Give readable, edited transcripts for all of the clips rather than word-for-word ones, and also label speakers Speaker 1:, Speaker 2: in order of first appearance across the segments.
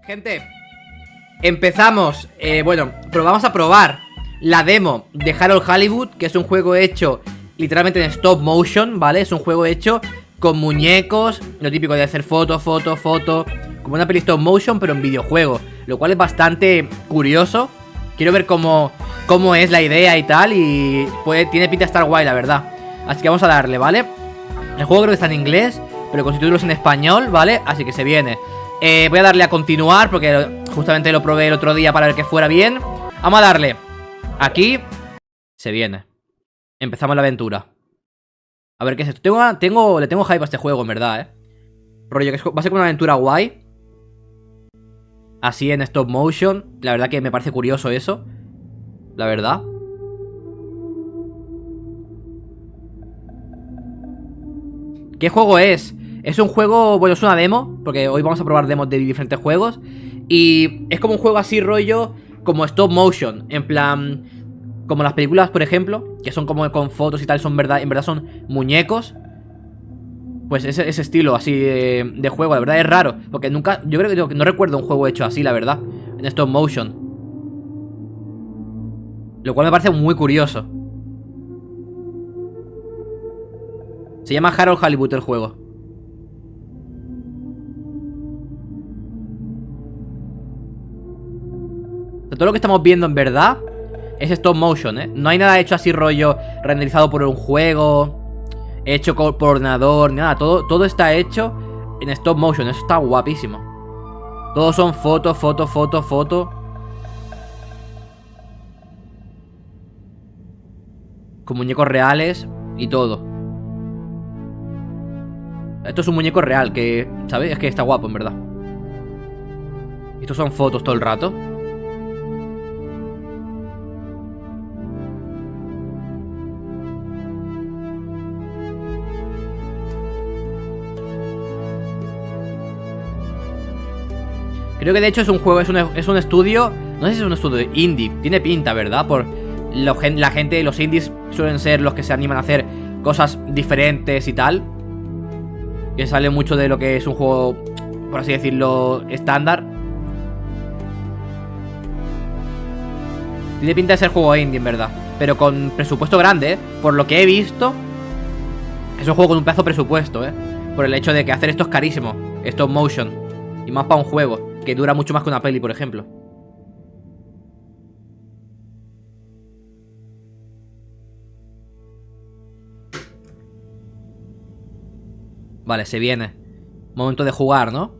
Speaker 1: Gente, empezamos, bueno, vamos a probar la demo de Halibut, que es un juego hecho literalmente en stop motion, ¿vale? Es un juego hecho con muñecos, lo típico de hacer foto, como una peli stop motion, pero en videojuego, lo cual es bastante curioso. Quiero ver cómo es la idea y tal, y tiene pinta de estar guay, la verdad. Así que vamos a darle, ¿vale? El juego creo que está en inglés, pero con subtítulos en español, ¿vale? Así que se viene. Voy a darle a continuar porque justamente lo probé el otro día para ver que fuera bien. Vamos a darle. Aquí. Se viene. Empezamos la aventura. A ver qué es esto. Le tengo hype a este juego, en verdad, rollo que va a ser como una aventura guay. Así en stop motion. La verdad que me parece curioso eso. La verdad. ¿Qué juego es? Es un juego, bueno, es una demo, porque hoy vamos a probar demos de diferentes juegos. Y es como un juego así rollo, como stop motion, en plan, como las películas, por ejemplo, que son como con fotos y tal, en verdad son muñecos. Pues ese estilo así de juego, la verdad es raro, porque yo creo que no recuerdo un juego hecho así, la verdad, en stop motion. Lo cual me parece muy curioso. Se llama Halibut el juego. Todo lo que estamos viendo en verdad es stop motion, No hay nada hecho así rollo renderizado por un juego, hecho por ordenador, ni nada. Todo está hecho en stop motion. Eso está guapísimo. Todos son foto. Con muñecos reales y todo. Esto es un muñeco real que, ¿sabes? Es que está guapo, en verdad. Estos son fotos todo el rato. Creo que de hecho es un juego, es un estudio. No sé si es un estudio indie. Tiene pinta, ¿verdad? Por la gente, los indies suelen ser los que se animan a hacer cosas diferentes y tal. Que sale mucho de lo que es un juego, por así decirlo, estándar. Tiene pinta de ser juego indie, en verdad. Pero con presupuesto grande, por lo que he visto. Es un juego con un pedazo de presupuesto, por el hecho de que hacer esto es carísimo. Stop motion. Y más para un juego que dura mucho más que una peli, por ejemplo. Vale, se viene. Momento de jugar, ¿no?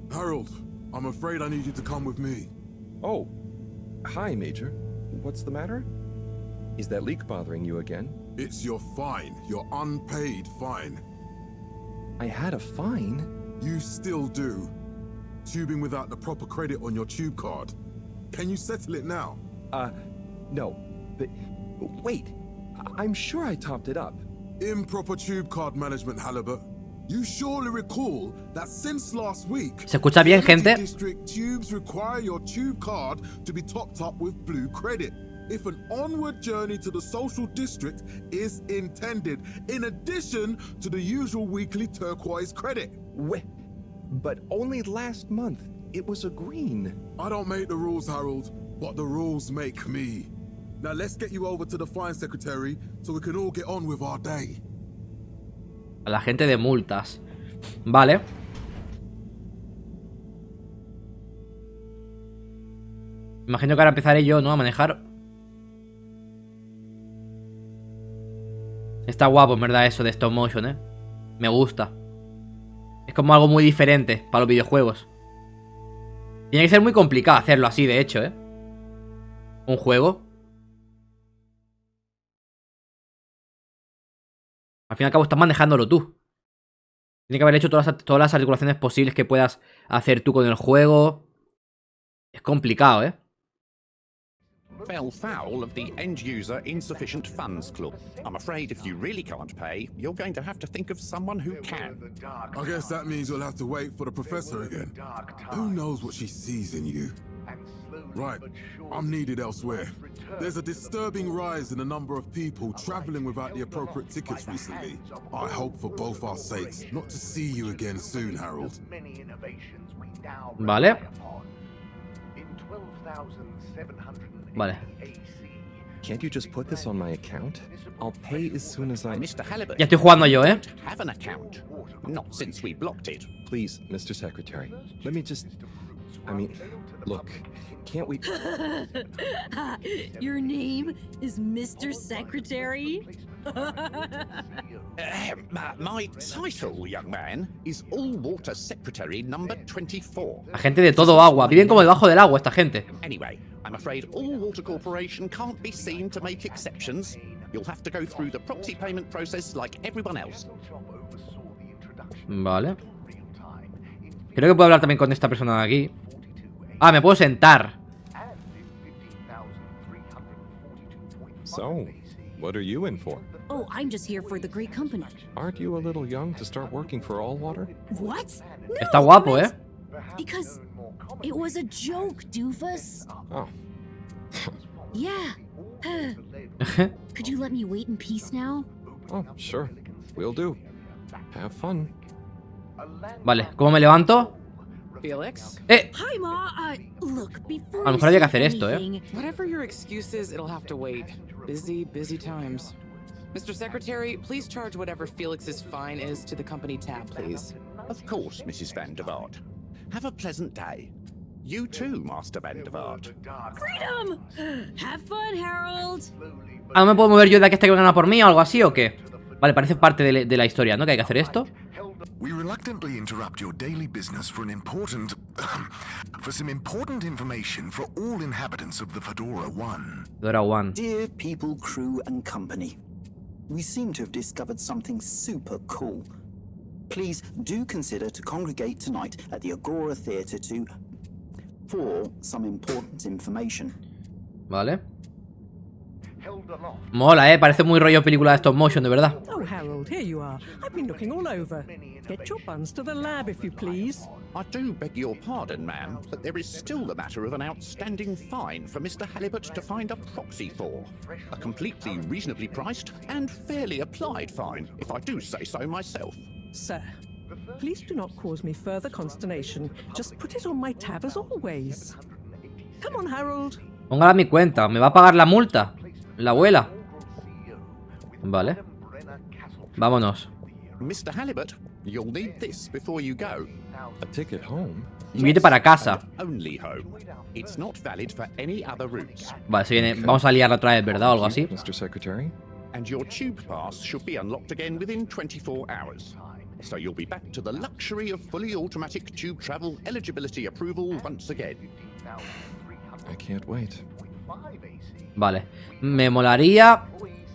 Speaker 2: Harold, I'm afraid I need you to come with me.
Speaker 3: Oh. Hi, Major. What's the matter? Is that leak bothering you again?
Speaker 2: It's your fine. Your unpaid fine.
Speaker 3: I had a fine?
Speaker 2: You still do. Tubing without the proper credit on your tube card. Can you settle it now?
Speaker 3: No. But wait. I'm sure I topped it up.
Speaker 2: Improper tube card management, Halibut. You surely recall that since last week,
Speaker 1: ¿Se escucha bien, gente?
Speaker 2: District tubes require your tube card to be topped up with blue credit if an onward journey to the social district is intended, in addition to the usual weekly turquoise credit.
Speaker 3: But only last month it was a green.
Speaker 2: I don't make the rules, Harold, but the rules make me. Now let's get you over to the fine secretary so we can all get on with our day.
Speaker 1: A la gente de multas. Vale. Imagino que ahora empezaré yo, ¿no? A manejar. Está guapo, en verdad, eso de stop motion, Me gusta. Es como algo muy diferente para los videojuegos. Tiene que ser muy complicado hacerlo así, de hecho, un juego. Al fin y al cabo estás manejándolo tú. Tienes que haber hecho todas las articulaciones posibles que puedas hacer tú con el juego. Es complicado,
Speaker 4: Fell foul of the End User Insufficient Funds Club. I'm afraid if you really can't pay, you're going to have to think of someone who can.
Speaker 2: I guess that means you'll have to wait for the professor again. Who knows what she sees in you? Right. I'm needed elsewhere. There's a disturbing rise in the number of people traveling without the appropriate tickets recently. I hope for both our sakes not to see you again soon, Harold.
Speaker 1: Vale. Vale.
Speaker 3: Can't you just put this on my account? I'll pay as soon as I...
Speaker 4: Mr. Halibut,
Speaker 1: Ya estoy jugando yo, ¿eh?
Speaker 4: have an account. Not since we blocked it.
Speaker 3: Please, Mr. Secretary, let me just... I mean, look, can't we...
Speaker 5: Your name is Mr. Secretary?
Speaker 4: My title, young man, is All-Water Secretary number 24.
Speaker 1: La gente de todo agua. Viven como debajo del agua esta gente.
Speaker 4: Anyway, I'm afraid All-Water Corporation can't be seen to make exceptions. You'll have to go through the proxy payment process like everyone else.
Speaker 1: Vale. Creo que puedo hablar también con esta persona de aquí. Ah, me puedo sentar.
Speaker 3: So, what are you in for?
Speaker 5: Oh, I'm just here for the great company.
Speaker 3: Aren't you a little young to start working for All Water?
Speaker 5: What? No,
Speaker 1: Está guapo, ¿eh?
Speaker 5: Because it was a joke, doofus.
Speaker 3: Oh,
Speaker 5: Yeah. Could you let me wait in peace now?
Speaker 3: oh, sure. Will do. Have fun.
Speaker 1: Vale, ¿cómo me levanto?
Speaker 6: Felix?
Speaker 5: Hi, Ma. Look, before
Speaker 1: A lo mejor había que hacer esto, ¿eh?
Speaker 6: Whatever your excuse is, it'll have to wait. Busy times. Mr. Secretary, please charge whatever Felix's fine is to the company tab, please.
Speaker 4: Of course, Mrs. Van der Vaart. Have a pleasant day. You too, Master Van der Vaart.
Speaker 5: Freedom! Have fun, Harold.
Speaker 1: Ah, ¿no me puedo mover yo de aquí hasta que vengan a por mí o algo así o qué? Vale, parece parte de la historia, ¿no? Que hay que hacer esto.
Speaker 7: We reluctantly interrupt your daily business for some important information for all inhabitants of the Fedora 1.
Speaker 1: Fedora 1.
Speaker 8: Dear people, crew, and company, we seem to have discovered something super cool. Please do consider to congregate tonight at the Agora Theatre for some important information.
Speaker 1: Vale. Mola, parece muy rollo película de stop motion, de verdad.
Speaker 9: Oh, Harold, here you are. I've been looking all over. Get your buns to the lab, if you please.
Speaker 4: I do beg your pardon, ma'am, but there is still the matter of an outstanding fine for Mr. Halibut to find a proxy for. A completely reasonably priced and fairly applied fine, if I do say so myself.
Speaker 9: Sir, please do not cause me further consternation. Just put it on my tab as always. Come on, Harold.
Speaker 1: Póngala a mi cuenta. ¿Me va a pagar la multa? La abuela. Vale. Vámonos.
Speaker 4: Mr. Halibut, you'll need this before you go.
Speaker 3: A ticket home?
Speaker 1: Vete para casa.
Speaker 4: Only home. It's not valid for any other routes.
Speaker 1: Vale, se viene. Vamos a liarla otra vez, ¿verdad? O algo así.
Speaker 3: Mr. Secretary?
Speaker 4: And your tube pass should be unlocked again within 24 hours. So you'll be back to the luxury of fully automatic tube travel eligibility approval once again.
Speaker 3: I can't wait.
Speaker 1: Vale. Me molaría,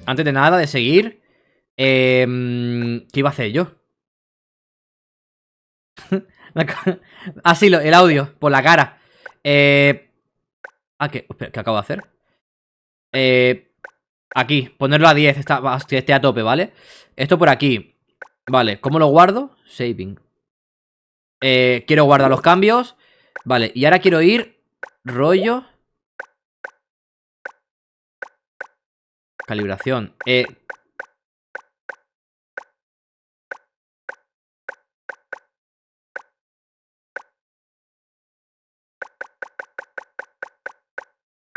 Speaker 1: antes de nada, de seguir. ¿Qué iba a hacer yo? Ah, sí, el audio, por la cara. Ah, ¿qué acabo de hacer? Aquí, ponerlo a 10, esté a tope, ¿vale? Esto por aquí. Vale, ¿cómo lo guardo? Saving. Quiero guardar los cambios. Vale, y ahora quiero ir rollo. Calibración.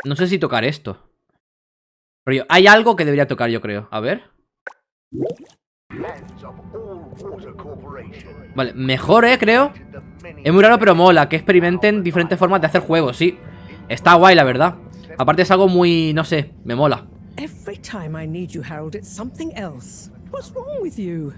Speaker 1: No sé si tocar esto. Rollo, hay algo que debería tocar, yo creo. A ver. Vale, mejor, creo. Es muy raro, pero mola que experimenten diferentes formas de hacer juegos, sí. Está guay, la verdad. Aparte es algo muy, no sé, me mola.
Speaker 9: Every time I need you, Harold, it's something else. What's wrong with you?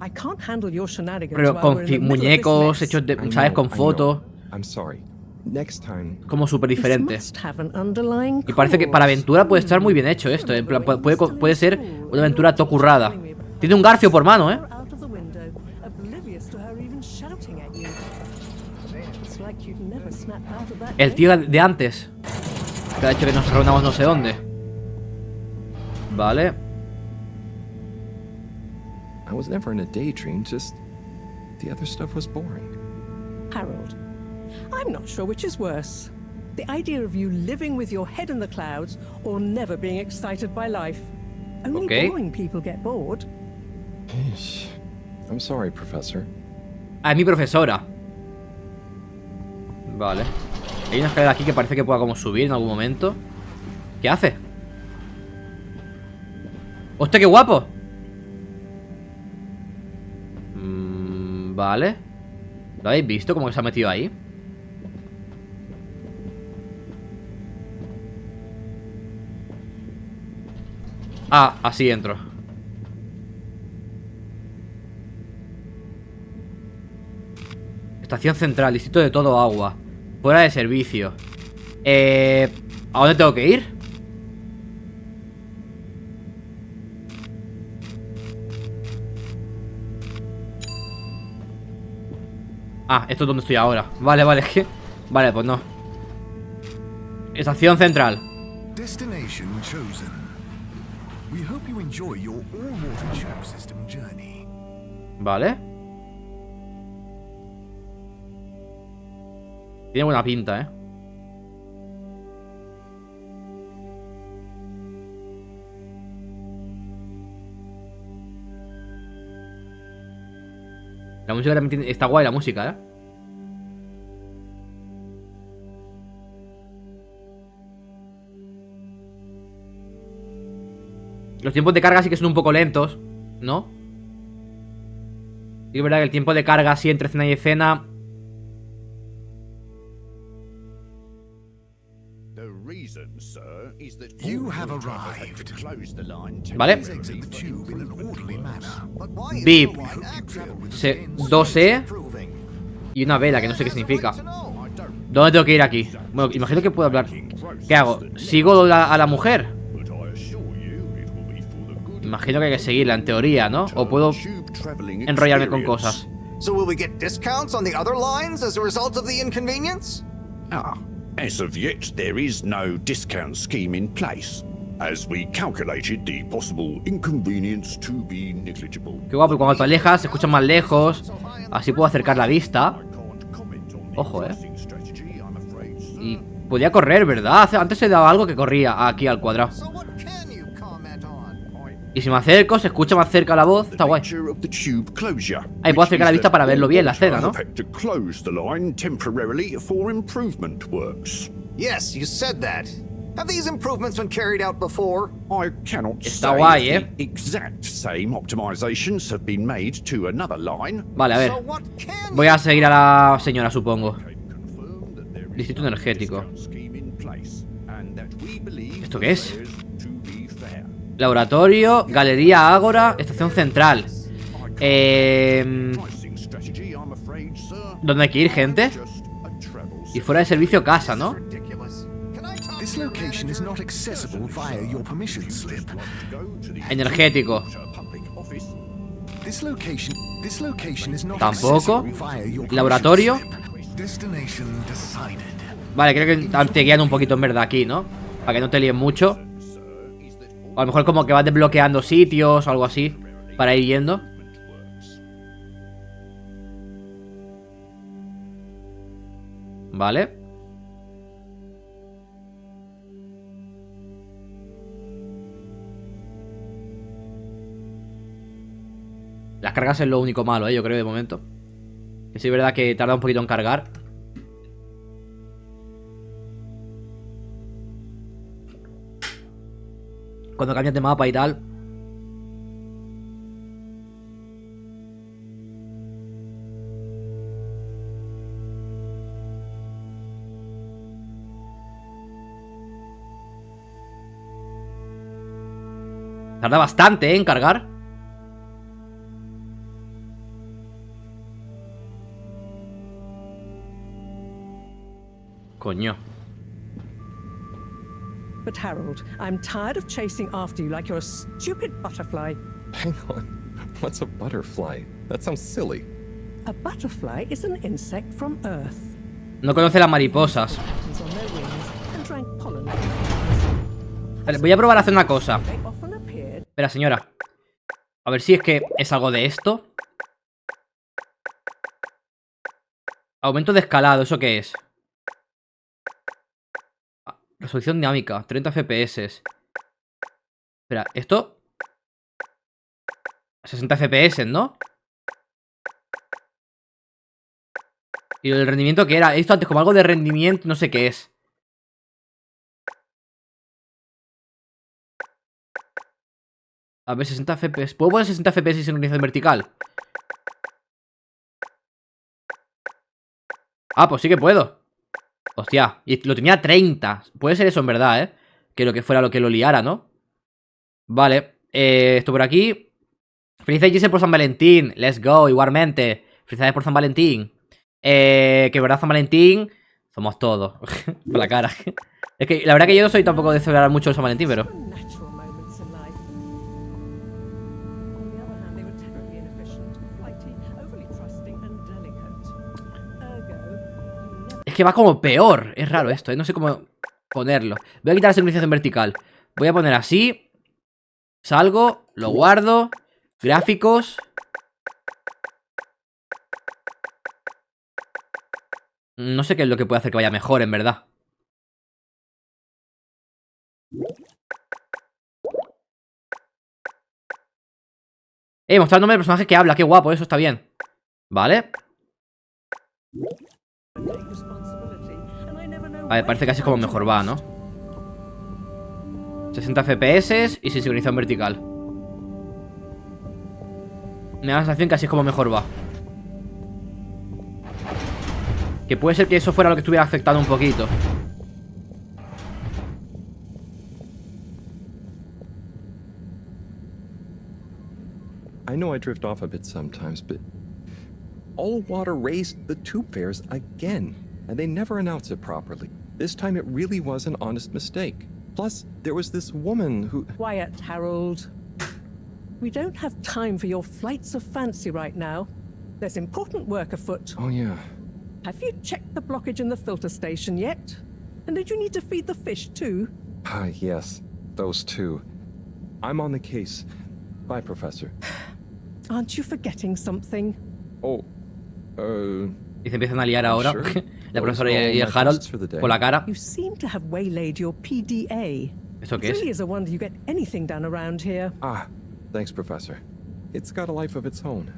Speaker 9: I can't handle your shenanigans.
Speaker 1: Pero
Speaker 9: while
Speaker 1: con
Speaker 9: we're in the middle of this
Speaker 1: muñecos
Speaker 9: mess.
Speaker 1: hechos de,
Speaker 3: I
Speaker 1: ¿sabes?
Speaker 3: know,
Speaker 1: Con
Speaker 3: I know.
Speaker 1: fotos.
Speaker 3: I'm sorry. Next time.
Speaker 1: Como súper
Speaker 9: This
Speaker 1: diferente.
Speaker 9: must have an underlying
Speaker 1: Y parece que para
Speaker 9: cause.
Speaker 1: aventura puede estar muy bien hecho esto. En plan, puede ser una aventura tocurrada. Tiene un garfio por mano,
Speaker 9: Out of the window, oblivious to her even shouting at you. It's like you've never snapped out of that
Speaker 1: El tío de antes, que ha hecho que nos reunamos no sé dónde. Vale.
Speaker 3: I was never in a daydream, just the other stuff was boring.
Speaker 9: Harold, I'm not sure which is worse. The idea of you living with your head in the clouds or never being excited by life. Only boring people get bored.
Speaker 3: I'm sorry, Professor.
Speaker 1: Ah, es mi profesora. Vale. Hay una escalera aquí que parece que pueda como subir en algún momento. ¿Qué hace? ¡Hostia, qué guapo! Vale. ¿Lo habéis visto? ¿Cómo que se ha metido ahí? Ah, así entro. Estación central, distrito de todo agua. Fuera de servicio. ¿A dónde tengo que ir? Ah, esto es donde estoy ahora. Vale, vale, vale, pues no. Estación central.
Speaker 7: Destination chosen. We hope you enjoy your all-water tube system journey.
Speaker 1: Vale. Tiene buena pinta, ¿eh? La música también está guay, la música, ¿eh? Los tiempos de carga sí que son un poco lentos, ¿no? Y es verdad que el tiempo de carga así entre escena y escena... Vale. VIP 2E y una vela, que no sé qué significa. ¿Dónde tengo que ir aquí? Bueno, imagino que puedo hablar. ¿Qué hago? ¿Sigo a la mujer? Imagino que hay que seguirla en teoría, ¿no? O puedo enrollarme con cosas.
Speaker 4: As of yet, there is no discount scheme in place, as we calculated the possible inconvenience to be negligible.
Speaker 1: Qué guapo, y cuando te alejas se escucha más lejos. Así puedo acercar la vista. Ojo, Y podía correr, ¿verdad? Antes se daba algo que corría aquí al cuadrado. Y si me acerco, se escucha más cerca la voz. Está guay. Ahí puedo acercar la vista para verlo bien la escena, ¿no?
Speaker 10: Yes, you said that. Have these improvements been carried out before?
Speaker 4: I cannot
Speaker 1: Está guay,
Speaker 4: say the exact same optimizations have been made to another line.
Speaker 1: Vale, a ver. Voy a seguir a la señora, supongo. Distrito energético. ¿Esto qué es? Laboratorio, galería, ágora, estación central. ¿Dónde hay que ir, gente? Y fuera de servicio, casa, ¿no? Energético. Tampoco. Laboratorio. Vale, creo que te guían un poquito en verdad aquí, ¿no? Para que no te líen mucho. O a lo mejor como que vas desbloqueando sitios o algo así para ir yendo. Vale. Las cargas es lo único malo, yo creo, de momento. Que sí es verdad que tarda un poquito en cargar. Cuando cambias de mapa y tal. Tarda bastante, en cargar. Coño.
Speaker 9: But Harold, I'm tired of chasing after you like you're a stupid butterfly.
Speaker 3: Hang on. What's a butterfly? That sounds silly.
Speaker 9: A butterfly is an insect from Earth.
Speaker 1: No conoce las mariposas. Vale, voy a probar a hacer una cosa. Espera, señora. A ver si es que es algo de esto. Aumento de escalado, ¿eso qué es? Resolución dinámica, 30 FPS. Espera, ¿esto? 60 FPS, ¿no? ¿Y el rendimiento qué era? He visto antes como algo de rendimiento, no sé qué es. A ver, 60 FPS. ¿Puedo poner 60 FPS y sincronización vertical? Ah, pues sí que puedo. Hostia, y lo tenía a 30. Puede ser eso en verdad, ¿eh? Que lo que fuera lo que lo liara, ¿no? Vale, esto por aquí. Felices JUEGO por San Valentín. Let's go, igualmente. Felicidades por San Valentín. Que verdad, San Valentín somos todos. Por la cara. Es que la verdad que yo no soy tampoco de celebrar mucho el San Valentín, pero... Es que va como peor. Es raro esto, ¿eh? No sé cómo ponerlo. Voy a quitar la sincronización vertical. Voy a poner así. Salgo, lo guardo. Gráficos. No sé qué es lo que puede hacer que vaya mejor, en verdad. Mostrar el nombre del personaje que habla. Qué guapo, eso está bien. Vale. A ver, parece que así es como mejor va, ¿no? 60 FPS y sin sincronización vertical. Me da la sensación que así es como mejor va. Que puede ser que eso fuera lo que estuviera afectando un poquito.
Speaker 3: I know I drift off a bit sometimes, but all water raised the tube fares again, and they never announce it properly. This time it really was an honest mistake. Plus, there was this woman who...
Speaker 9: Quiet, Harold. We don't have time for your flights of fancy right now. There's important work afoot.
Speaker 3: Oh, yeah.
Speaker 9: Have you checked the blockage in the filter station yet? And did you need to feed the fish too?
Speaker 3: Ah, yes. Those two. I'm on the case. Bye, Professor.
Speaker 9: Aren't you forgetting something?
Speaker 3: Oh,
Speaker 1: Y se empiezan a liar ahora.
Speaker 3: Sure.
Speaker 1: La profesora y el Harold por la cara.
Speaker 9: You seem to have waylaid your PDA.
Speaker 1: ¿Eso qué
Speaker 9: It
Speaker 1: es?
Speaker 9: really is a wonder you get anything done around here.
Speaker 3: Ah, thanks, Professor. It's got a life of its own.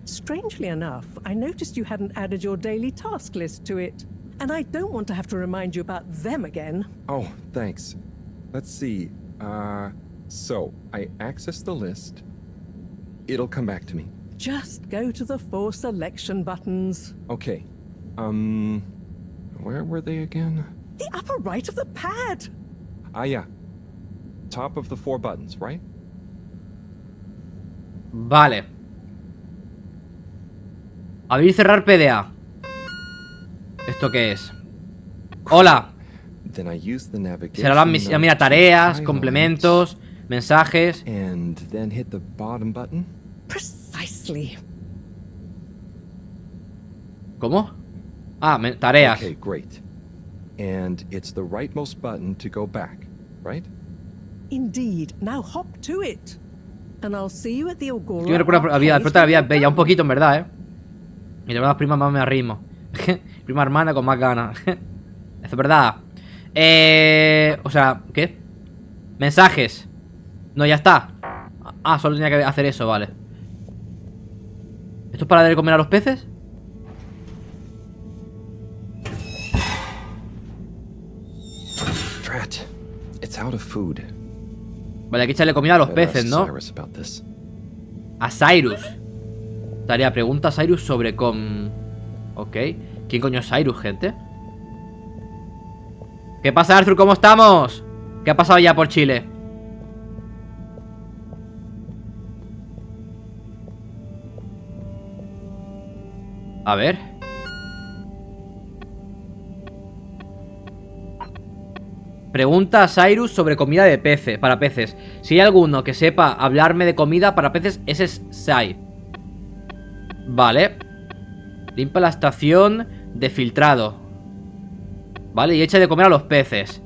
Speaker 9: Strangely enough, I noticed you hadn't added your daily task list to it. And I don't want to have to remind you about them again.
Speaker 3: Oh, thanks. Let's see. So, I access the list. It'll come back to me.
Speaker 9: Just go to the 4 selection buttons.
Speaker 3: Okay. Where were they again?
Speaker 9: The upper right of the pad.
Speaker 3: Ah, yeah. Top of the 4 buttons, right?
Speaker 1: Vale. Abrir y cerrar PDA. ¿Esto qué es? Hola.
Speaker 3: Then I use the navigation.
Speaker 1: Será mira, tareas, complementos, mensajes.
Speaker 3: And then hit the bottom button.
Speaker 9: Precisely.
Speaker 1: ¿Cómo? Ah, tareas.
Speaker 3: Okay, great. And it's the rightmost button to go back, right?
Speaker 9: Indeed. Now hop to it. And I'll see you at the Agora.
Speaker 1: Yo me recuerdo la vida es bella, un poquito en verdad, Y de verdad, prima más me arrimo. Prima hermana con más ganas. Eso es verdad. O sea, ¿qué? Mensajes. No, ya está. Ah, solo tenía que hacer eso, vale. ¿Esto es para darle comer a los peces?
Speaker 3: Drat. It's out of food.
Speaker 1: Vale, hay que echarle comida a los peces, ¿no? A Cyrus. Tarea, pregunta a Cyrus sobre Ok. ¿Quién coño es Cyrus, gente? ¿Qué pasa, Arthur? ¿Cómo estamos? ¿Qué ha pasado ya por Chile? A ver. Pregunta a Cyrus sobre comida de peces, para peces. Si hay alguno que sepa hablarme de comida para peces, ese es Sai. Vale. Limpia la estación de filtrado. Vale, y echa de comer a los peces.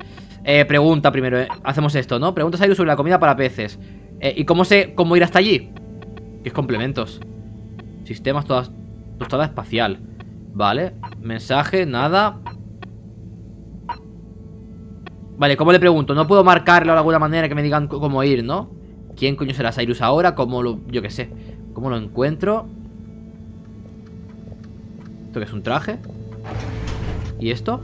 Speaker 1: Pregunta primero, hacemos esto, ¿no? Pregunta a Cyrus sobre la comida para peces. ¿Y cómo sé cómo ir hasta allí? ¿Qué es complementos? Sistemas, tostada espacial. Vale, mensaje, nada. Vale, ¿cómo le pregunto? No puedo marcarlo de alguna manera que me digan cómo ir, ¿no? ¿Quién coño será Cyrus ahora? ¿Cómo lo...? Yo qué sé. ¿Cómo lo encuentro? ¿Esto qué es un traje? ¿Y esto?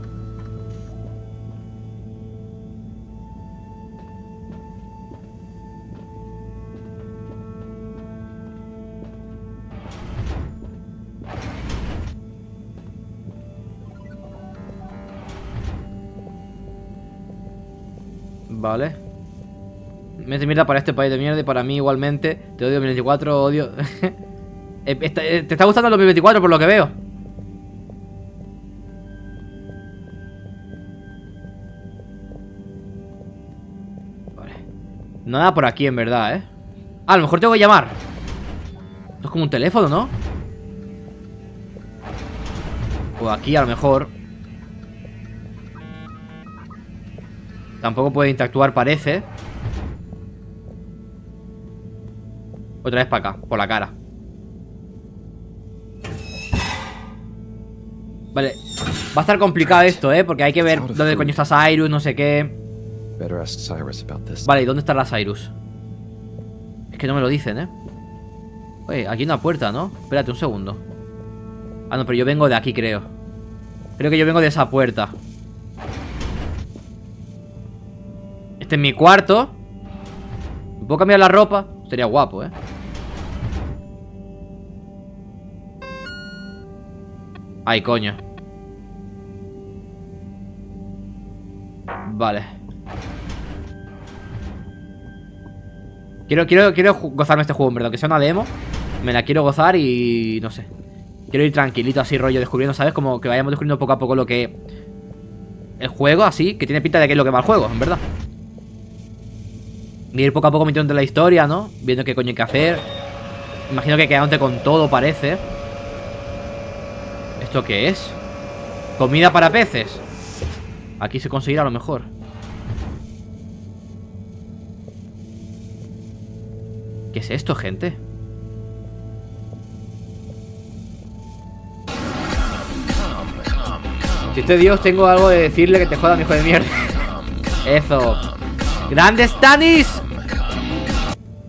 Speaker 1: Vale. Mete mierda para este país de mierda y para mí igualmente. Te odio 2024, odio. ¿Te está gustando el 2024 por lo que veo? Vale. Nada por aquí en verdad, ¿eh? Ah, a lo mejor tengo que llamar. Esto es como un teléfono, ¿no? O aquí a lo mejor. Tampoco puede interactuar, parece. Otra vez para acá, por la cara. Vale, va a estar complicado esto, porque hay que ver dónde coño está Cyrus, no sé qué. Vale, ¿y dónde está la Cyrus? Es que no me lo dicen, Oye, aquí hay una puerta, ¿no? Espérate un segundo. Ah, no, pero yo vengo de aquí, creo. Creo que yo vengo de esa puerta. Este es mi cuarto. ¿Me puedo cambiar la ropa? Sería guapo, Ay, coño. Vale. Quiero gozarme este juego, en verdad. Aunque sea una demo, me la quiero gozar y... no sé. Quiero ir tranquilito, así rollo, descubriendo, ¿sabes? Como que vayamos descubriendo poco a poco lo que... el juego, así, que tiene pinta de que es lo que va el juego, en verdad. Y ir poco a poco metiendo en la historia, ¿no? Viendo qué coño hay que hacer. Imagino que quedándote con todo, parece. ¿Esto qué es? Comida para peces. Aquí se conseguirá a lo mejor. ¿Qué es esto, gente? Si este Dios tengo algo de decirle, que te joda, mi hijo de mierda. Eso. ¡Grande Stanis!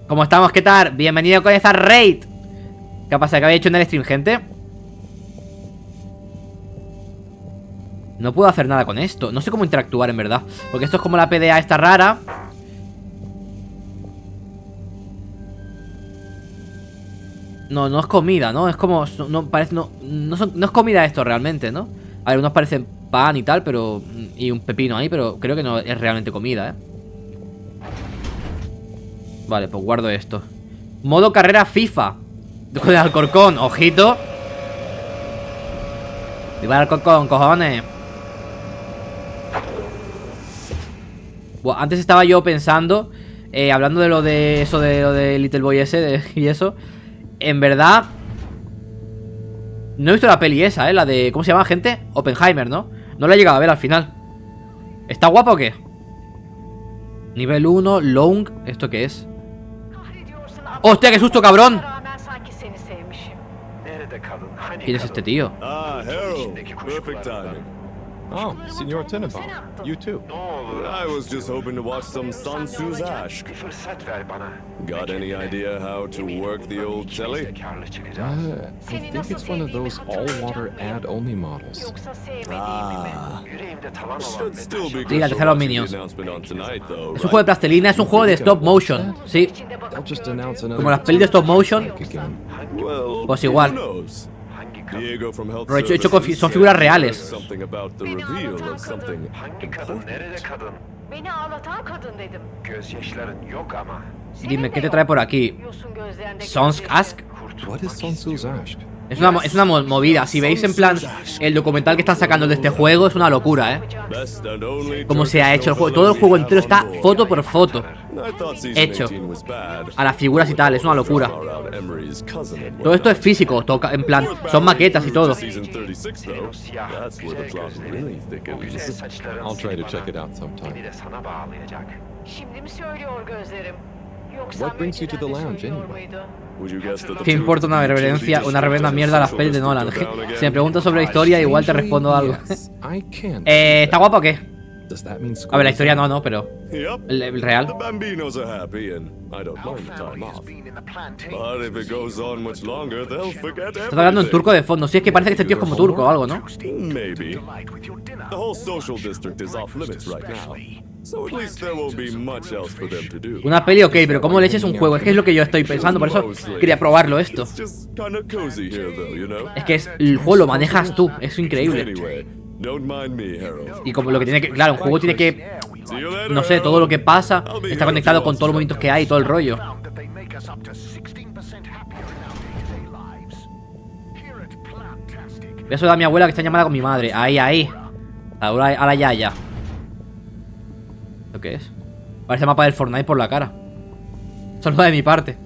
Speaker 1: ¿Cómo estamos? ¿Qué tal? Bienvenido con esa raid. ¿Qué pasa? ¿Qué habéis hecho en el stream, gente? No puedo hacer nada con esto. No sé cómo interactuar, en verdad. Porque esto es como la PDA esta rara. No, no es comida, ¿no? Es como... no, parece, no es comida esto realmente, ¿no? A ver, unos parecen pan y tal, pero... y un pepino ahí, pero creo que no es realmente comida, Vale, pues guardo esto. Modo carrera FIFA. Con el Alcorcón, ojito. Viva el Alcorcón, cojones. Buah, antes estaba yo pensando, hablando de lo de eso, de lo de 𝘿𝙀𝙈 y eso. En verdad, no he visto la peli esa, la de... ¿cómo se llama, gente? Oppenheimer, ¿no? No la he llegado a ver al final. ¿Está guapo o qué? Nivel 1, long. ¿Esto qué es? ¡Hostia, qué susto, cabrón! ¿Quién es este tío?
Speaker 3: Perfect timing. Oh, Senor Tenenbaum. You too. I was just hoping to watch some 𝙋𝙍𝙊𝘽𝘼. Got any idea how to work the old telly? I think it's one of those all-water ad-only models. Should still be
Speaker 1: Sí, la tercera los Minions. Es un juego de plastilina, es un juego de stop motion. Sí. Como las pelis de stop motion. Pues igual. Pero hecho son figuras reales. Dime, ¿qué te trae por aquí? ¿𝙋𝙍𝙊𝘽? Es una movida. Si veis en plan el documental que están sacando de este juego, es una locura, Como se ha hecho el juego. Todo el juego entero está foto por foto hecho a las figuras y tal, es una locura. Todo esto es físico, en plan, son maquetas y todo.
Speaker 3: What brings you to the lounge anyway?
Speaker 1: ¿Qué importa una reverenda mierda a las pelis de Nolan? Si me preguntas sobre la historia, igual te respondo algo. ¿Está guapo o qué?
Speaker 3: Does that mean
Speaker 1: A ver, la
Speaker 3: school is
Speaker 1: historia
Speaker 3: out?
Speaker 1: no, pero
Speaker 11: Yep.
Speaker 1: el real.
Speaker 11: The Bambinos are happy, and I don't mind the time off. But if it goes on much longer, they'll forget
Speaker 1: Está hablando en
Speaker 11: everything.
Speaker 1: turco de fondo. Sí, es que parece que este tío es como turco o algo, ¿no?
Speaker 11: Maybe. The whole social district is off limits right now, so at least there won't be much else for them to do.
Speaker 1: Una peli, ok, pero ¿cómo leches un juego? Es que es lo que yo estoy pensando, por eso quería probarlo esto.
Speaker 11: It's just kind of cozy here, though, you know.
Speaker 1: Es que el juego lo manejas tú, es increíble.
Speaker 11: Anyway, don't mind me, Harold.
Speaker 1: Y como lo que tiene que... Claro, un juego tiene que...
Speaker 11: See you later,
Speaker 1: No sé, todo lo que
Speaker 11: Harold.
Speaker 1: pasa está conectado con todos los movimientos que hay y todo el rollo. Voy a saludar a mi abuela que está llamada con mi madre. Ahí, ahí. A la yaya. ¿Lo qué es? Parece el mapa del Fortnite por la cara. Saluda de mi parte.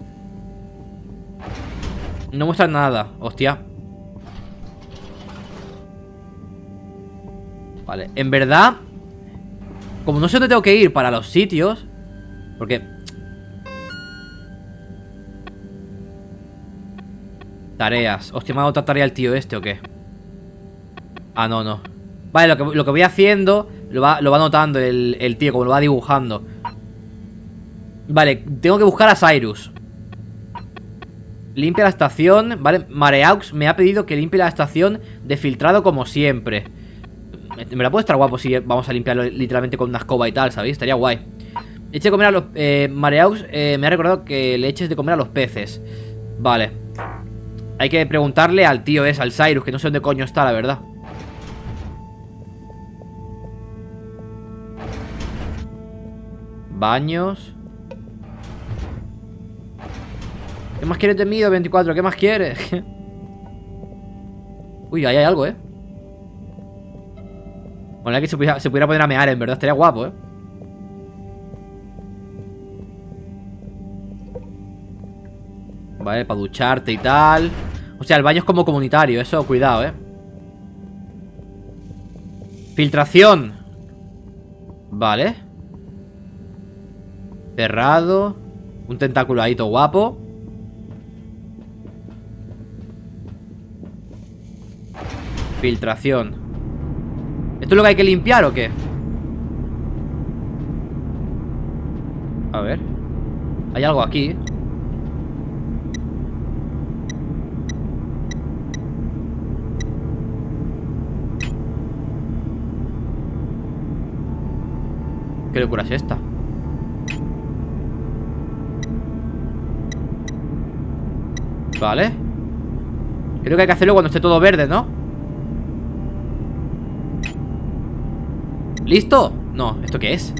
Speaker 1: No muestra nada, hostia. Vale, en verdad, como no sé dónde tengo que ir para los sitios, porque... Tareas. Hostia, ¿me ha dado otra tarea el tío este o qué? Ah, no, no. Vale, lo que voy haciendo lo va anotando el tío, como lo va dibujando. Vale, tengo que buscar a Cyrus. Limpia la estación. Vale, Mareaux me ha pedido que limpie la estación de filtrado como siempre. Me la puede estar guapo si vamos a limpiarlo literalmente con una escoba y tal, ¿sabéis? Estaría guay. Eche de comer a los... Mareaux me ha recordado que le eches de comer a los peces. Vale. Hay que preguntarle al tío ese, al Cyrus, que no sé dónde coño está, la verdad. Baños. ¿Qué más quieres de mí, 24? ¿Qué más quieres? Uy, ahí hay algo, Bueno, aquí se pudiera poner a mear, en verdad, estaría guapo, Vale, para ducharte y tal. O sea, el baño es como comunitario, eso, cuidado, Filtración. Vale. Cerrado. Un tentáculo ahí todo guapo. Filtración. ¿Esto es lo que hay que limpiar o qué? A ver. Hay algo aquí. ¿Qué locura es esta? Vale. Creo que hay que hacerlo cuando esté todo verde, ¿no? ¿Listo? No, ¿esto qué es?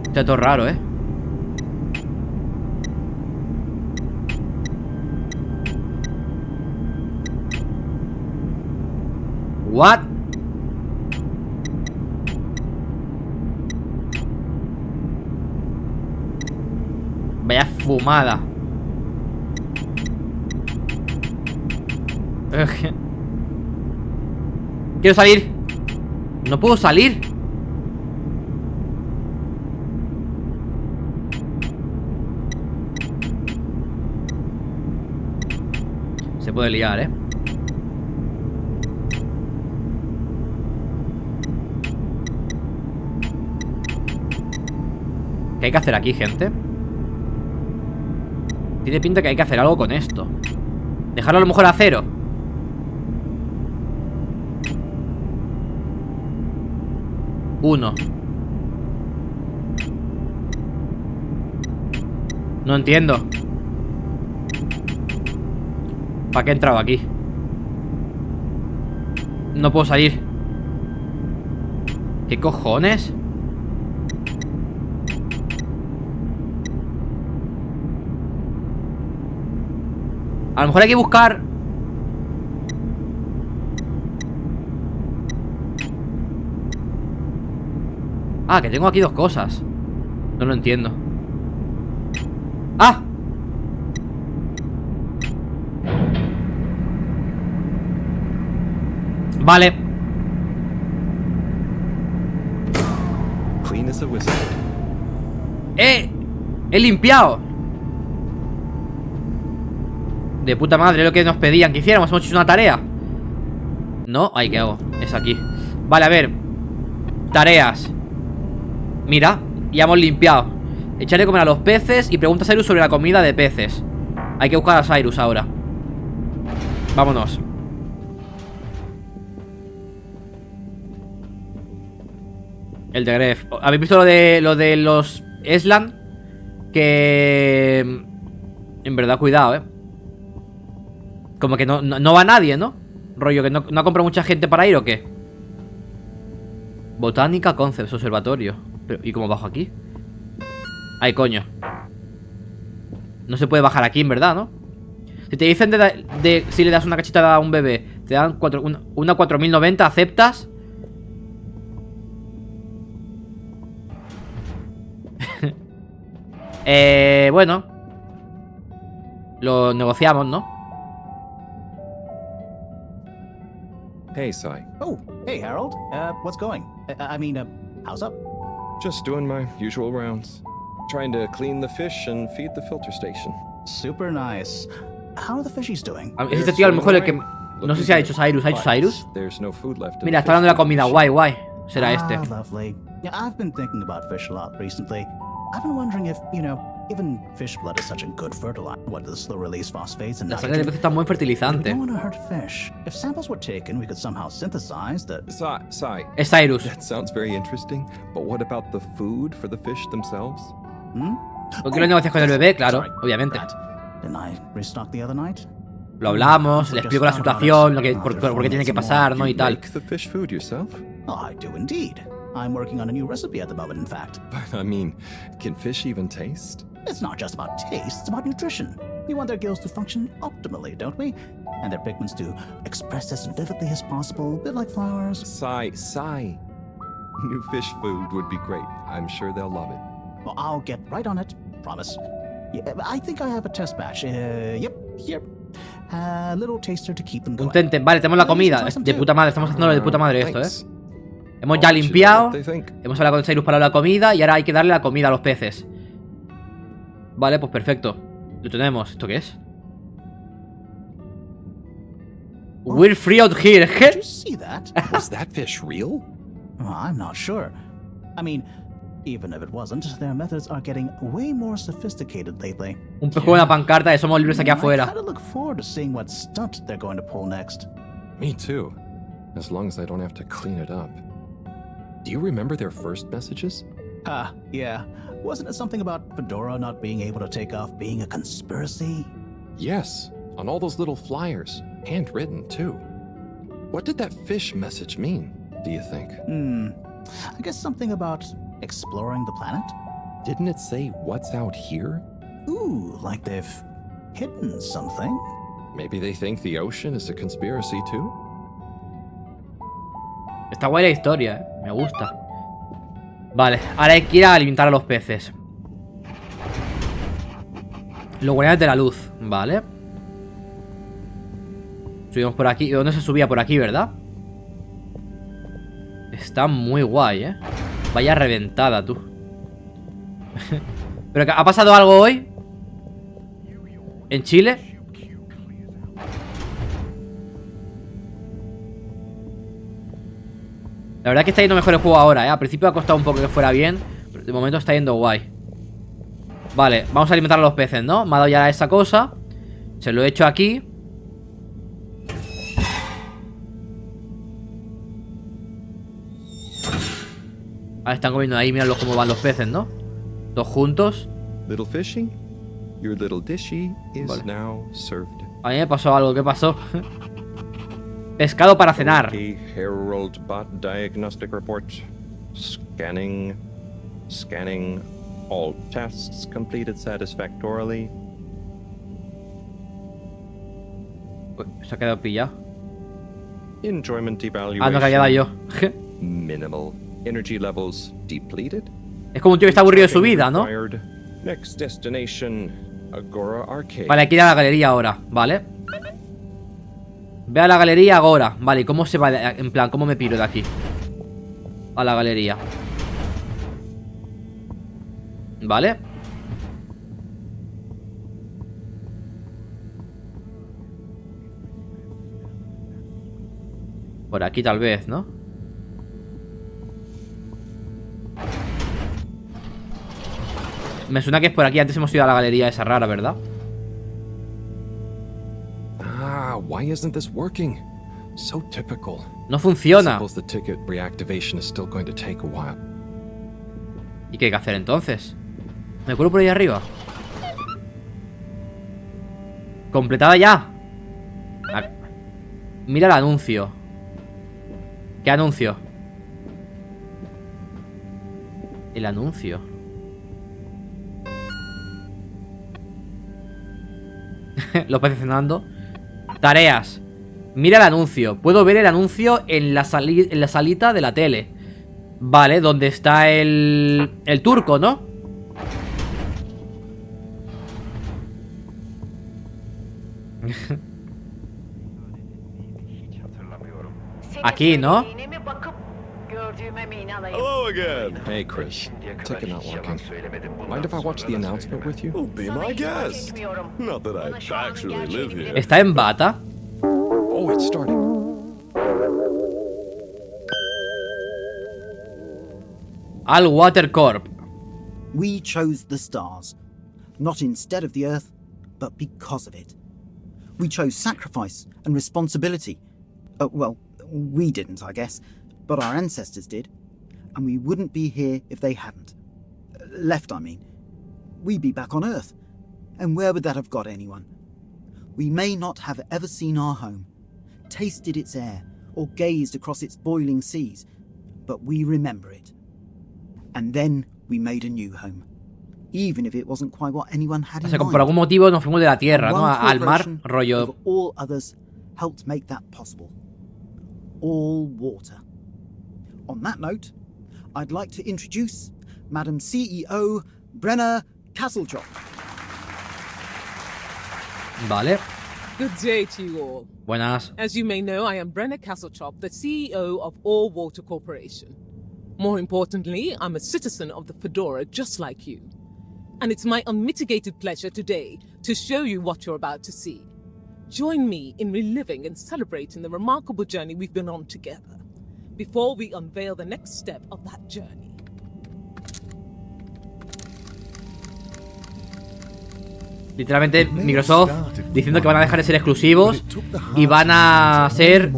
Speaker 1: Está todo raro, What? Vaya fumada. Quiero salir. No puedo salir. Se puede liar, ¿Qué hay que hacer aquí, gente? Tiene pinta que hay que hacer algo con esto. Dejarlo a lo mejor a 0. Uno. No entiendo. ¿Para qué he entrado aquí? No puedo salir. ¿Qué cojones? A lo mejor hay que buscar... Ah, que tengo aquí dos cosas. No lo entiendo. ¡Ah! Vale.
Speaker 3: Clean as a whistle.
Speaker 1: He limpiado. De puta madre, lo que nos pedían que hiciéramos. Hemos hecho una tarea. ¿No? Ay, ¿qué hago? Es aquí. Vale, a ver. Tareas. Mira, ya hemos limpiado. Echarle comer a los peces y pregunta a Cyrus sobre la comida de peces. Hay que buscar a Cyrus ahora. Vámonos. El de Gref. ¿Habéis visto lo de los Eslan? Que... En verdad, cuidado, Como que no va nadie, ¿no? Rollo, que no ha comprado mucha gente para ir, ¿o qué? Botánica Concepts, observatorio. Pero, ¿y cómo bajo aquí? Ay, coño. No se puede bajar aquí, en verdad, ¿no? Si te dicen si le das una cachetada a un bebé, te dan una 4090, ¿aceptas? Bueno. Lo negociamos, ¿no?
Speaker 3: Hey, Sai.
Speaker 12: Oh, hey, Harold. What's going? How's up?
Speaker 3: Just doing my usual rounds. Trying to clean the fish and feed the filter station.
Speaker 12: Super nice. How are the fishies doing?
Speaker 1: Es este tío a lo mejor el que... No sé si ha dicho Cyrus. ¿Ha dicho Cyrus? Mira, está hablando de la comida. Guay, guay. Será este.
Speaker 12: Lovely. Yeah, I've been thinking about fish a lot recently. I've been wondering if, even fish blood is such a good fertilizer. What, the slow release phosphates and
Speaker 1: la sangre de pez está muy fertilizante.
Speaker 12: We don't want to hurt fish. If samples were taken, we could somehow synthesize the...
Speaker 3: Sai.
Speaker 1: Es Cyrus.
Speaker 3: That sounds very interesting, but what about the food for the fish themselves?
Speaker 1: ¿Por qué lo negocias con el bebé? Claro, obviamente.
Speaker 12: Didn't I restock the other night?
Speaker 1: Lo hablamos, le explico la situación, por qué tiene que pasar, ¿no? Y tal.
Speaker 3: Make the fish food yourself?
Speaker 12: Oh, I do indeed. I'm working on a new recipe at the moment, in fact.
Speaker 3: But, I mean, can fish even taste?
Speaker 12: It's not just about taste, it's about nutrition. We want their gills to function optimally, don't we? And their pigments to express as vividly as possible, a bit like flowers.
Speaker 3: Sai. New fish food would be great. I'm sure they'll love it.
Speaker 12: Well, I'll get right on it. Promise. Yeah, I think I have a test batch. Yep, here. A little taster to keep them going.
Speaker 1: Vale, tenemos la comida. De puta madre, estamos haciendo de puta madre esto, Hemos ya limpiado. Hemos hablado con Cyrus para la comida. Y ahora hay que darle la comida a los peces. Vale, pues perfecto. Lo tenemos. ¿Esto qué es? We're free out here.
Speaker 12: Did you see that?
Speaker 3: Was that fish real?
Speaker 12: Well, I'm not sure. I mean, even if it wasn't, their methods are getting way more sophisticated lately.
Speaker 1: Un pez con una pancarta de somos libres aquí afuera.
Speaker 12: I kind of look forward to seeing what stunt they're going to pull next.
Speaker 3: Me too. As long as I don't have to clean it up. Do you remember their first messages?
Speaker 12: Yeah. Wasn't it something about Fedora not being able to take off being a conspiracy?
Speaker 3: Yes, on all those little flyers. Handwritten, too. What did that fish message mean, do you think?
Speaker 12: I guess something about exploring the planet?
Speaker 3: Didn't it say what's out here?
Speaker 12: Ooh, like they've hidden something.
Speaker 3: Maybe they think the ocean is a conspiracy, too?
Speaker 1: Está guay la historia, me gusta. Vale, ahora hay que ir a alimentar a los peces. Los guardianes de la luz, vale. Subimos por aquí. ¿Dónde se subía? Por aquí, ¿verdad? Está muy guay, Vaya reventada, tú. ¿Pero ha pasado algo hoy? ¿En Chile? La verdad es que está yendo mejor el juego ahora, Al principio ha costado un poco que fuera bien, pero de momento está yendo guay. Vale, vamos a alimentar a los peces, ¿no? Me ha dado ya esa cosa. Se lo he hecho aquí. Ahora están comiendo ahí, míralo cómo van los peces, ¿no? Dos juntos.
Speaker 3: Little fishy, your little dishy is now served.
Speaker 1: A mí me pasó algo, ¿qué pasó? Pescado para cenar.
Speaker 3: Okay, Harold Bot Diagnostic Report. Scanning. All tests completed satisfactorily.
Speaker 1: Uy, se ha quedado pillado.
Speaker 3: Enjoyment evaluation.
Speaker 1: Ah, no, que había dado yo.
Speaker 3: Minimal. Energy levels depleted.
Speaker 1: Es como un tío que está aburrido de su vida, ¿no?
Speaker 3: Next destination, Agora Arcade.
Speaker 1: Vale, hay que ir a la galería ahora, ¿vale? Ve a la galería ahora. Vale, ¿y cómo se va? En plan, ¿cómo me piro de aquí? A la galería. Vale. Por aquí tal vez, ¿no? Me suena que es por aquí. Antes hemos ido a la galería esa rara, ¿verdad?
Speaker 3: Ah, why isn't this working? So typical.
Speaker 1: No funciona.
Speaker 3: Suppose the ticket reactivation is still going to take a while.
Speaker 1: ¿Y qué hay que hacer entonces? ¿Me cuelo por ahí arriba? Completada ya. Mira el anuncio. ¿Qué anuncio? El anuncio. Los peces cenando. Tareas. Mira el anuncio. Puedo ver el anuncio en la salita de la tele. Vale, donde está el turco, ¿no? Aquí, ¿no?
Speaker 11: Hello again.
Speaker 3: Hey, Chris. Ticket not working. Mind if I watch the announcement with you?
Speaker 11: Oh, be my guest. Not that I actually live here.
Speaker 1: ¿Está en bata?
Speaker 3: Oh, it's starting.
Speaker 1: 𝙀𝙈 Corp.
Speaker 8: We chose the stars, not instead of the Earth, but because of it. We chose sacrifice and responsibility. Well, we didn't, I guess, but our ancestors did, and we wouldn't be here if they hadn't. Left, I mean. We'd be back on Earth, and where would that have got anyone? We may not have ever seen our home, tasted its air, or gazed across its boiling seas, but we remember it. And then we made a new home, even if it wasn't quite what anyone had in mind.
Speaker 1: Por algún motivo nos fuimos de la tierra, ¿no? Al mar, rollo.
Speaker 8: All others helped make that possible. All water. On that note, I'd like to introduce Madam CEO Brenna Castlejob.
Speaker 1: Vale.
Speaker 13: Good day to you all.
Speaker 1: Buenas.
Speaker 13: As you may know, I am Brenna Castlejob, the CEO of All Water Corporation. More importantly, I'm a citizen of the Fedora just like you. And it's my unmitigated pleasure today to show you what you're about to see. Join me in reliving and celebrating the remarkable journey we've been on together, before we unveil the next step of that journey.
Speaker 1: Literalmente Microsoft diciendo que van a dejar de ser exclusivos y van a ser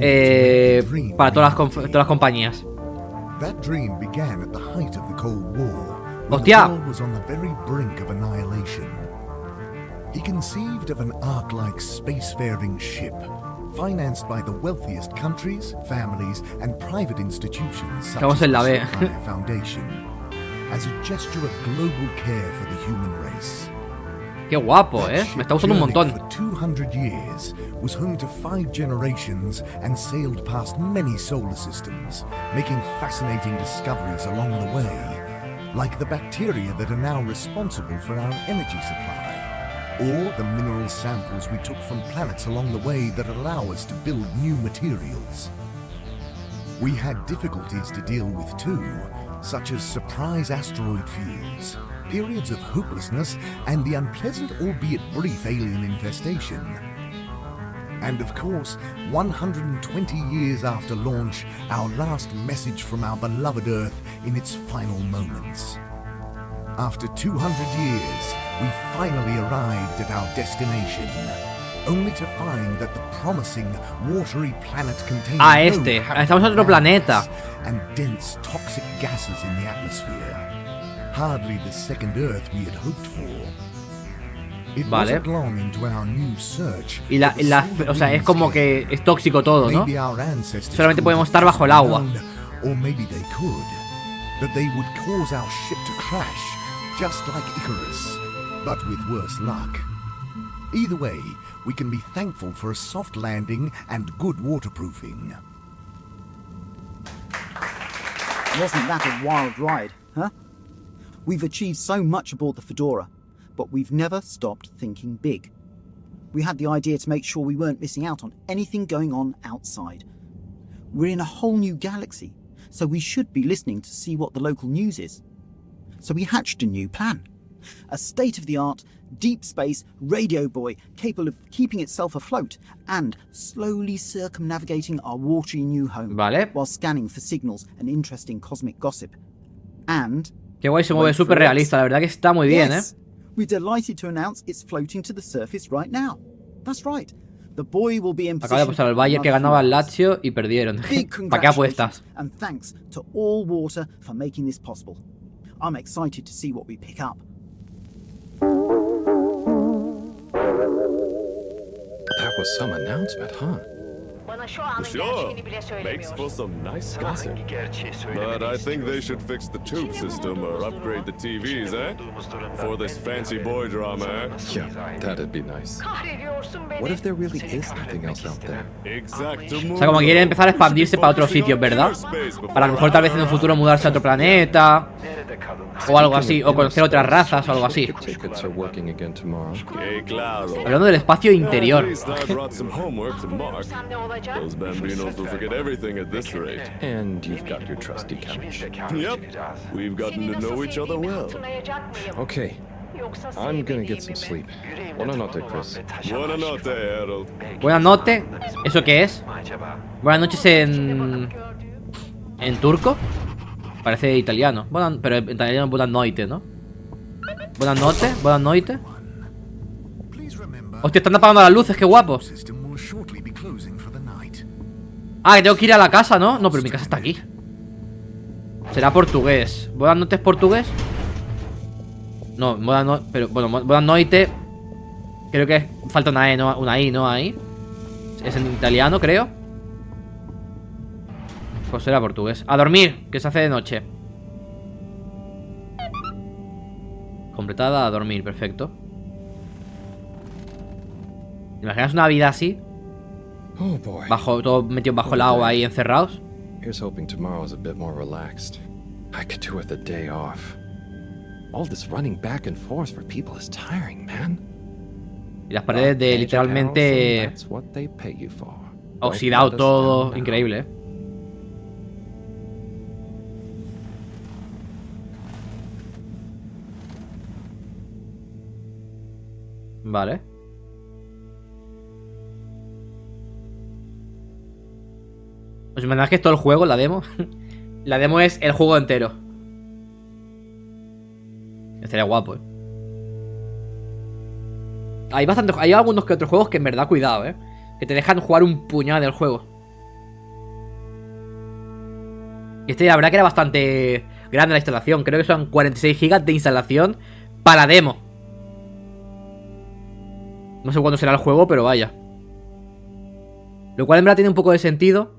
Speaker 1: para todas las compañías.
Speaker 7: That dream began at the height of the Cold War, when the
Speaker 1: ¡Hostia!
Speaker 7: world was on the very brink of annihilation. He conceived of an Ark-like spacefaring ship, financed by the wealthiest countries, families, and private institutions such as the Empire Foundation, as a gesture of global care for the human race.
Speaker 1: Qué guapo, me está gustando un montón.
Speaker 7: For 200 years, was home to 5 generations and sailed past many solar systems, making fascinating discoveries along the way, like the bacteria that are now responsible for our energy supply, or the mineral samples we took from planets along the way that allow us to build new materials. We had difficulties to deal with too, such as surprise asteroid fields, periods of hopelessness, and the unpleasant albeit brief alien infestation. And of course, 120 years after launch, our last message from our beloved Earth in its final moments. After 200 years, we finally arrived at our destination, only to find that the promising watery planet contained
Speaker 1: estamos en otro planeta.
Speaker 7: And dense toxic gases in the atmosphere. Hardly the second Earth we had hoped for. It wasn't long into our new search.
Speaker 1: Y o sea, es como que es tóxico todo, ¿no? Solamente podemos estar bajo el agua.
Speaker 7: Or maybe they could. That they would cause our ship to crash, just like Icarus, but with worse luck. Either way, we can be thankful for a soft landing and good waterproofing.
Speaker 8: Wasn't that a wild ride, huh? We've achieved so much aboard the Fedora, but we've never stopped thinking big. We had the idea to make sure we weren't missing out on anything going on outside. We're in a whole new galaxy, so we should be listening to see what the local news is. So we hatched a new plan, A state-of-the-art, deep space radio buoy capable of keeping itself afloat and slowly circumnavigating our watery new home while scanning for signals and interesting cosmic gossip. And
Speaker 1: qué guay, se mueve súper realista, la verdad que está muy bien,
Speaker 8: We're delighted to announce it's floating to the surface right now. That's right. The buoy will be in
Speaker 1: Acaba de apostar al Bayern que ganaba el Lazio y perdieron. ¿Para qué apuestas?
Speaker 8: And thanks to All Water for making this possible. I'm excited to see what we pick up.
Speaker 3: That was some announcement, huh?
Speaker 11: Sure, makes for some nice gossip. But I think they should fix the tube system or upgrade the TVs, eh? For this fancy boy drama, eh?
Speaker 3: Yeah, that'd be nice. What if there really is nothing else out there?
Speaker 1: O sea, como quieren empezar a expandirse para otros sitios, ¿verdad? Para a lo mejor tal vez en un futuro mudarse a otro planeta o algo así, o conocer otras razas o algo así. Hablando del espacio interior.
Speaker 11: Those bambinos will forget everything at this rate.
Speaker 3: And you've got your trusty couch.
Speaker 11: Yep, we've gotten to know each other well.
Speaker 3: Okay, I'm gonna get some sleep. Buenas noches, Chris.
Speaker 11: Buenas noches, Harold.
Speaker 1: Buenas noches. ¿Eso qué es? Buenas noches en turco. Parece italiano. Pero en italiano buenas noches, ¿no? Buenas noches, buenas noches. Hostia, están apagando las luces, qué guapos. Ah, que tengo que ir a la casa, ¿no? No, pero mi casa está aquí. Será portugués. Buenas noches, portugués. No, pero bueno, buenas noches. Creo que falta una E, ¿no? Una I, ¿no? Ahí. Es en italiano, creo. Pues será portugués. A dormir, que se hace de noche. Completada, a dormir, perfecto. ¿Te imaginas una vida así?
Speaker 3: Oh boy.
Speaker 1: Todo metido bajo el agua ahí, encerrados.
Speaker 3: Here's hoping tomorrow's a bit more relaxed. I could do with a day off. All this running back and forth for people is tiring, man.
Speaker 1: Y las paredes de literalmente oxidado todo, increíble, ¿eh? Vale. ¿Os imagináis que es todo el juego, la demo? La demo es el juego entero. Estaría guapo, Hay algunos que otros juegos que en verdad, cuidado, que te dejan jugar un puñado del juego. Y este la verdad que era bastante grande la instalación. Creo que son 46 GB de instalación para la demo. No sé cuándo será el juego, pero vaya. Lo cual en verdad tiene un poco de sentido.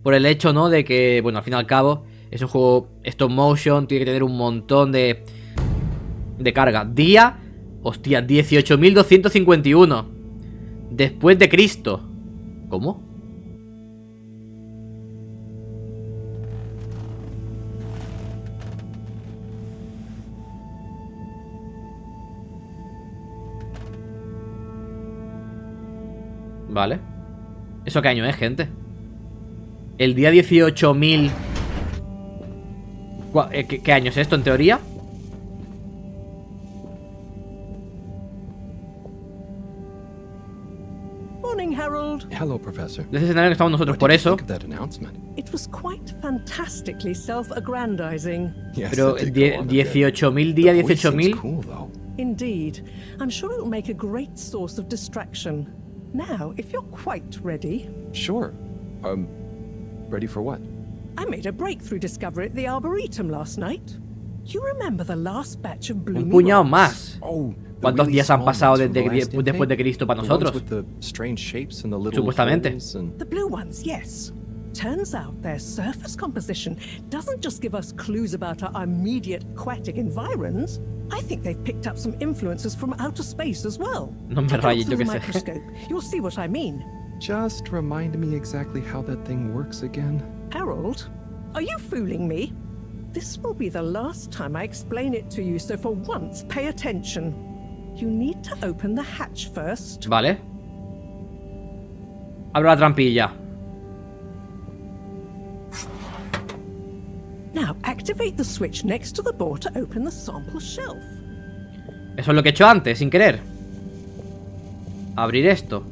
Speaker 1: Por el hecho, ¿no? De que, bueno, al fin y al cabo es un juego stop motion. Tiene que tener un montón de carga. Día, hostia, 18.251 después de Cristo. ¿Cómo? Vale. ¿Eso qué año es, gente? El día 18.000... ¿Qué año es esto, en teoría?
Speaker 9: Morning, Harold.
Speaker 3: Hello, Professor.
Speaker 1: De ese escenario que estamos nosotros, por eso.
Speaker 9: It was quite fantastically self-aggrandizing.
Speaker 1: Pero 18.000 día 18.000.
Speaker 9: Indeed. I'm sure it'll make a great source of distraction. Now, if you're quite ready.
Speaker 3: Sure. Ready for what?
Speaker 9: I made a breakthrough discovery at the Arboretum last night. You remember the last batch of blooming
Speaker 1: Un puñado más.
Speaker 3: Oh,
Speaker 1: ¿Cuántos días han pasado después de Cristo para nosotros? Supuestamente.
Speaker 9: The blue ones, yes. Turns out their surface composition doesn't just give us clues about our immediate aquatic environs. I think they've picked up some influences from outer space as well.
Speaker 1: No me rayes, yo qué sé.
Speaker 9: You'll see what I mean.
Speaker 3: Just remind me exactly how that thing works again.
Speaker 9: Harold, are you fooling me? This will be the last time I explain it to you, so for once, pay attention. You need to open the hatch first.
Speaker 1: Vale. Abro la trampilla.
Speaker 9: Now activate the switch next to the board to open the sample shelf.
Speaker 1: Eso es lo que he hecho antes, sin querer. Abrir esto.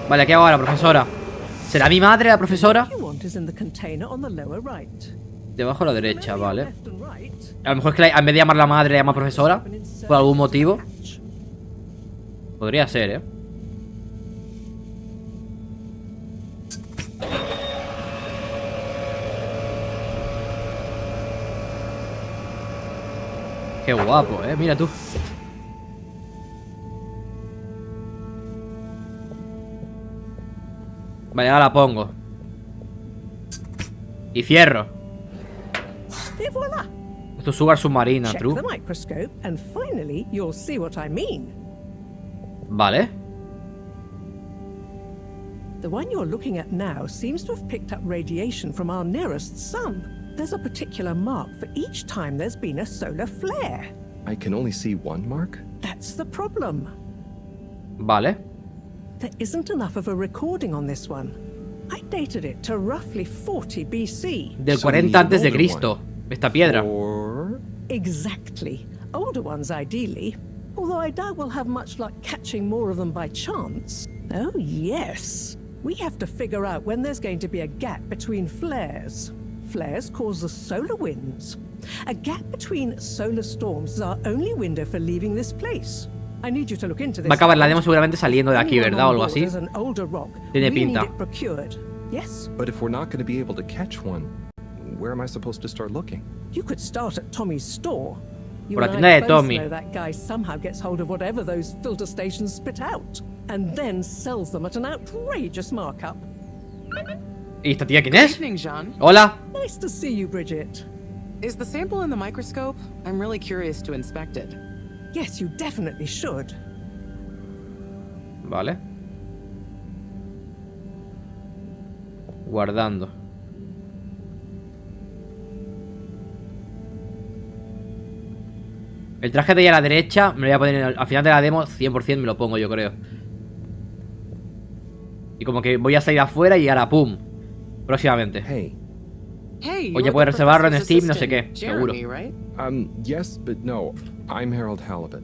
Speaker 1: Vale, ¿qué hago ahora, profesora? ¿Será mi madre la profesora? Debajo a la derecha, vale. A lo mejor es que en vez de llamarla madre, la llama profesora. Por algún motivo. Podría ser, ¿eh? Qué guapo, ¿eh? Mira tú. Vale, ahora la pongo. Y cierro. Esto es sugar submarina, true. Vale.
Speaker 9: The one you're looking at now seems to have picked up radiation from our nearest sun. There's a particular mark for each time there's been a solar flare.
Speaker 3: I can only see one mark?
Speaker 9: That's the problem.
Speaker 1: Vale.
Speaker 9: There isn't enough of a recording on this one. I dated it to roughly 40 BC.
Speaker 1: Del 40 antes de Cristo. Esta piedra.
Speaker 9: Exactly. Older ones ideally. Although I doubt we'll have much luck catching more of them by chance. Oh yes. We have to figure out when there's going to be a gap between flares. Flares cause the solar winds. A gap between solar storms is our only window for leaving this place. I need you to look into this.
Speaker 1: Va a acabar la demo seguramente saliendo de aquí, ¿verdad? O algo así. Tiene pinta.
Speaker 9: Yes?
Speaker 3: But if we're not going to be able to catch one, where am I supposed to start looking?
Speaker 9: You could start at Tommy's store.
Speaker 1: Por la tienda de Tommy.
Speaker 9: That guy somehow gets hold of whatever those filter stations spit out, and then sells them at an outrageous markup.
Speaker 1: ¿Y esta tía quién es?
Speaker 6: Good evening, Jean.
Speaker 1: Hola.
Speaker 9: Nice to see you, Bridget.
Speaker 6: Is the sample in the microscope? I'm really curious to inspect it.
Speaker 9: Yes, you definitely should.
Speaker 1: Vale. Guardando. El traje de ahí a la derecha me lo voy a poner al final de la demo. 100% me lo pongo, yo creo. Y como que voy a salir afuera y ahora pum. Próximamente. O ya puedes reservarlo en Steam, no sé qué. Seguro.
Speaker 3: Yes, but no. I'm 𝘿𝙀𝙈𝘊.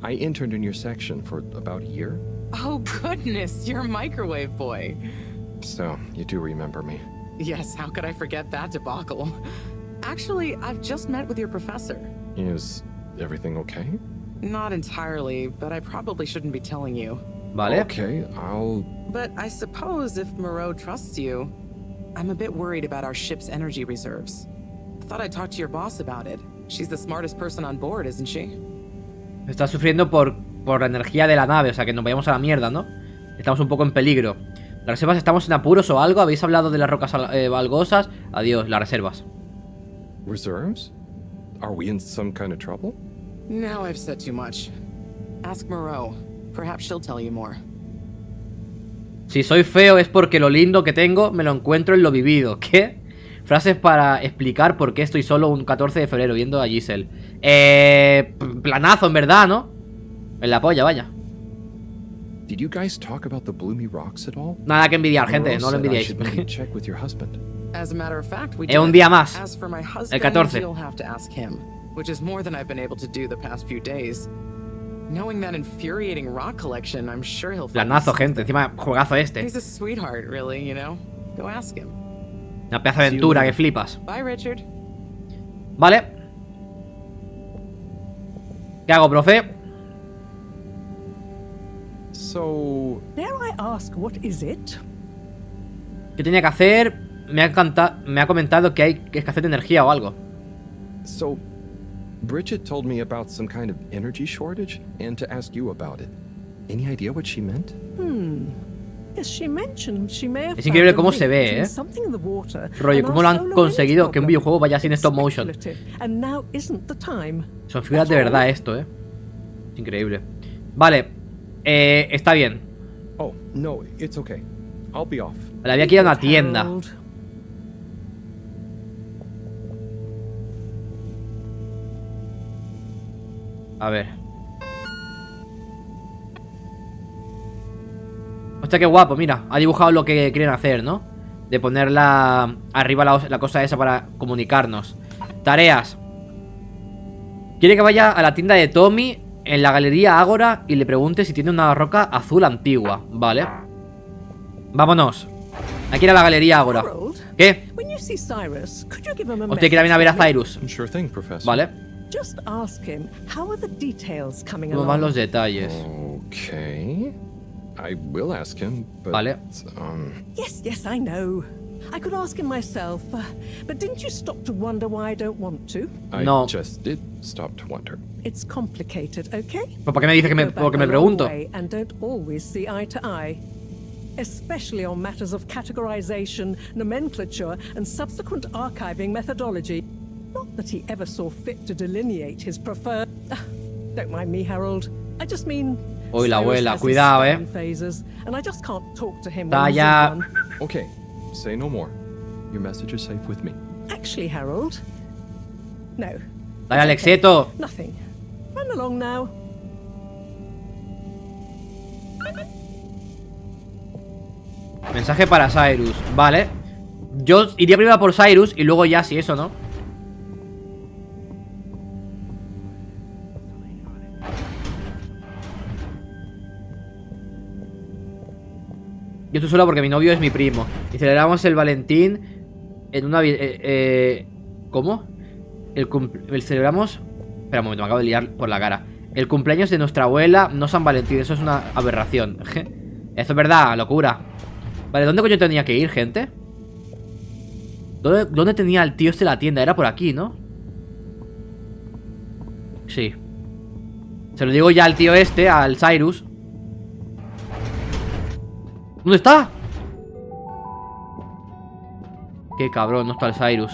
Speaker 3: I interned in your section for about a year.
Speaker 6: Oh goodness, you're a microwave boy.
Speaker 3: So, you do remember me.
Speaker 6: Yes, how could I forget that debacle? Actually, I've just met with your professor.
Speaker 3: Is everything okay?
Speaker 6: Not entirely, but I probably shouldn't be telling you.
Speaker 1: Vale.
Speaker 3: Okay, I'll...
Speaker 6: But I suppose if Moreau trusts you, I'm a bit worried about our ship's energy reserves. I thought I'd talk to your boss about it. She's the smartest person on board, isn't she?
Speaker 1: Está sufriendo por la energía de la nave, o sea que nos vayamos a la mierda, ¿no? Estamos un poco en peligro. Las reservas, ¿estamos en apuros o algo? ¿Habéis hablado de las rocas valgosas? Adiós, las reservas.
Speaker 3: Reserves? Are we in some kind of trouble?
Speaker 6: Now I've said too much. Ask Moreau. Perhaps she'll tell you more.
Speaker 1: Si soy feo es porque lo lindo que tengo me lo encuentro en lo vivido. ¿Qué? Frases para explicar por qué estoy solo un 14 de febrero viendo a 𝘿𝙀𝘍. Planazo, en verdad, ¿no? En la polla, vaya.
Speaker 3: Did you guys talk about the bloomy rocks at all?
Speaker 1: Nada que envidiar, gente, no lo envidiéis.
Speaker 3: Check with your husband.
Speaker 6: As a matter of fact, we
Speaker 1: un día más.
Speaker 6: As for my husband,
Speaker 1: el 14.
Speaker 6: you'll have to ask him, which is more than I've been able to do the past few days. Knowing that infuriating rock collection, I'm sure he'll find
Speaker 1: Planazo, gente, encima juegazo este.
Speaker 6: He's a sweetheart, really, you know. Go ask him.
Speaker 1: Una pedazo de aventura que flipas.
Speaker 6: Bye, Richard.
Speaker 1: Vale. ¿Qué hago, profe?
Speaker 3: So...
Speaker 9: Dare I ask, what is it?
Speaker 1: ¿Qué tenía que hacer? Me ha comentado que hay escasez de energía o algo.
Speaker 3: So, Bridget told me about some kind of energy shortage and to ask you about it. Any idea what she meant?
Speaker 9: Yes, she mentioned she may have
Speaker 1: es increíble cómo se ve, Rollo, cómo lo han conseguido que un videojuego vaya sin stop motion. Son figuras de verdad esto, Es increíble. Vale, está bien.
Speaker 3: Oh, no, it's okay. I'll be off.
Speaker 1: Vale, había que ir a una tienda. A ver. Hostia, qué guapo, mira. Ha dibujado lo que quieren hacer, ¿no? de ponerla arriba la cosa esa para comunicarnos. Tareas. Quiere que vaya a la tienda de Tommy en la galería Ágora y le pregunte si tiene una roca azul antigua. Vale. Vámonos. Hay que ir a la galería Ágora. ¿Qué? Usted quiere venir a ver a Cyrus. Vale. ¿Cómo van los detalles?
Speaker 3: Okay. I will ask him, but,
Speaker 1: vale.
Speaker 9: Yes, I know. I could ask him myself, but didn't you stop to wonder why I don't want to?
Speaker 3: I just did stop to wonder.
Speaker 9: It's complicated, okay?
Speaker 1: ¿Por qué me dice que me pregunto?
Speaker 9: And don't always see eye to eye, especially on matters of categorization, nomenclature, and subsequent archiving methodology. Not that he ever saw fit to delineate his preferred. Don't mind me, Harold. I just mean.
Speaker 1: Uy, la abuela, cuidado, Está ya.
Speaker 3: Okay, say no more. Your message is safe with me.
Speaker 9: Actually, Harold. No.
Speaker 1: Dale, Alexeto.
Speaker 9: Nothing. Run along now.
Speaker 1: Mensaje para Cyrus, vale. Yo iría primero por Cyrus y luego ya si eso, ¿no? Yo estoy sola porque mi novio es mi primo. Y celebramos el Valentín en una... ¿Cómo? Celebramos... Espera un momento, me acabo de liar por la cara. El cumpleaños de nuestra abuela, no San Valentín. Eso es una aberración. Esto es verdad, locura. Vale, ¿dónde coño tenía que ir, gente? ¿Dónde tenía el tío este la tienda? Era por aquí, ¿no? Sí. Se lo digo ya al tío este, al Cyrus. ¿Dónde está? Qué cabrón, no está el Cyrus.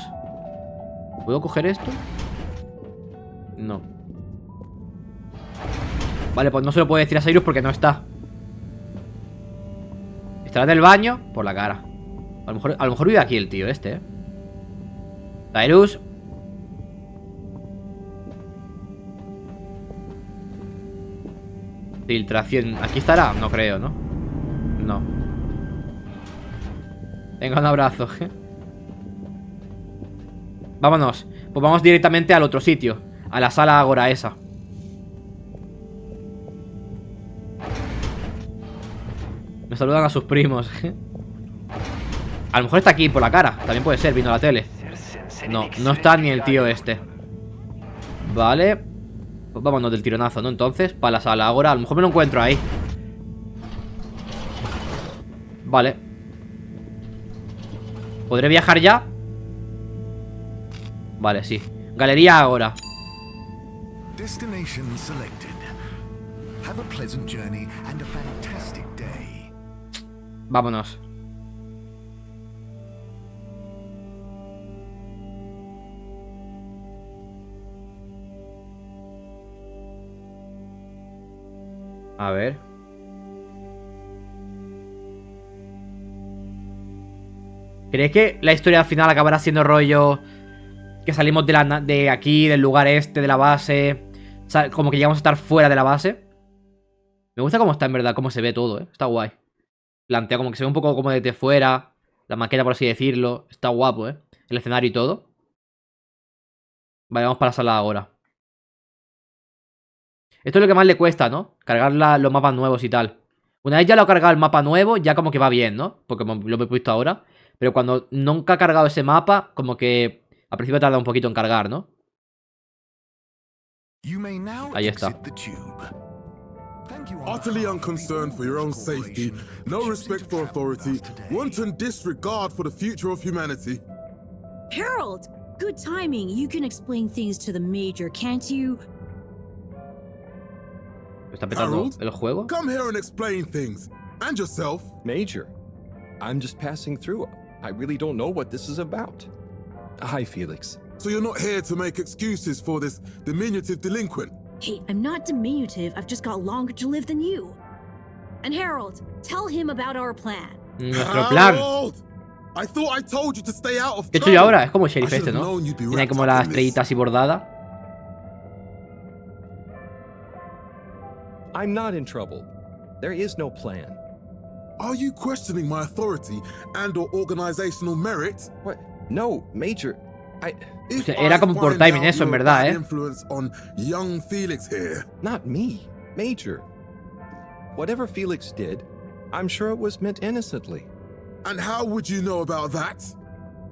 Speaker 1: ¿Puedo coger esto? No. Vale, pues no se lo puedo decir a Cyrus porque no está. ¿Estará en el baño? Por la cara. A lo mejor vive aquí el tío este, ¿eh? Cyrus. Filtración. ¿Aquí estará? No creo, ¿no? No. Venga, un abrazo. Vámonos. Pues vamos directamente al otro sitio. A la sala Ágora esa. Me saludan a sus primos. A lo mejor está aquí por la cara. También puede ser, viendo la tele. No, no está ni el tío este. Vale. Pues vámonos del tironazo, ¿no? Entonces, para la sala Ágora. A lo mejor me lo encuentro ahí. Vale. ¿Podré viajar ya? Vale, sí. Galería Ágora.
Speaker 7: Destination selected. Have a pleasant journey and a fantastic day.
Speaker 1: Vámonos. A ver. ¿Crees que la historia al final acabará siendo rollo que salimos de aquí, del lugar este, de la base? O sea, como que llegamos a estar fuera de la base. Me gusta cómo está en verdad, cómo se ve todo, ¿eh? Está guay. Plantea como que se ve un poco como desde fuera. La maqueta, por así decirlo. Está guapo, ¿eh? El escenario y todo. Vale, vamos para la sala ahora. Esto es lo que más le cuesta, ¿no? Cargar los mapas nuevos y tal. Una vez ya lo he cargado el mapa nuevo, ya como que va bien, ¿no? Porque lo he puesto ahora. Pero cuando nunca he cargado ese mapa, como que al principio tarda un poquito en cargar, ¿no? Ahí está.
Speaker 2: Utterly unconcerned for your own safety, no respect for authority, wanton disregard for the future of humanity.
Speaker 5: Harold, good timing. You can explain things to the Major, can't you?
Speaker 1: ¿Está petando el juego?
Speaker 2: Come here and explain things. And yourself.
Speaker 3: Major, I'm just passing through. I really don't know what this is about. Hi, Felix.
Speaker 2: So you're not here to make excuses for this diminutive delinquent?
Speaker 5: Hey, I'm not diminutive. I've just got longer to live than you. And Harold, tell him about our plan.
Speaker 1: Nuestro plan.
Speaker 2: I thought I told you to stay out of
Speaker 1: ¿Qué he hecho yo ahora? Es como el sheriff este, ¿no? Tiene como la estrellita así bordada.
Speaker 3: I'm not in trouble. There is no plan.
Speaker 2: Are you questioning my authority and/or organizational merit?
Speaker 3: What? No, Major.
Speaker 1: O sea, era como por timing eso, en verdad,
Speaker 2: Influence on young Felix here.
Speaker 3: Not me, Major. Whatever Felix did, I'm sure it was meant innocently.
Speaker 2: And how would you know about that?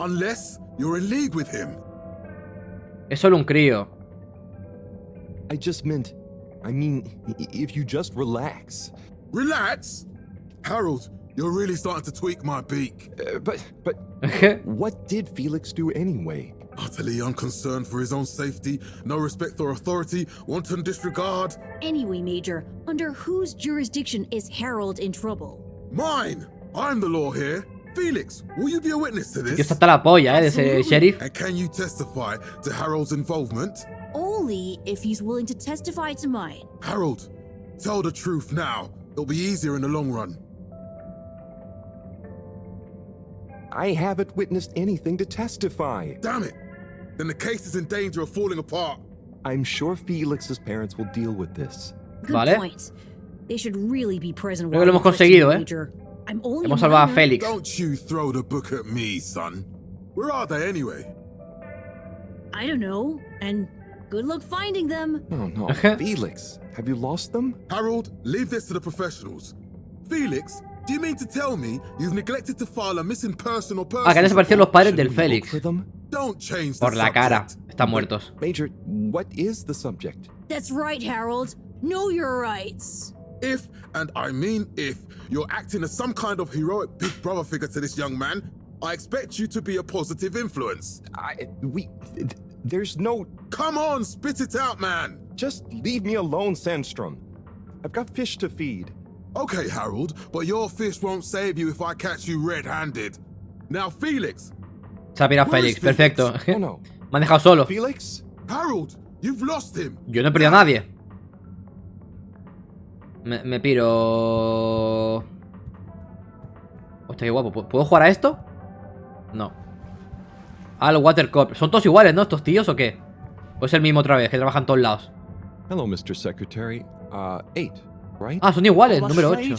Speaker 2: Unless you're in league with him.
Speaker 1: Es solo un crío.
Speaker 3: I mean, if you just relax.
Speaker 2: Relax? Harold, you're really starting to tweak my beak.
Speaker 3: But what did Felix do anyway?
Speaker 2: Utterly unconcerned for his own safety, no respect or authority, wanton disregard.
Speaker 5: Anyway, Major, under whose jurisdiction is Harold in trouble?
Speaker 2: Mine! I'm the law here. Felix, will you be a witness to this?
Speaker 1: Dios, hasta la polla, de ese sheriff.
Speaker 2: And can you testify to Harold's involvement?
Speaker 5: Only if he's willing to testify to mine.
Speaker 2: Harold, tell the truth now. It'll be easier in the long run.
Speaker 3: I haven't witnessed anything to testify.
Speaker 2: Damn it! Then the case is in danger of falling apart.
Speaker 3: I'm sure Felix's parents will deal with this.
Speaker 5: Good point. They should really be present.
Speaker 1: Creo que lo hemos conseguido,
Speaker 5: Hemos
Speaker 1: salvado a Félix.
Speaker 2: Don't you throw the book at me, son. Where are they anyway?
Speaker 5: I don't know. And good luck finding them.
Speaker 3: Oh no, Felix, have you lost them?
Speaker 2: Harold, leave this to the professionals. Felix, do you mean to tell me you've neglected to file a missing person or person?
Speaker 1: Que han desaparecido los padres del Félix.
Speaker 2: Don't change
Speaker 1: Por la cara. Están muertos.
Speaker 3: Major, what is the subject?
Speaker 5: That's right, Harold. Know your rights.
Speaker 2: If, and I mean if, you're acting as some kind of heroic big brother figure to this young man, I expect you to be a positive influence.
Speaker 3: There's no...
Speaker 2: Come on, spit it out, man!
Speaker 3: Just leave me alone, Sandstrom. I've got fish to feed.
Speaker 2: Okay, Harold, but your fish won't save you if I catch you red-handed. Now, Felix!
Speaker 1: Se ha pirado Félix, perfecto.
Speaker 3: Oh, no.
Speaker 1: Me han dejado solo.
Speaker 3: Felix?
Speaker 2: Harold, you've lost him.
Speaker 1: Yo no he perdido a nadie. Me piro... Hostia, qué guapo. ¿Puedo jugar a esto? No. Ah, los Water Corp. ¿Son todos iguales, no? ¿Estos tíos o qué? O es el mismo otra vez, que trabajan en todos lados.
Speaker 3: Hello, Mr. Secretary. 8, right?
Speaker 1: Ah, son iguales, número 8.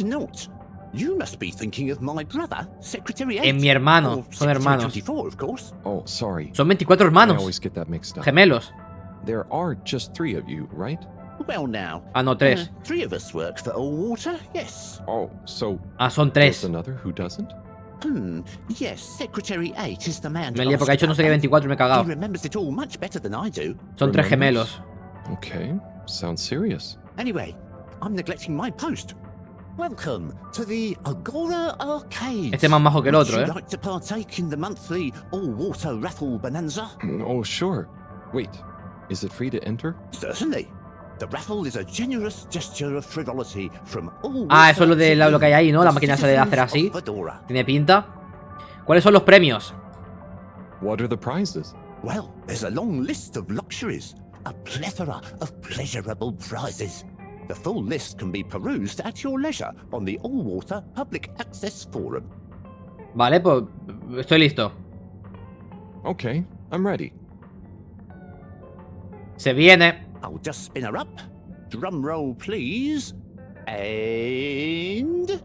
Speaker 4: You must be thinking of my brother, Secretary 8.
Speaker 1: En mi hermano, son hermanos.
Speaker 4: 24, of course.
Speaker 3: Oh, sorry.
Speaker 1: Son 24 hermanos.
Speaker 3: I always get that mixed up.
Speaker 1: Gemelos.
Speaker 3: There are just 3 of you, right?
Speaker 4: Well, now.
Speaker 1: Ah, no, 3.
Speaker 4: 3 of us work for Allwater, yes.
Speaker 3: Oh, so...
Speaker 1: Ah, son 3.
Speaker 3: There's another who doesn't?
Speaker 4: Yes, Secretary 8 is the man.
Speaker 1: Me lié porque ha hecho no sé qué 24 y me he cagado.
Speaker 4: He remembers it all much better than I do.
Speaker 1: Son 3 gemelos.
Speaker 3: Okay, sounds serious.
Speaker 4: Anyway, I'm neglecting my post. Welcome to the Agora Arcade.
Speaker 1: Este es más majo que el otro,
Speaker 4: Would you like to partake in the monthly all-water raffle bonanza?
Speaker 3: Oh, sure. Wait, is it free to enter?
Speaker 4: Certainly. The raffle is a generous gesture of frivolity from all.
Speaker 1: Ah, eso es lo de lo que hay ahí, ¿no? La máquina se debe hacer así. Tiene pinta. ¿Cuáles son los premios?
Speaker 3: What are the prizes?
Speaker 4: Well, there's a long list of luxuries, a plethora of pleasurable prizes. The full list can be perused at your leisure on the Allwater Public Access Forum.
Speaker 1: Vale, pues estoy listo.
Speaker 3: Okay, I'm ready.
Speaker 1: Se viene.
Speaker 4: I'll just spin her up. Drum roll, please. And...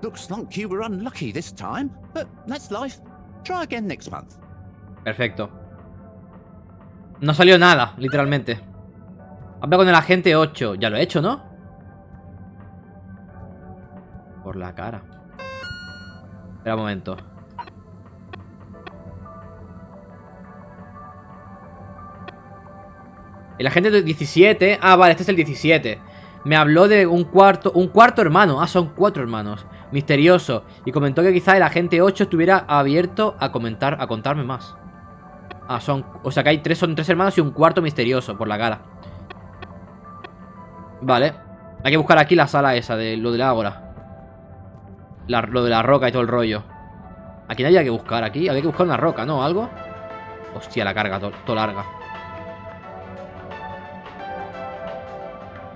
Speaker 4: Looks like you were unlucky this time, but that's life. Try again next month.
Speaker 1: Perfecto. No salió nada, literalmente. Habla con el agente 8. Ya lo he hecho, ¿no? Por la cara. Espera un momento. El agente 17. Ah, vale, este es el 17. Me habló de un cuarto hermano. Ah, son 4 hermanos. Misterioso. Y comentó que quizá el agente 8 estuviera abierto a contarme más. Ah, o sea que hay son 3 hermanos y un cuarto misterioso por la cara. Vale. Hay que buscar aquí la sala esa de lo de la ágora. Lo de la roca y todo el rollo. Aquí no había que buscar, aquí había que buscar una roca, ¿no? ¿Algo? Hostia, la carga, todo larga.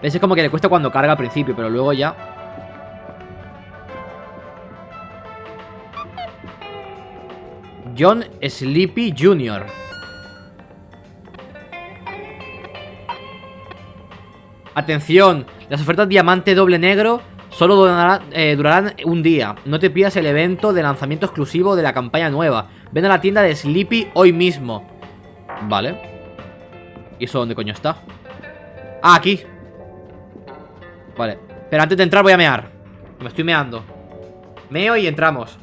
Speaker 1: ¿Ves? Es como que le cuesta cuando carga al principio, pero luego ya... John Sleepy Jr. Atención, las ofertas diamante doble negro Solo durarán un día. No te pierdas el evento de lanzamiento exclusivo de la campaña nueva. Ven a la tienda de Sleepy hoy mismo. Vale. ¿Y eso dónde coño está? Ah, aquí. Vale. Pero antes de entrar voy a mear. Me estoy meando. Meo y entramos.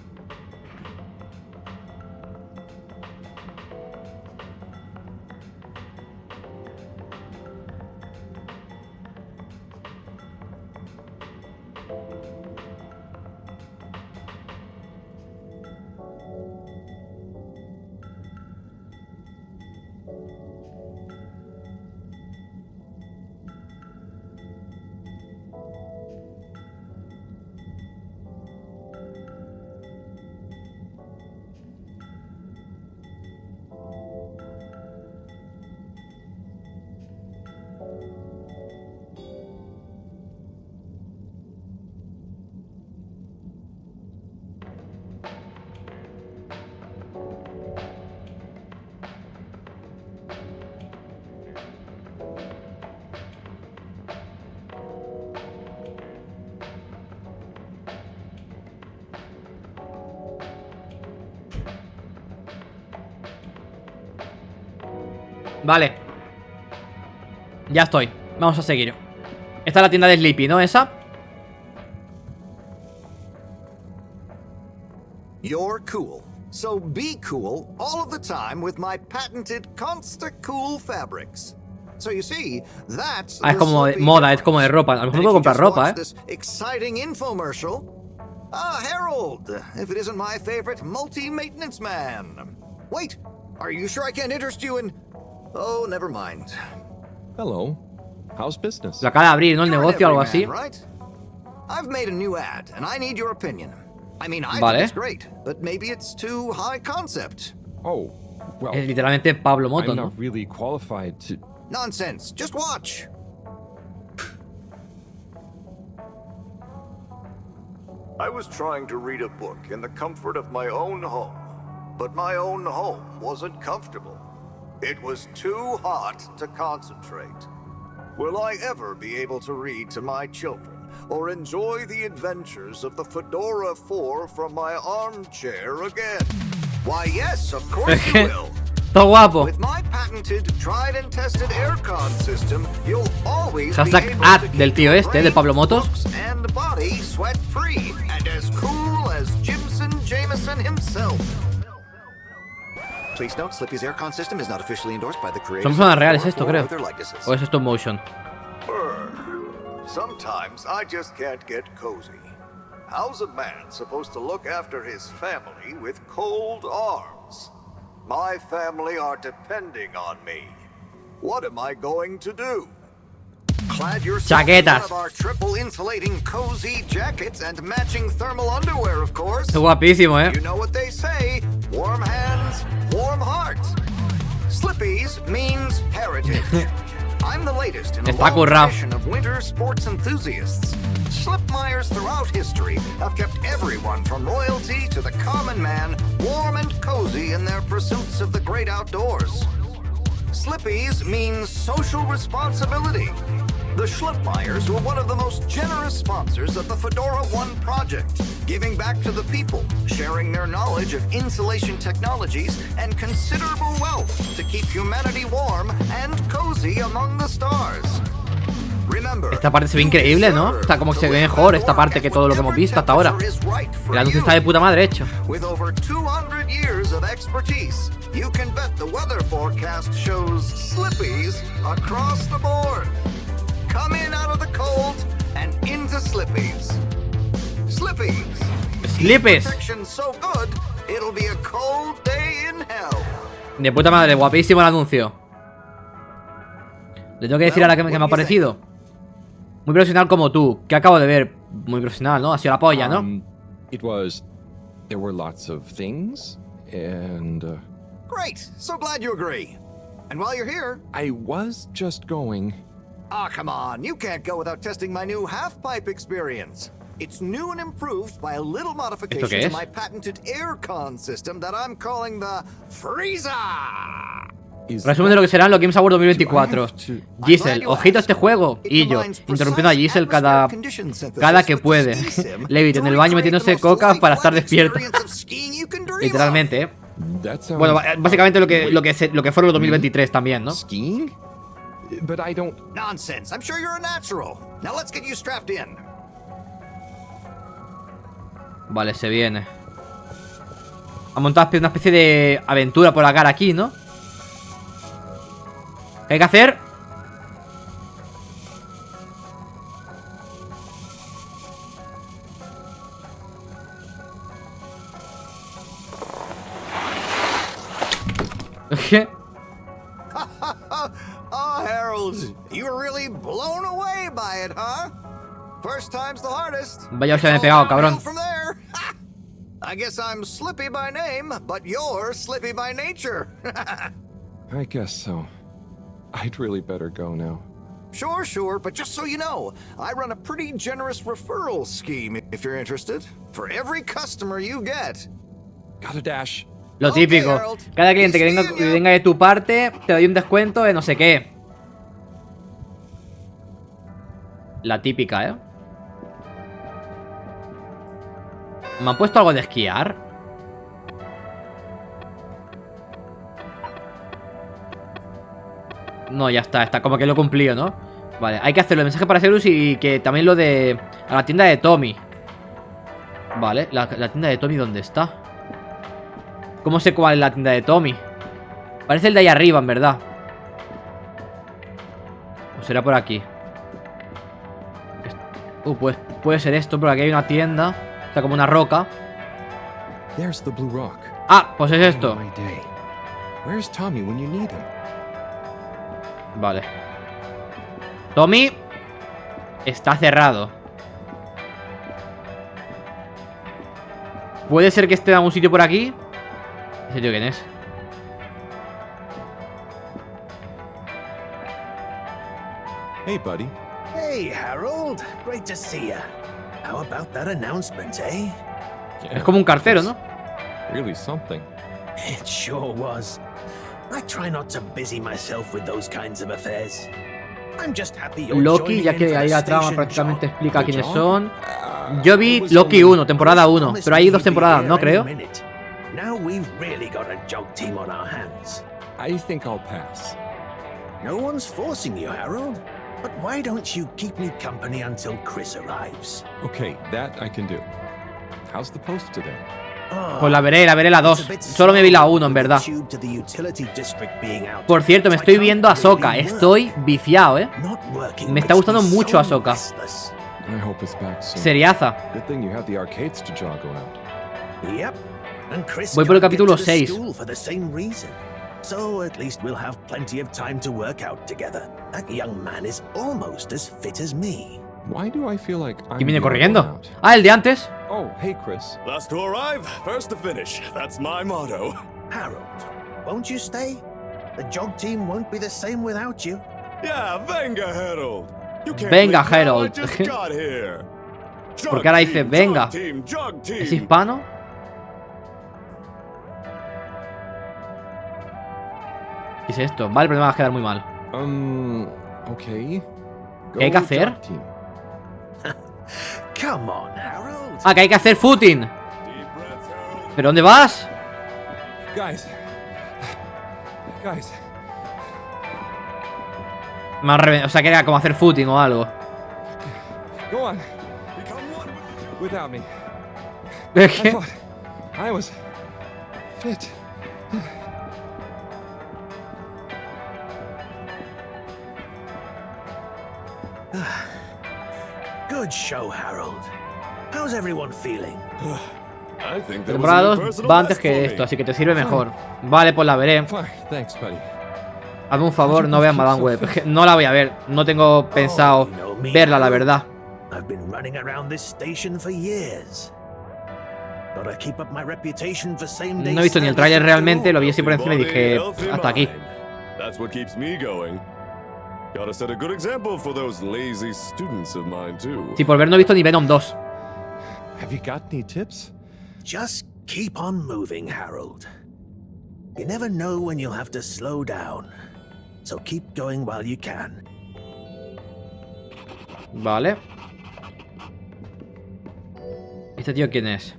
Speaker 1: Vale. Ya estoy. Vamos a seguir. Esta es la tienda de Sleepy, ¿no? ¿Esa?
Speaker 10: You're cool. So be cool all of the time with my patented Consta-Cool fabrics. So you see, that's
Speaker 1: es como de moda, es como de ropa. A lo mejor puedo comprar ropa, ¿eh?
Speaker 10: This exciting infomercial. Ah, Harold, if it isn't my favorite multi-maintenance man. Wait, are you sure I can't interest you in... Oh, never mind.
Speaker 3: Hello. How's business?
Speaker 1: Lo acaba de abrir, ¿no? El negocio o algo así.
Speaker 10: Right? I've made a new ad, and I need your opinion. I mean, I
Speaker 1: vale.
Speaker 10: think it's great, but maybe it's too high concept.
Speaker 3: Oh, well.
Speaker 1: Es literalmente Pablo Moto,
Speaker 3: I'm
Speaker 1: ¿no?
Speaker 3: not really qualified to...
Speaker 10: Nonsense. Just watch.
Speaker 14: I was trying to read a book in the comfort of my own home, but my own home wasn't comfortable. It was too hot to concentrate. Will I ever be able to read to my children or enjoy the adventures of the Fedora 4 from my armchair again?
Speaker 10: Why, yes, of course you will.
Speaker 1: Todo guapo.
Speaker 10: With my patented, tried and tested aircon system, you'll always
Speaker 1: hashtag ad del tío este, de Pablo Motos.
Speaker 10: And body sweat free and as cool as Jameson himself. Please note, Slippy's aircon system is not officially endorsed by the creators.
Speaker 1: Son personas reales esto, creo. O es stop motion.
Speaker 14: Sometimes I just can't get cozy. How's a man supposed to look after his family with cold arms? My family are depending on me. What am I going to do?
Speaker 10: Clad yourself in one of our triple insulating cozy jackets and matching thermal underwear, of course.
Speaker 1: Es guapísimo, ¿eh?
Speaker 10: You know what they say, warm hands, warm hearts. Slippies means heritage. I'm the latest in a long tradition of winter sports enthusiasts. Slipmeyers throughout history have kept everyone from royalty to the common man warm and cozy in their pursuits of the great outdoors. Slippies means social responsibility. The Schlipmeyers were one of the most generous sponsors of the Fedora 1 project, giving back to the people, sharing their knowledge of insulation technologies and considerable wealth to keep humanity warm and cozy among the stars.
Speaker 1: Esta parte se ve increíble, ¿no? Está como que se ve mejor esta parte que todo lo que hemos visto hasta ahora. El anuncio está de puta madre hecho.
Speaker 10: With over 200 years of expertise, you can bet the weather forecast shows slippies across the board. Come in out of the cold and into slippies. Slippies.
Speaker 1: Slippies.
Speaker 10: So good, it'll be a cold day in hell.
Speaker 1: De puta madre, guapísimo el anuncio. Le tengo que decir ahora que me ha parecido. Muy profesional como tú, que acabo de ver. Muy profesional, ¿no? Ha sido la polla, ¿no?
Speaker 3: There were lots of things, and...
Speaker 10: Great! So glad you agree. And while you're here...
Speaker 3: I was just going...
Speaker 10: Ah, come on. You can't go without testing my new half-pipe experience. It's new and improved by a little modification to my patented aircon system that I'm calling the Freezer.
Speaker 1: Resumen de lo que serán los Games Awards 2024. JUEGO, ojito a este juego. Y yo, interrumpiendo a JUEGO cada que puede. Levitt en el baño metiéndose coca para estar despierto. Literalmente, ¿eh? Bueno, básicamente lo que fueron los 2023 también, ¿no?
Speaker 3: But I don't...
Speaker 10: Nonsense. I'm sure you're a natural. Now let's get you strapped in.
Speaker 1: Vale, se viene. Ha montado una especie de aventura por la cara aquí, ¿no? ¿Qué hay que hacer? ¿Qué?
Speaker 10: Oh, Harold, you were really blown away by it, huh? First time's the hardest.
Speaker 1: Vaya, se me he pegado, cabrón.
Speaker 10: I guess I'm Slippy by name, but you're Slippy by nature.
Speaker 3: I guess so. I'd really better go now.
Speaker 10: Sure, but just so you know, I run a pretty generous referral scheme if you're interested. For every customer you get.
Speaker 3: Gotta dash.
Speaker 1: Lo típico. Cada cliente que venga de tu parte, te doy un descuento de no sé qué. La típica, ¿eh? ¿Me han puesto algo de esquiar? No, ya está como que lo he cumplido, ¿no? Vale, hay que hacerlo, el mensaje para Cerus y que también lo de... A la tienda de Tommy. Vale, la tienda de Tommy, ¿dónde está? ¿Cómo sé cuál es la tienda de Tommy? Parece el de ahí arriba, en verdad. ¿O será por aquí? Pues puede ser esto, pero aquí hay una tienda. O sea, como una roca. Ah, pues es esto. Vale. Tommy está cerrado. ¿Puede ser que esté en algún sitio por aquí? ¿Ese tío quién es?
Speaker 3: Hey, buddy.
Speaker 15: Hey, Harold. Great to see ya. How about that announcement, eh?
Speaker 1: Es como un cartero, ¿no?
Speaker 3: Really something.
Speaker 15: It sure was. I try not to busy myself with those kinds of affairs. I'm just happy you're
Speaker 1: Loki, ya que ahí la trama
Speaker 15: station
Speaker 1: prácticamente
Speaker 15: job.
Speaker 1: explica quiénes son. Yo vi Loki 1, temporada 1, pero hay 2 temporadas, ¿no? Creo.
Speaker 15: Now we've really got a jog team on our hands.
Speaker 3: I think I'll pass.
Speaker 15: No one's forcing you, Harold. But why don't you keep me company until Chris arrives?
Speaker 3: Okay, that I can do. How's the post today?
Speaker 1: Pues la veré la 2. Solo me vi la 1, en verdad. Por cierto, me estoy viendo a Ahsoka. Estoy viciado, ¿eh? Me está gustando mucho Ahsoka. Seriaza. Voy por el capítulo 6.
Speaker 15: So at least we'll have plenty of time to work out together. That young man is almost as fit as me.
Speaker 3: Why do I feel like I'm
Speaker 1: ¿Quién viene corriendo? Ah, el de antes.
Speaker 3: Oh, hey, Chris.
Speaker 11: Last to arrive, first to finish. That's my motto.
Speaker 15: Harold, won't you stay? The jog team won't be the same without you.
Speaker 11: Yeah, venga, Harold.
Speaker 1: Venga, Harold. Porque ahora dice venga. ¿Es hispano? ¿Qué es esto? Vale, pero me va a quedar muy mal.
Speaker 3: Okay.
Speaker 1: ¿Qué hay que hacer?
Speaker 15: Come on, Harold.
Speaker 1: Ah, que hay que hacer footing. ¿Pero dónde vas?
Speaker 3: Guys.
Speaker 1: O sea, que era como hacer footing o algo.
Speaker 3: Go on. Without me.
Speaker 1: ¿Qué?
Speaker 3: I was fit.
Speaker 15: Good show, Harold. How's everyone feeling?
Speaker 11: I think
Speaker 1: La temporada 2 va antes que esto, así que te sirve mejor. Vale, pues la veré.
Speaker 3: Thanks, buddy.
Speaker 1: Hazme un favor, no veas Madame Web. No la voy a ver. No tengo pensado verla, la verdad.
Speaker 15: I've been running around this station for years. Gotta keep up my reputation for same day.
Speaker 1: No he visto ni el tráiler realmente, lo vi así por encima y dije, hasta aquí.
Speaker 11: That's what keeps me going. Gotta set a good example for those lazy students of mine too.
Speaker 1: Sí, por ver no he visto ni Venom 2.
Speaker 3: Have you got any tips?
Speaker 15: Just keep on moving, Harold. You never know when you'll have to slow down. So keep going while you can.
Speaker 1: Vale. ¿Este tío quién es?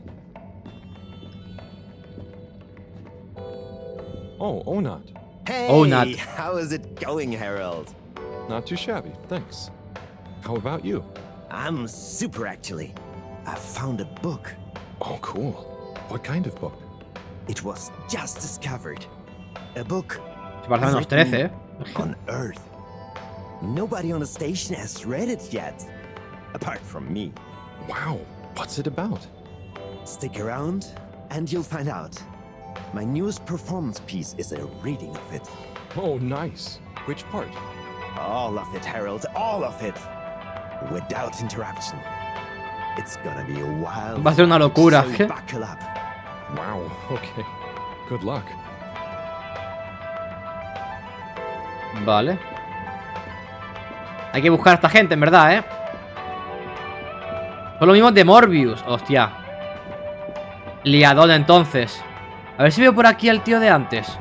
Speaker 3: Oh, Onat.
Speaker 16: Hey,
Speaker 1: Onat.
Speaker 16: how is it going, Harold?
Speaker 3: Not too shabby, thanks. How about you?
Speaker 16: I'm super, actually. I found a book.
Speaker 3: Oh, cool. What kind of book?
Speaker 16: It was just discovered. A book
Speaker 1: Se parece a menos 13, ¿eh?
Speaker 16: on Earth. Nobody on the station has read it yet, apart from me.
Speaker 3: Wow, what's it about?
Speaker 16: Stick around, and you'll find out. My newest performance piece is a reading of it.
Speaker 3: Oh, nice. Which part?
Speaker 16: All of it, Harold, all of it. Without interruption. It's gonna be a wild.
Speaker 1: Va a ser una locura.
Speaker 16: So buckle up.
Speaker 3: Wow, okay. Good luck.
Speaker 1: Vale. Hay que buscar a esta gente, en verdad, ¿eh? Son los mismos de Morbius. Hostia. Liadón, entonces. A ver si veo por aquí al tío de antes.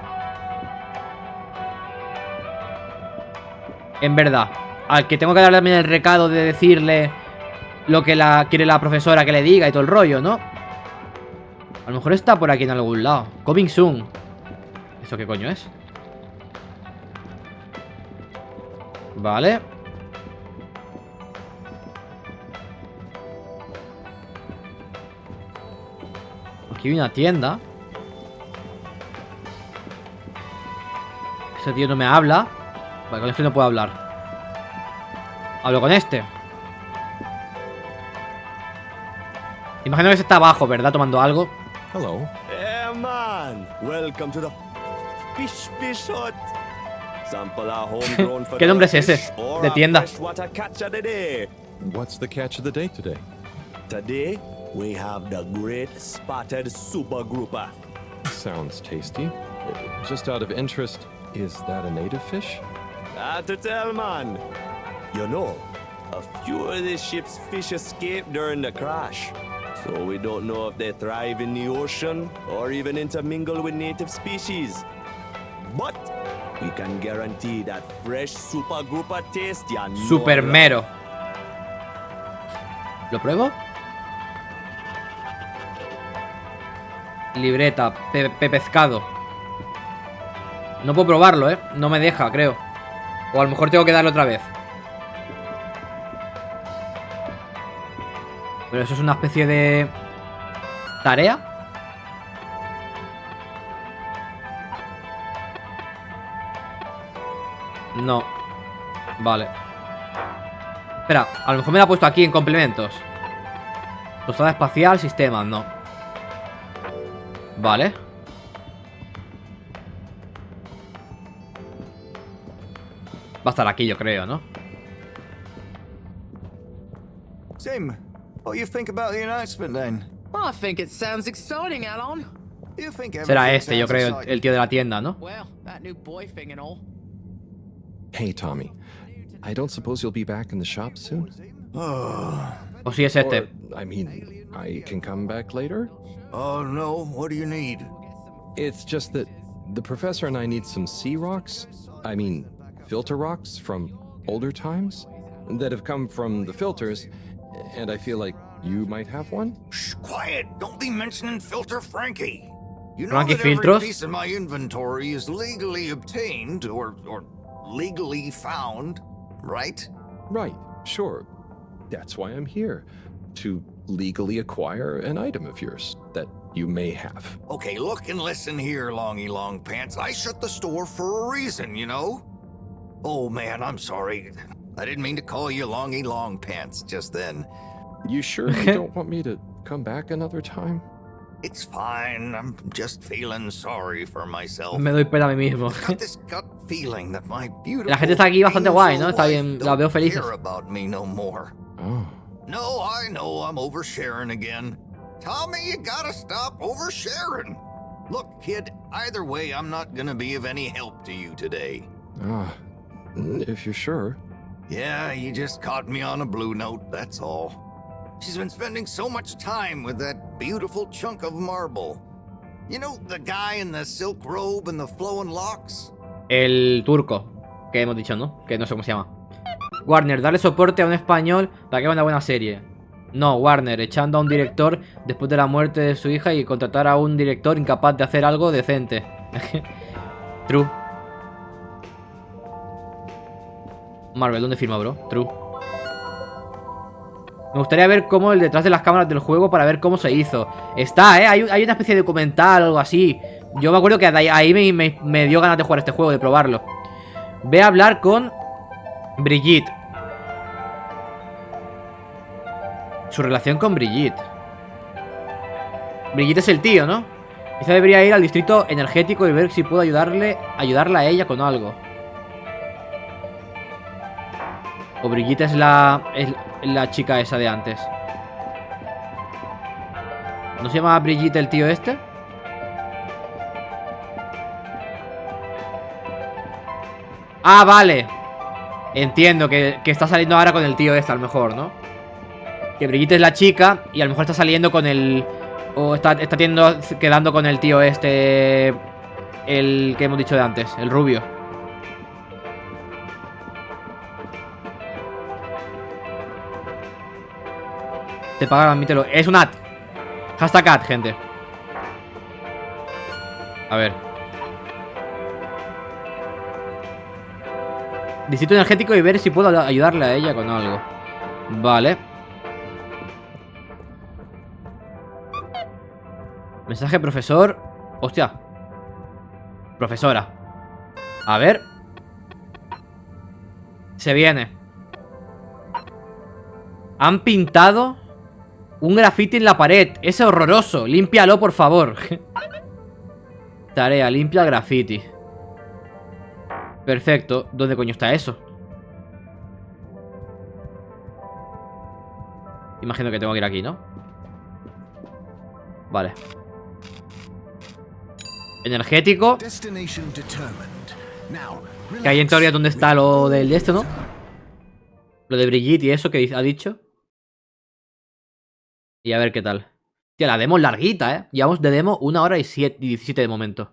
Speaker 1: En verdad. Al que tengo que darle también el recado de decirle lo que quiere la profesora que le diga y todo el rollo, ¿no? A lo mejor está por aquí en algún lado. Coming soon. ¿Esto qué coño es? Vale. Aquí hay una tienda. Este tío no me habla. Vale, con este no puedo hablar. Hablo con este. Imagino que está abajo, ¿verdad? Tomando algo.
Speaker 3: Hello.
Speaker 16: Yeah, man. Welcome to the fish hut. Sample our homegrown
Speaker 1: ¿Qué nombre es ese? De tienda.
Speaker 16: freshwater catch of the day.
Speaker 3: What's the catch of the day today?
Speaker 16: Today, we have the great spotted super grouper.
Speaker 3: Sounds tasty. Just out of interest, is that a native fish?
Speaker 16: Hard to tell, man. You know, a few of the ship's fish escaped during the crash. So we don't know if they thrive in the ocean or even intermingle with native species. But we can guarantee that fresh super grouper taste ya no
Speaker 1: Super mero. ¿Lo pruebo? Libreta, pescado. No puedo probarlo, ¿eh? No me deja, creo. O a lo mejor tengo que darle otra vez. Pero eso es una especie de... ¿tarea? No. Vale. Espera, a lo mejor me la ha puesto aquí en complementos. Tostada espacial, sistemas, no. Vale. Va a estar aquí, yo creo, ¿no?
Speaker 10: Tim, what do you think about the announcement then?
Speaker 6: I think it sounds exciting, Alon.
Speaker 10: You think
Speaker 1: Será
Speaker 10: everything
Speaker 1: este, yo
Speaker 10: sounds
Speaker 1: creo,
Speaker 10: exciting?
Speaker 1: el tío de la tienda, ¿no?
Speaker 6: Well, that new boy thing and all.
Speaker 3: Hey, Tommy. I don't suppose you'll be back in the shop soon?
Speaker 1: O si es este.
Speaker 3: Or, I mean, I can come back later?
Speaker 10: Oh no, what do you need?
Speaker 3: It's just that the professor and I need some sea rocks. I mean, filter rocks from older times that have come from the filters, and I feel like you might have one?
Speaker 10: Shh, quiet! Don't be mentioning Filter Frankie. You know
Speaker 1: Frankie
Speaker 10: that every
Speaker 1: Filtros?
Speaker 10: piece of my inventory is legally obtained or legally found, right?
Speaker 3: Right, sure. That's why I'm here. To legally acquire an item of yours that you may have.
Speaker 10: Okay, look and listen here, Longy Long Pants. I shut the store for a reason, you know? Oh man, I'm sorry. I didn't mean to call you Longy Long Pants just then.
Speaker 3: You sure you don't want me to come back another time?
Speaker 10: It's fine. I'm just feeling sorry for myself.
Speaker 1: Me doy pena a mí mismo.
Speaker 10: I've got this gut feeling that my beautiful,
Speaker 1: La gente está aquí bastante guay, ¿no?
Speaker 10: painful
Speaker 1: Está bien,
Speaker 10: wife
Speaker 1: la veo
Speaker 10: don't
Speaker 1: felices.
Speaker 10: care about me no more.
Speaker 3: Oh.
Speaker 10: No, I know I'm oversharing again. Tommy, you gotta stop oversharing. Look, kid, either way, I'm not gonna be of any help to you today.
Speaker 3: Ah, if you're sure.
Speaker 10: Yeah, you just caught me on a blue note, that's all. She's been spending so much time with that beautiful chunk of marble. You know the guy in the silk robe and the flowing locks?
Speaker 1: El turco, que hemos dicho, ¿no? Que no sé cómo se llama. Warner, darle soporte a un español para que haga una buena serie. No, Warner, echando a un director después de la muerte de su hija y contratar a un director incapaz de hacer algo decente. True. Marvel, ¿dónde firma, bro? True. Me gustaría ver cómo el detrás de las cámaras del juego para ver cómo se hizo. Está, hay una especie de documental o algo así. Yo me acuerdo que ahí me dio ganas de jugar este juego, de probarlo. Ve a hablar con Brigitte. Su relación con Brigitte. Brigitte es el tío, ¿no? Quizá debería ir al distrito energético y ver si puedo ayudarla a ella con algo. O Brigitte es la chica esa de antes. ¿No se llama Brigitte el tío este? Ah, vale. Entiendo que está saliendo ahora con el tío este, a lo mejor, ¿no? Que Brigitte es la chica y a lo mejor está saliendo con el... O está quedando con el tío este... El que hemos dicho de antes, el rubio. Te pagan, admítelo. Es un ad. Hashtag ad, gente. A ver. Distrito energético y ver si puedo ayudarle a ella con algo. Vale. Mensaje profesor. Hostia. Profesora. A ver. Se viene. Han pintado un grafiti en la pared. Es horroroso. Límpialo, por favor. Tarea, limpia el grafiti. Perfecto. ¿Dónde coño está eso? Imagino que tengo que ir aquí, ¿no? Vale. Energético. Que ahí en teoría donde está lo del esto, ¿no? Lo de Brigitte y eso que ha dicho. Y a ver qué tal. Tío, la demo es larguita, ¿eh? Llevamos de demo 1 hora y 17 de momento.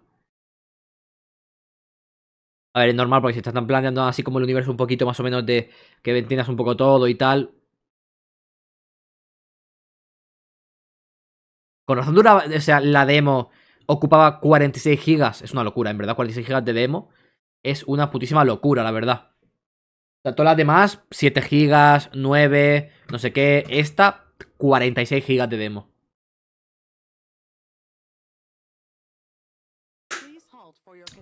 Speaker 1: A ver, es normal porque si te están planteando así como el universo un poquito más o menos de que entiendas un poco todo y tal. Con razón duraba, o sea, la demo ocupaba 46 gigas. Es una locura, en verdad, 46 gigas de demo. Es una putísima locura, la verdad. O sea, todas las demás, 7 gigas, 9, no sé qué. Esta, 46 gigas de demo.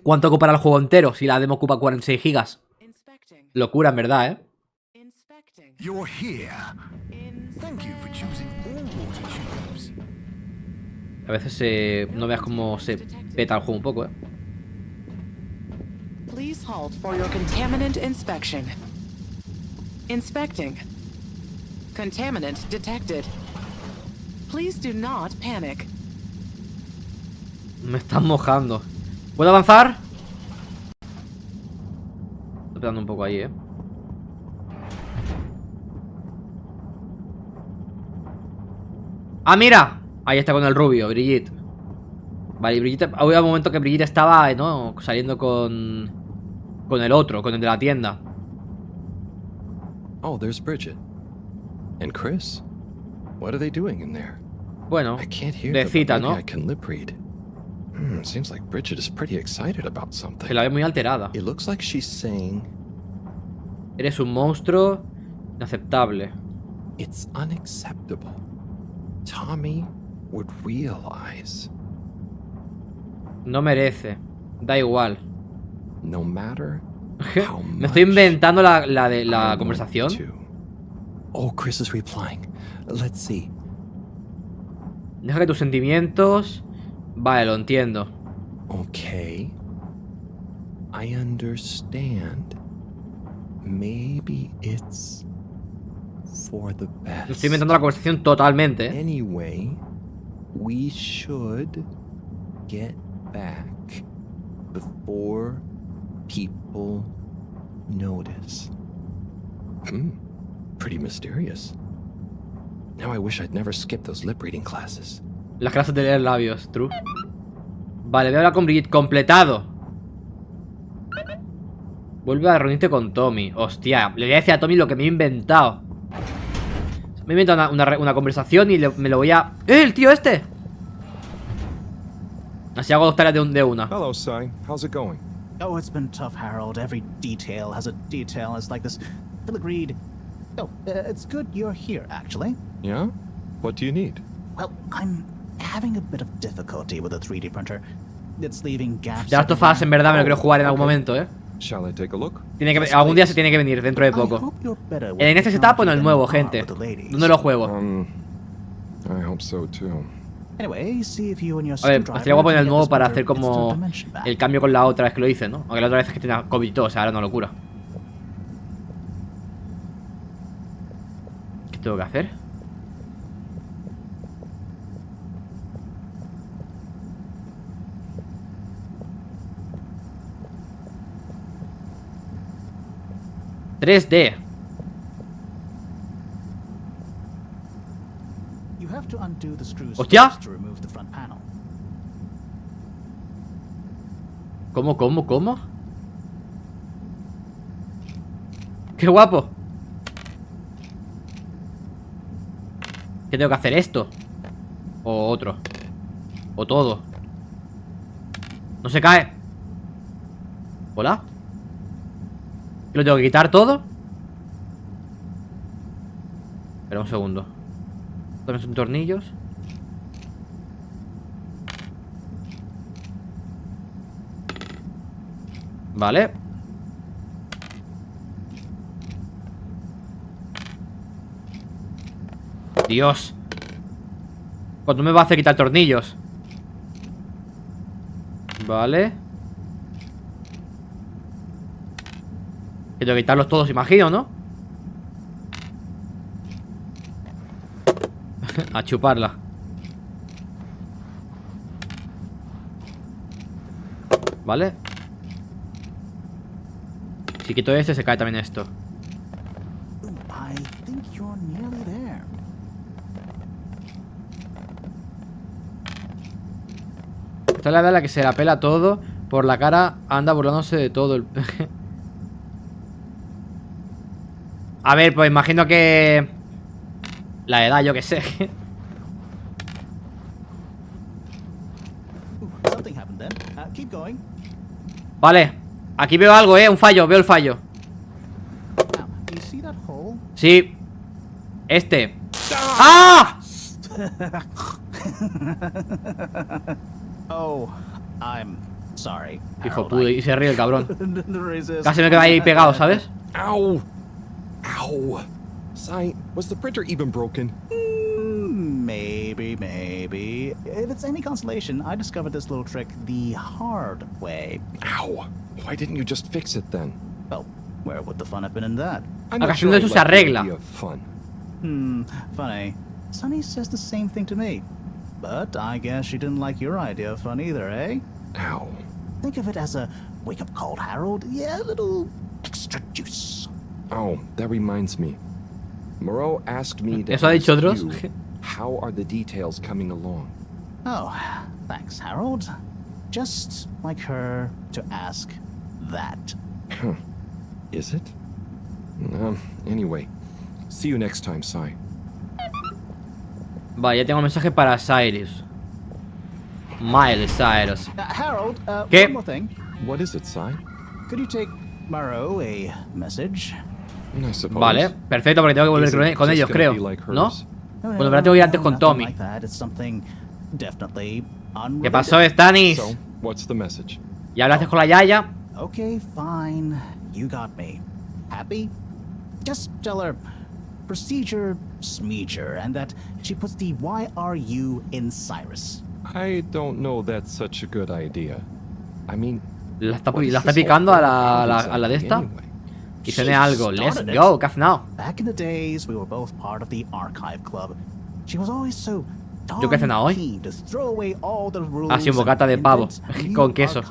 Speaker 1: ¿Cuánto ocupará el juego entero si la demo ocupa 46 gigas? Locura, en verdad, ¿eh? A veces no veas cómo se peta el juego un poco, ¿eh?
Speaker 6: Please halt for your contaminant inspection. Inspecting. Contaminant detected. Please do not panic.
Speaker 1: Me están mojando. ¿Puedo avanzar? Estoy esperando un poco ahí, ¿eh? ¡Ah, mira! Ahí está con el rubio, Brigitte. Vale, y Brigitte... Había un momento que Brigitte estaba, ¿no? Saliendo con el otro, con el de la tienda.
Speaker 3: Oh, there's Bridget. And Chris? What are they doing in there?
Speaker 1: Bueno, de cita, ¿no?
Speaker 3: Seems like Bridget is pretty excited about something.
Speaker 1: Se la ve muy alterada.
Speaker 3: It looks like she's saying,
Speaker 1: eres un monstruo inaceptable.
Speaker 3: It's unacceptable. Tommy would realize.
Speaker 1: No merece. Da igual.
Speaker 3: No matter.
Speaker 1: Me estoy inventando la conversación.
Speaker 3: Oh, Chris is replying. Let's see.
Speaker 1: Deja que tus sentimientos... Vale, lo entiendo.
Speaker 3: Okay. I understand. Maybe it's for the best.
Speaker 1: Estoy inventando la conversación totalmente.
Speaker 3: Anyway, we should get back before people notice. Pretty mysterious. Now I wish I'd never skipped those lip reading classes.
Speaker 1: Las clases de leer labios, true. Vale, voy a hablar con Brigitte. Completado. Vuelve a reunirte con Tommy. Hostia, le voy a decir a Tommy lo que me he inventado. Me he inventado una conversación y me lo voy a... ¡El tío este! Así hago 2 tareas de una.
Speaker 3: Hello, Cy. How's it going?
Speaker 12: Oh, it's been tough, Harold. Every detail has a detail. It's like this filigreed. Oh, it's good you're here, actually.
Speaker 3: Yeah? What do you need?
Speaker 12: Well, I'm having a bit of difficulty with the 3D printer. It's leaving gaps.
Speaker 1: The Last of Us, en verdad me lo quiero jugar en algún momento,
Speaker 3: Shall I take a look?
Speaker 1: Algún día se tiene que venir, dentro de poco. En este setup o en el nuevo, gente. ¿Dónde lo juego?
Speaker 3: I hope so too.
Speaker 1: A ver, estaría guapo en el nuevo para hacer como el cambio con la otra vez que lo hice, ¿no? Aunque la otra vez es que tenía COVID y todo, o sea, era una locura. ¿Qué tengo que hacer? ¡3D! ¡Hostia! ¿Cómo? ¡Qué guapo! ¿Qué tengo que hacer? ¿Esto? ¿O otro? ¿O todo? No se cae. ¿Hola? ¿Lo tengo que quitar todo? Espera un segundo. También son tornillos. Vale. Dios. ¿Cuándo me va a hacer quitar tornillos? Vale. Que tengo que quitarlos todos, imagino, ¿no? A chuparla. Vale. Si quito este, se cae también esto. Esta es la edad en la que se la pela todo. Por la cara anda burlándose de todo el... A ver, pues imagino que... La edad, yo que sé. Vale. Aquí veo algo, un fallo, veo el fallo. Sí. Este. ¡Ah!
Speaker 12: Oh, I'm sorry.
Speaker 1: Hijo puto, y se ríe el cabrón. Casi me quedo ahí pegado, ¿sabes?
Speaker 3: Ow! Ow! Cy, was the printer even broken?
Speaker 12: Maybe. If it's any consolation, I discovered this little trick the hard way.
Speaker 3: Ow! Why didn't you just fix it then?
Speaker 12: Well, where would the fun have been in that?
Speaker 1: Ocasión de eso se arregla.
Speaker 12: Funny. Sunny says the same thing to me. But I guess she didn't like your idea of fun either, eh?
Speaker 3: Ow.
Speaker 12: Think of it as a wake-up call, Harold. Yeah, a little extra juice.
Speaker 3: Oh, that reminds me. Moreau asked me to
Speaker 1: ¿Eso ha dicho otros?
Speaker 3: How are the details coming along?
Speaker 12: Oh, thanks, Harold. Just like her to ask that.
Speaker 3: Huh. Is it? Anyway, see you next time, Cy.
Speaker 1: Vale, ya tengo un mensaje para Cyrus. Miley Cyrus.
Speaker 12: Harold,
Speaker 1: ¿Qué?
Speaker 12: one more thing.
Speaker 3: What is it, Cy?
Speaker 12: Could you take Moreau a message?
Speaker 3: I suppose.
Speaker 1: Vale, perfecto, porque tengo que volver con ellos, creo. ¿No? Bueno, en verdad tengo que ir antes con Tommy. ¿Qué pasó, Stanis?
Speaker 3: So, what's the message?
Speaker 1: ¿Ya hablaste con la Yaya?
Speaker 12: Okay, fine. You got me. Happy? Just tell her procedure smeeger and that she puts the YRU in Cyrus.
Speaker 3: I don't know that's such a good idea. I mean,
Speaker 1: ¿La está picando a la de esta? Y tiene algo. Let's go, ¿qué haces now?
Speaker 12: Back in the days, we were both part of the archive club. She was always so
Speaker 1: ¿Yo qué cena hoy? Así un bocata de pavo con queso.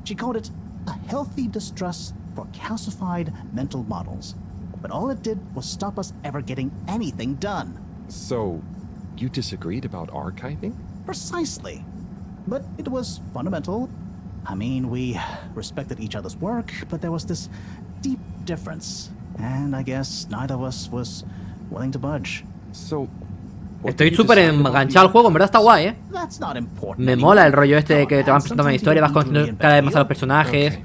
Speaker 12: She called it a healthy distrust for calcified mental models. But all it did was stop us ever getting anything done.
Speaker 3: So, you disagreed about archiving?
Speaker 12: Precisely. but it was fundamental. I mean, we respected each other's work, but there was this deep difference. And I guess neither of us was willing to budge.
Speaker 3: So,
Speaker 1: estoy súper enganchado al juego, en verdad está guay, ¿eh? Me mola el rollo este de que te van presentando una historia, vas conociendo cada vez más a los personajes.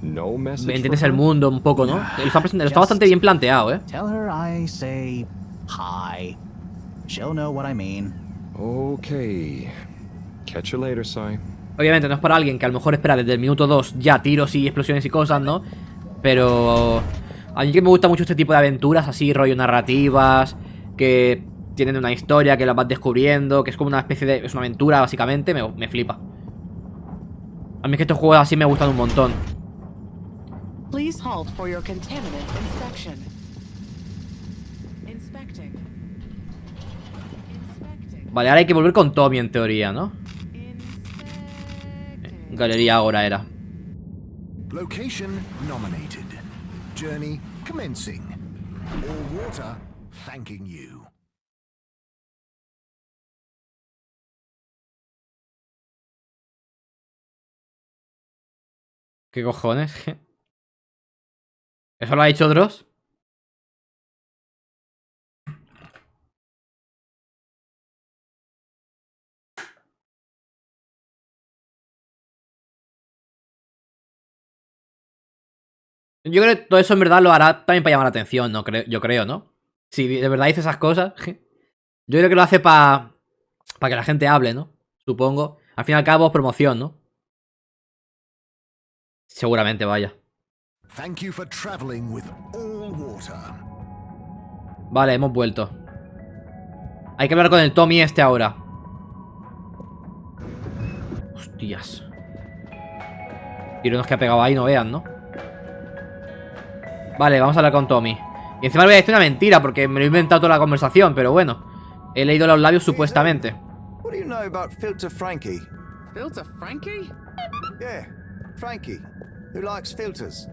Speaker 1: Entiendes el mundo un poco, ¿no? Está bastante bien planteado, ¿eh?
Speaker 12: Tell her I say hi. She'll know what I mean.
Speaker 3: Okay. Catch you later, Sai.
Speaker 1: Obviamente no es para alguien que a lo mejor espera desde el minuto 2 ya tiros y explosiones y cosas, ¿no? Pero a mí que me gusta mucho este tipo de aventuras así, rollo narrativas, que tienen una historia, que las vas descubriendo, que es como una especie de... es una aventura, básicamente, me flipa. A mí es que estos juegos así me gustan un montón.
Speaker 6: Please halt for your contaminant inspection. Inspecting.
Speaker 1: Vale, ahora hay que volver con Tommy en teoría, ¿no? Galería ahora era.
Speaker 7: Location nominated. Journey commencing. All water thanking you.
Speaker 1: ¿Qué cojones? ¿Eso lo ha dicho Dross? Yo creo que todo eso en verdad lo hará también para llamar la atención, ¿no? Yo creo, ¿no? Si de verdad dice esas cosas. Yo creo que lo hace para que la gente hable, ¿no? Supongo. Al fin y al cabo, promoción, ¿no? Seguramente, vaya.
Speaker 7: Thank you for traveling with all water.
Speaker 1: Vale, hemos vuelto. Hay que hablar con el Tommy este ahora. Hostias. Tirones que ha pegado ahí, no vean, ¿no? Vale, vamos a hablar con Tommy. Y encima le voy a decir una mentira porque me lo he inventado toda la conversación, pero bueno. He leído los labios supuestamente.
Speaker 10: What do you know about Filter Frankie?
Speaker 6: Filter Frankie?
Speaker 10: Yeah, Frankie, who likes filters.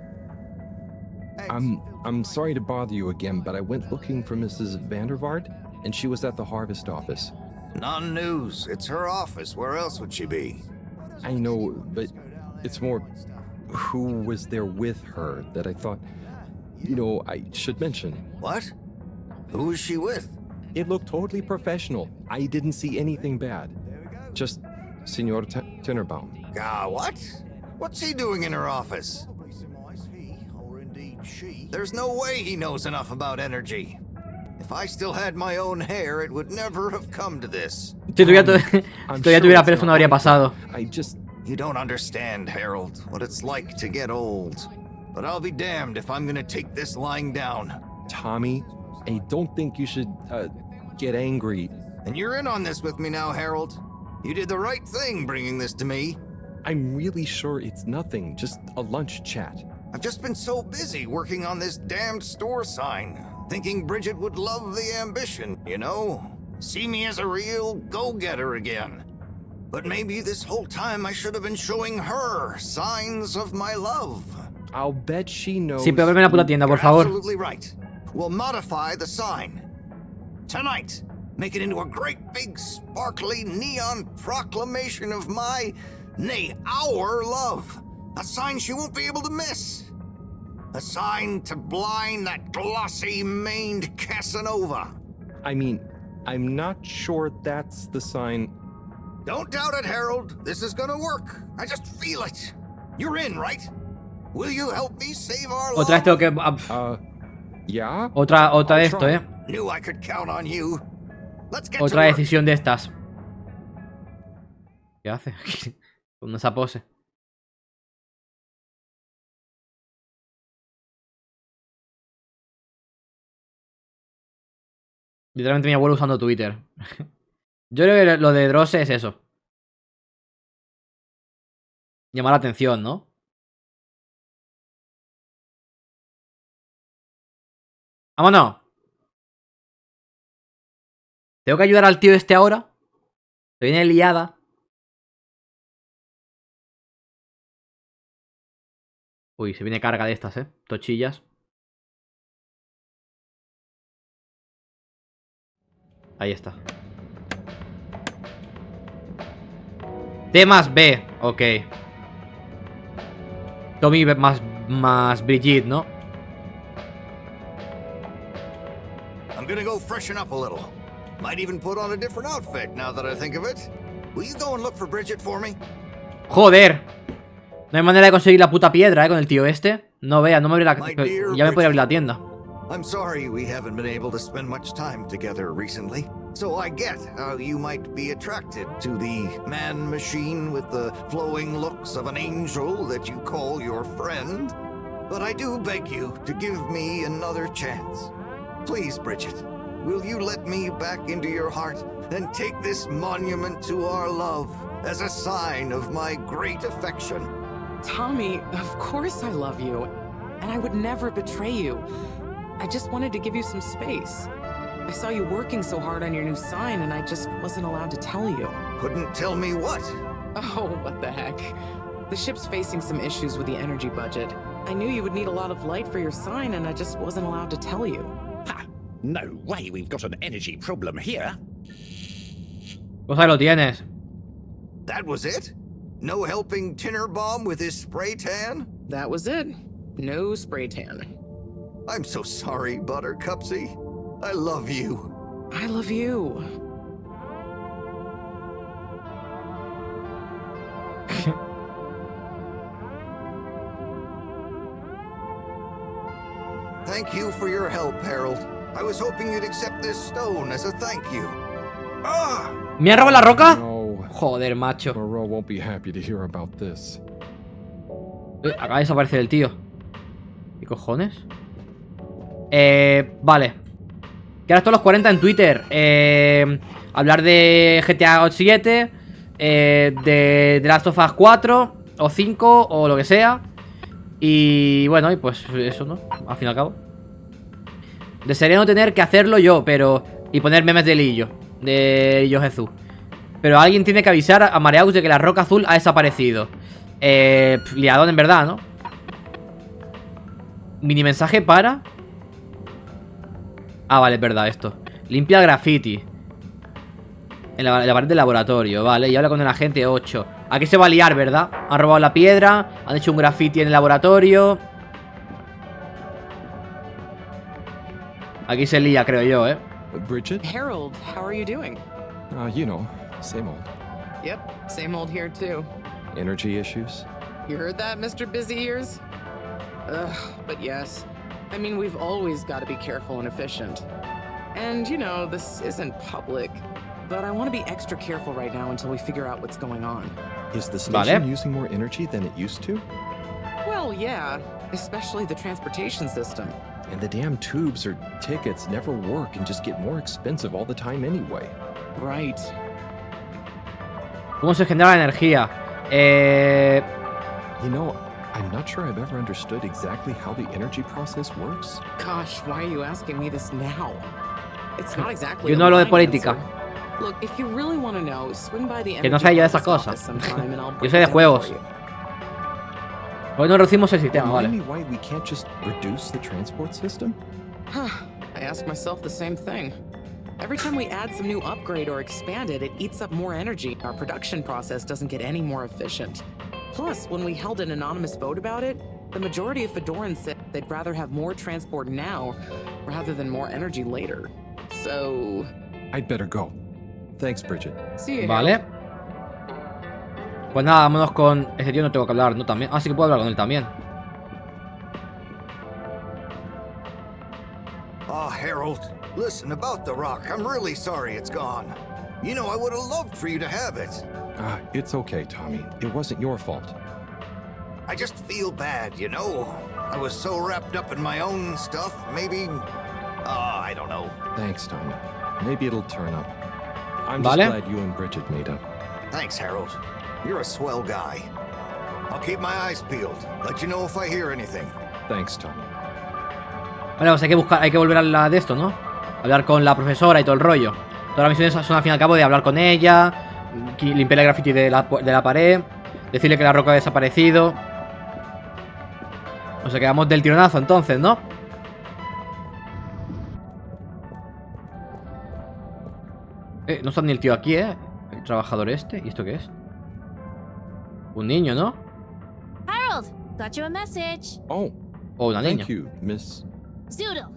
Speaker 3: I'm sorry to bother you again, but I went looking for Mrs. Vandervaart, and she was at the harvest office.
Speaker 10: Non-news. It's her office. Where else would she be?
Speaker 3: I know, but it's more who was there with her that I thought, you know, I should mention.
Speaker 10: What? Who is she with?
Speaker 3: It looked totally professional. I didn't see anything bad. Just Senor Tenenbaum.
Speaker 10: Ah, what? What's he doing in her office? There's no way he knows enough about energy. If I still had my own hair, it would never have come to this.
Speaker 1: Si todavía tuviera pelos, no habría pasado.
Speaker 10: You don't understand, Harold, what it's like to get old. But I'll be damned if I'm gonna take this lying down.
Speaker 3: Tommy, I don't think you should get angry.
Speaker 10: And you're in on this with me now, Harold. You did the right thing bringing this to me.
Speaker 3: I'm really sure it's nothing, just a lunch chat.
Speaker 10: I've just been so busy working on this damned store sign, thinking Bridget would love the ambition, you know? See me as a real go-getter again. But maybe this whole time I should have been showing her signs of my love.
Speaker 3: I'll bet she knows.
Speaker 1: Sí, pero verme en la puta tienda, por favor.
Speaker 10: Absolutely right. We'll modify the sign. Tonight, make it into a great big sparkly neon proclamation of my, nay, our love. A sign she won't be able to miss. A sign to blind that glossy-maned Casanova.
Speaker 3: I mean, I'm not sure that's the sign.
Speaker 10: Don't doubt it, Harold. This is gonna work. I just feel it. You're in, right? Will you help me save our love?
Speaker 1: Otra vez tengo que...
Speaker 3: yeah.
Speaker 1: Otra de esto,
Speaker 10: Knew I could count on you. Let's get
Speaker 1: Otra
Speaker 10: to work.
Speaker 1: decisión de estas. ¿Qué hace? Con esa pose. Literalmente mi abuelo usando Twitter. Yo creo que lo de Dross es eso. Llamar la atención, ¿no? ¡Vámonos! ¿Tengo que ayudar al tío este ahora? Se viene liada. Uy, se viene carga de estas, tochillas. Ahí está. T más B, ok. Tommy más Brigitte, ¿no?
Speaker 14: I'm gonna go freshen up a little. Might even put on a different outfit now that I think of it. Will you go and look for Bridget for me?
Speaker 1: Joder. No hay manera de conseguir la puta piedra, con el tío este. No vea, no me abre la... Ya me podría abrir la tienda.
Speaker 14: I'm sorry we haven't been able to spend much time together recently. So I get how you might be attracted to the man-machine with the flowing looks of an angel that you call your friend. But I do beg you to give me another chance. Please, Bridget, will you let me back into your heart and take this monument to our love as a sign of my great affection?
Speaker 6: Tommy, of course I love you. And I would never betray you. I just wanted to give you some space. I saw you working so hard on your new sign, and I just wasn't allowed to tell you.
Speaker 14: Couldn't tell me what?
Speaker 6: Oh, what the heck. The ship's facing some issues with the energy budget. I knew you would need a lot of light for your sign, and I just wasn't allowed to tell you.
Speaker 4: Ha! No way we've got an energy problem here.
Speaker 1: Pues ahí lo tienes.
Speaker 14: That was it? No helping Tinnerbomb with his spray tan?
Speaker 6: That was it. No spray tan.
Speaker 14: I'm so sorry, Buttercupsy. I love you.
Speaker 6: I love you.
Speaker 14: Thank you for your help, Harold. I was hoping you'd accept this stone as a thank you. Ah!
Speaker 1: ¿Me ha robado la roca?
Speaker 3: No.
Speaker 1: Joder, macho.
Speaker 3: Moreau won't be happy to hear about this.
Speaker 1: Acaba de desaparecer el tío. ¿Qué cojones? Vale. Que ahora estoy a los 40 en Twitter. Hablar de GTA 7, de The Last of Us 4 o 5 o lo que sea. Y bueno, y pues eso, ¿no? Al fin y al cabo. Desearía no tener que hacerlo yo, pero... Y poner memes de Lillo. De Lillo Jesús. Pero alguien tiene que avisar a Mareaux de que la roca azul ha desaparecido. Liadón en verdad, ¿no? Mini mensaje para... Ah, vale, es verdad esto. Limpia el graffiti en la pared del laboratorio, vale. Y habla con el agente 8. Aquí se va a liar, ¿verdad? Han robado la piedra, han hecho un graffiti en el laboratorio. Aquí se lía, creo yo,
Speaker 3: Bridget?
Speaker 6: Harold, how are you doing?
Speaker 3: You know, same old.
Speaker 6: Yep, same old here too.
Speaker 3: Energy issues?
Speaker 6: You heard that, Mr. Busy Ears? Ugh, but yes. I mean, we've always got to be careful and efficient. And, you know, this isn't public, but I want to be extra careful right now until we figure out what's going on.
Speaker 3: Is the station using more energy than it used to?
Speaker 6: Well, yeah, especially the transportation system.
Speaker 3: And the damn tubes or tickets never work and just get more expensive all the time anyway.
Speaker 6: Right.
Speaker 1: ¿Cómo se genera la energía?
Speaker 3: You know, I'm not sure I've ever understood exactly how the energy process works.
Speaker 6: Gosh, why are you asking me this now? It's not exactly.
Speaker 1: Yo no hablo de política.
Speaker 6: Look, if you really want to know, swing by the
Speaker 1: que no sé yo de esas cosas. Yo sé de juegos. Hoy no reducimos el sistema, vale.
Speaker 3: Why we can't just reduce the transport system?
Speaker 6: I ask myself the same thing. Every time we add some new upgrade or expand it, it eats up more energy. Our production process doesn't get any more efficient. Plus, when we held an anonymous vote about it, the majority of Fedorans said they'd rather have more transport now rather than more energy later. So...
Speaker 3: I'd better go. Thanks, Bridget.
Speaker 6: See you.
Speaker 1: Vale. Pues nada, vámonos con... Ese tío no tengo que hablar, ¿no? También. Ah, sí que puedo hablar con él también.
Speaker 14: Ah, Harold, listen, about the rock, I'm really sorry it's gone. You know, I would have loved for you to have it.
Speaker 3: It's okay, Tommy. It wasn't your fault.
Speaker 14: I just feel bad, you know? I was so wrapped up in my own stuff, maybe... I don't know.
Speaker 3: Thanks, Tommy. Maybe it'll turn up. I'm just glad you and Bridget made up.
Speaker 14: Thanks, Harold. You're a swell guy. I'll keep my eyes peeled. Let you know if I hear anything.
Speaker 3: Thanks, Tommy.
Speaker 1: Vale, pues hay que volver a la de esto, ¿no? Hablar con la profesora y todo el rollo. Todas las misiones son al fin y al cabo de hablar con ella, limpiar el graffiti de la pared, decirle que la roca ha desaparecido. O sea, quedamos del tironazo entonces, ¿no? No está ni el tío aquí, El trabajador este. ¿Y esto qué es? Un niño, ¿no?
Speaker 17: Harold, got you a message.
Speaker 3: Oh,
Speaker 1: una niña.
Speaker 3: Thank you, Miss.
Speaker 17: Zoodle,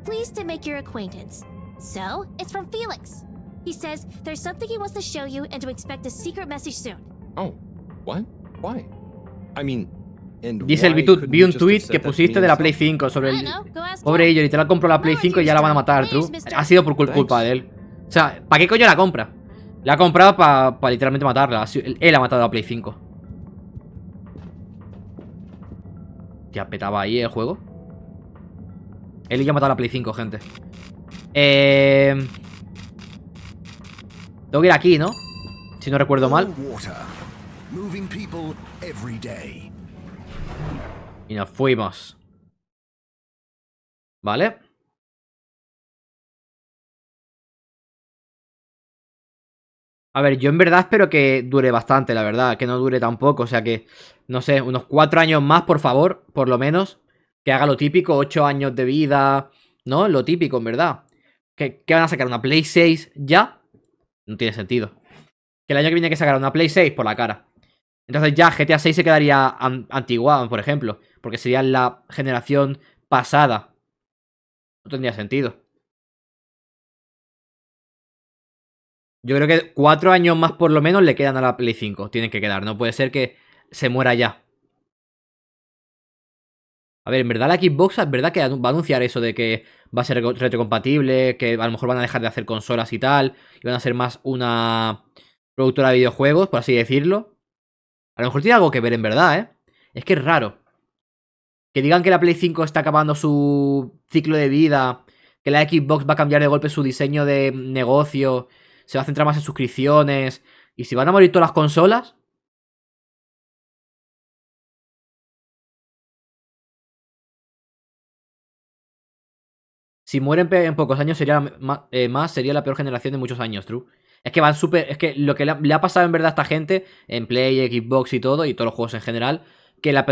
Speaker 17: pleased to make your acquaintance. So, it's from Felix. He says there's something he wants to show you and to expect a secret message soon.
Speaker 3: Oh, what? Why? I mean,
Speaker 1: dice el Bitut, vi un tweet que pusiste de la Play 5 sobre el... Pobre ello, literal compró la Play 5 y ya la van a matar, true. Ha sido por culpa de él. O sea, ¿para qué coño la compra? La ha comprado para literalmente matarla. Él ha matado a la Play 5. Ya petaba ahí el juego. Él ya ha matado a la Play 5, gente. Tengo que ir aquí, ¿no? Si no recuerdo mal. Y nos fuimos. ¿Vale? A ver, yo en verdad espero que dure bastante, la verdad. Que no dure tampoco, o sea que... No sé, unos 4 años más, por favor. Por lo menos. Que haga lo típico, 8 años de vida. ¿No? Lo típico, en verdad. ¿Qué van a sacar? ¿Una Play 6 ya? No tiene sentido. Que el año que viene hay que sacar una Play 6 por la cara. Entonces ya GTA 6 se quedaría antiguado, por ejemplo. Porque sería la generación pasada. No tendría sentido. Yo creo que 4 años más por lo menos le quedan a la Play 5. Tienen que quedar. No puede ser que se muera ya. A ver, en verdad la Xbox es verdad que va a anunciar eso de que va a ser retrocompatible, que a lo mejor van a dejar de hacer consolas y tal, y van a ser más una productora de videojuegos, por así decirlo. A lo mejor tiene algo que ver en verdad, ¿eh? Es que es raro. Que digan que la Play 5 está acabando su ciclo de vida, que la Xbox va a cambiar de golpe su diseño de negocio, se va a centrar más en suscripciones, y si van a morir todas las consolas... Si mueren en pocos años sería sería la peor generación de muchos años, true. Es que van súper... Es que lo que le ha pasado en verdad a esta gente, en Play, Xbox y todo, y todos los juegos en general, que la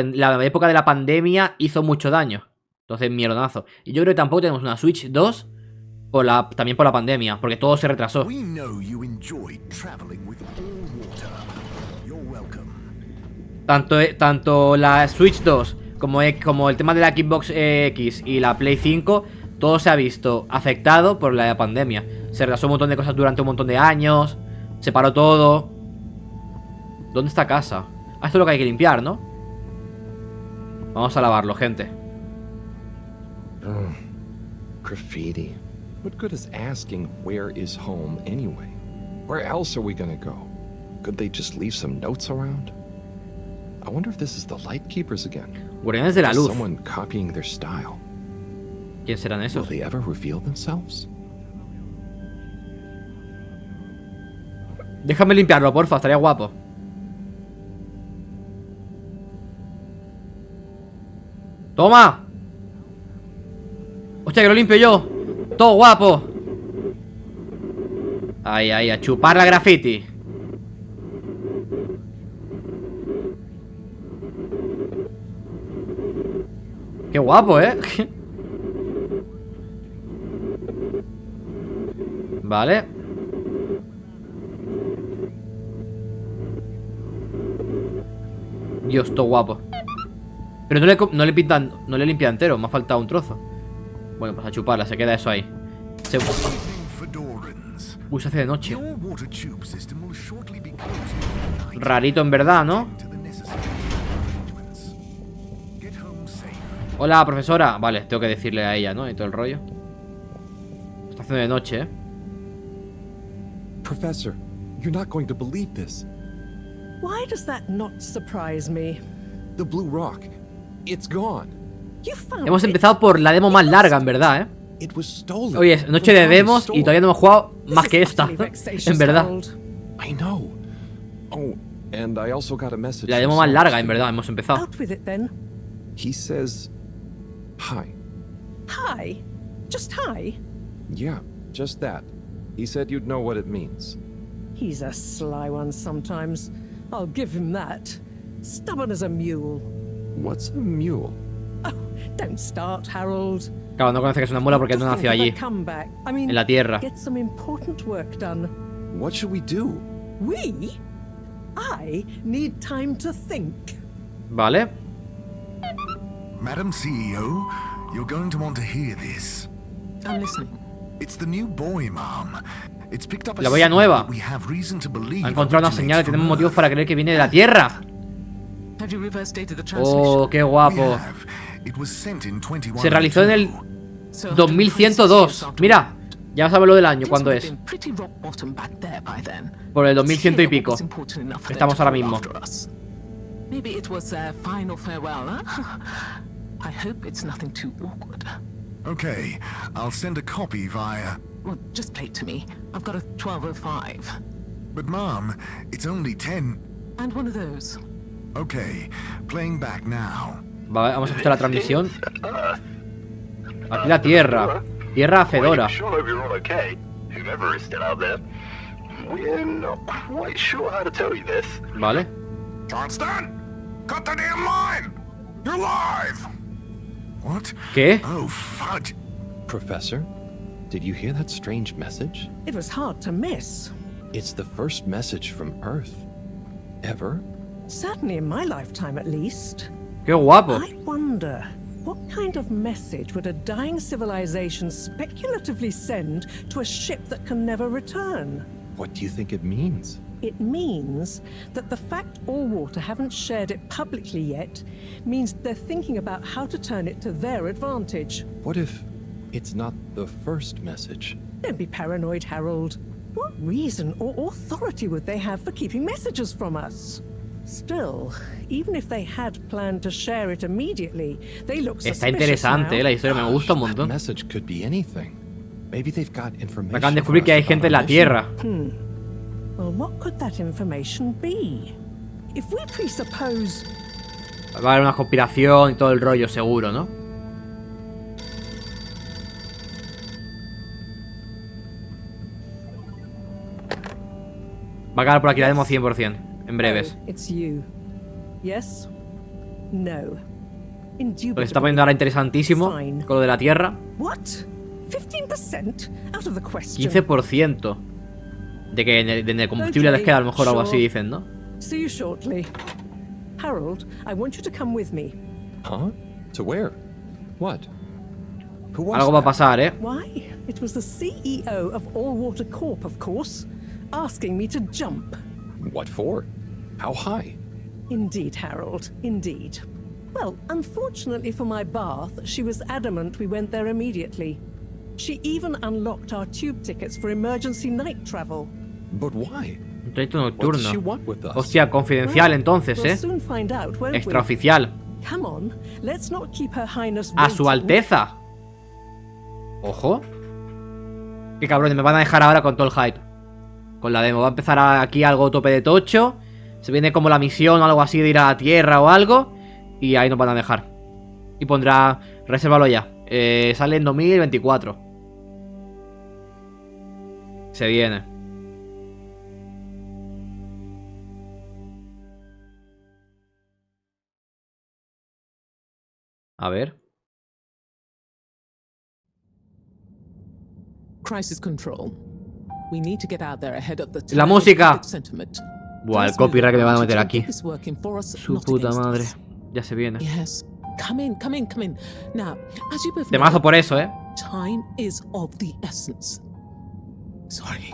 Speaker 1: época de la pandemia hizo mucho daño. Entonces, mierdonazo. Y yo creo que tampoco tenemos una Switch 2 también por la pandemia, porque todo se retrasó. Tanto la Switch 2 como el tema de la Xbox X y la Play 5... Todo se ha visto afectado por la pandemia. Se retrasó un montón de cosas durante un montón de años. Se paró todo. ¿Dónde está casa? Ah, esto es lo que hay que limpiar, ¿no? Vamos a lavarlo, gente.
Speaker 3: Graffiti. What good is asking where is home anyway? Where else are we gonna go? Could they just leave some notes around? I wonder if this is the Lightkeepers again.
Speaker 1: Guardianes de la luz.
Speaker 3: Someone copying their style.
Speaker 1: ¿Quién serán esos?
Speaker 3: Will they ever reveal themselves?
Speaker 1: Déjame limpiarlo, porfa, estaría guapo. ¡Toma! ¡Hostia, que lo limpio yo! ¡Todo guapo! Ahí, ahí, a chupar la graffiti. ¡Qué guapo, eh! Vale. Dios, todo guapo. Pero no le limpia entero. Me ha faltado un trozo. Bueno, pues a chuparla, se queda eso ahí. Se hace de noche. Rarito en verdad, ¿no? Hola, profesora. Vale, tengo que decirle a ella, ¿no? Y todo el rollo. Está haciendo de noche, ¿eh?
Speaker 3: Professor, you're not going to believe this.
Speaker 9: Why does that not surprise me?
Speaker 3: The Blue Rock. It's gone.
Speaker 1: Hemos empezado por la demo más larga, en verdad, ¿eh? Oye, es noche de demos y todavía no hemos jugado más que esta. En verdad.
Speaker 3: I know. Oh, and I also got a message.
Speaker 1: La demo más larga, en verdad, hemos empezado.
Speaker 9: Out with it then.
Speaker 3: He says hi.
Speaker 9: Hi? Just hi?
Speaker 3: Yeah, just that. He said you'd know what it means.
Speaker 9: He's a sly one sometimes. I'll give him that. Stubborn as a mule.
Speaker 3: What's a mule?
Speaker 9: Oh, don't start, Harold.
Speaker 1: Claro, no conoce que es una mula porque no nació allí. En la tierra.
Speaker 9: Get some important work done.
Speaker 3: What should we do?
Speaker 9: We? I need time to think.
Speaker 1: Vale.
Speaker 7: Madam CEO, you're going to want to hear this.
Speaker 13: I'm listening.
Speaker 7: It's the new boy, Mom. It's picked up a
Speaker 1: La boya nueva.
Speaker 7: we have reason to believe
Speaker 1: Ha encontrado una señal y tenemos motivos para creer que viene de la Tierra.
Speaker 13: Have you reverse dated the transmission?
Speaker 1: Oh, qué guapo.
Speaker 7: It was sent in 21.
Speaker 1: Se realizó en el 2102. Mira, ya vas a ver lo del año, ¿cuándo es? Por el 2100 y pico. Estamos ahora mismo.
Speaker 13: Maybe it was their final farewell, huh? I hope it's nothing too awkward.
Speaker 7: Okay, I'll send a copy via...
Speaker 13: Well, just play it to me. I've got a 1205.
Speaker 7: But Mom, it's only 10...
Speaker 13: And one of those.
Speaker 7: Okay, playing back now.
Speaker 1: Vale, vamos a escuchar la transmisión. Aquí la Tierra. Tierra hacedora. Vale.
Speaker 2: Johnston, cut the damn line. You're live.
Speaker 7: What?
Speaker 1: ¿Qué?
Speaker 7: Oh, fudge.
Speaker 3: Professor, did you hear that strange message?
Speaker 9: It was hard to miss.
Speaker 3: It's the first message from Earth. Ever?
Speaker 9: Certainly in my lifetime, at least.
Speaker 1: Qué guapo.
Speaker 9: I wonder, what kind of message would a dying civilization speculatively send to a ship that can never return?
Speaker 3: What do you think it means?
Speaker 9: It means that the fact Allwater haven't shared it publicly yet means they're thinking about how to turn it to their advantage.
Speaker 3: What if it's not the first message?
Speaker 9: Don't be paranoid, Harold. What reason or authority would they have for keeping messages from us? Still, even if they had planned to share it immediately, they look suspicious.
Speaker 1: Está interesante, la historia me gusta un montón.
Speaker 3: Message could be anything. Maybe they've got information.
Speaker 1: Me acaban de descubrir que hay gente en la Tierra.
Speaker 9: Well, what could that information be? If we presuppose...
Speaker 1: Va a haber una conspiración y todo el rollo, seguro, ¿no? Va a quedar por aquí la demo 100%, en breves.
Speaker 9: It's you. Yes? No.
Speaker 1: Lo que se está poniendo ahora interesantísimo con lo de la Tierra.
Speaker 9: What? 15%? Out of the question.
Speaker 1: 15%. De que en el combustible les queda a lo mejor algo así, dicen, ¿no?
Speaker 9: See you shortly. Harold, I want you to come with me.
Speaker 3: Huh? To where? What? Who was
Speaker 1: Algo va a pasar, ¿eh?
Speaker 9: Why? It was the CEO of Allwater Corp, of course, asking me to jump.
Speaker 3: What for? How high?
Speaker 9: Indeed, Harold, indeed. Well, unfortunately for my bath, she was adamant we went there immediately. She even unlocked our tube tickets for emergency night travel.
Speaker 3: But why?
Speaker 1: Un trayecto
Speaker 3: What does she
Speaker 1: nocturno.
Speaker 3: want with us?
Speaker 1: Hostia, confidencial entonces,
Speaker 9: We'll
Speaker 1: ¿eh?
Speaker 9: soon find out, won't we?
Speaker 1: Extraoficial.
Speaker 9: Come on, let's not keep Her Highness
Speaker 1: A su
Speaker 9: waiting.
Speaker 1: Alteza. Ojo. Qué cabrones, me van a dejar ahora con todo el hype. Con la demo. Va a empezar aquí algo tope de tocho. Se viene como la misión o algo así de ir a la Tierra o algo. Y ahí nos van a dejar. Y pondrá... Resérvalo ya. Sale en 2024. Se viene. A ver.
Speaker 13: Crisis control. We need to get out there ahead of the
Speaker 1: La música.
Speaker 13: sentiment.
Speaker 1: Buah, el copyright que me van a meter aquí.
Speaker 13: It's working for us,
Speaker 1: Su
Speaker 13: not
Speaker 1: puta
Speaker 13: against
Speaker 1: madre.
Speaker 13: us.
Speaker 1: Ya se viene.
Speaker 13: Yes. Come in, come in, come in. Now, as you both
Speaker 1: Temazo
Speaker 13: know,
Speaker 1: por eso, ¿eh?
Speaker 13: time is of the essence. Sorry.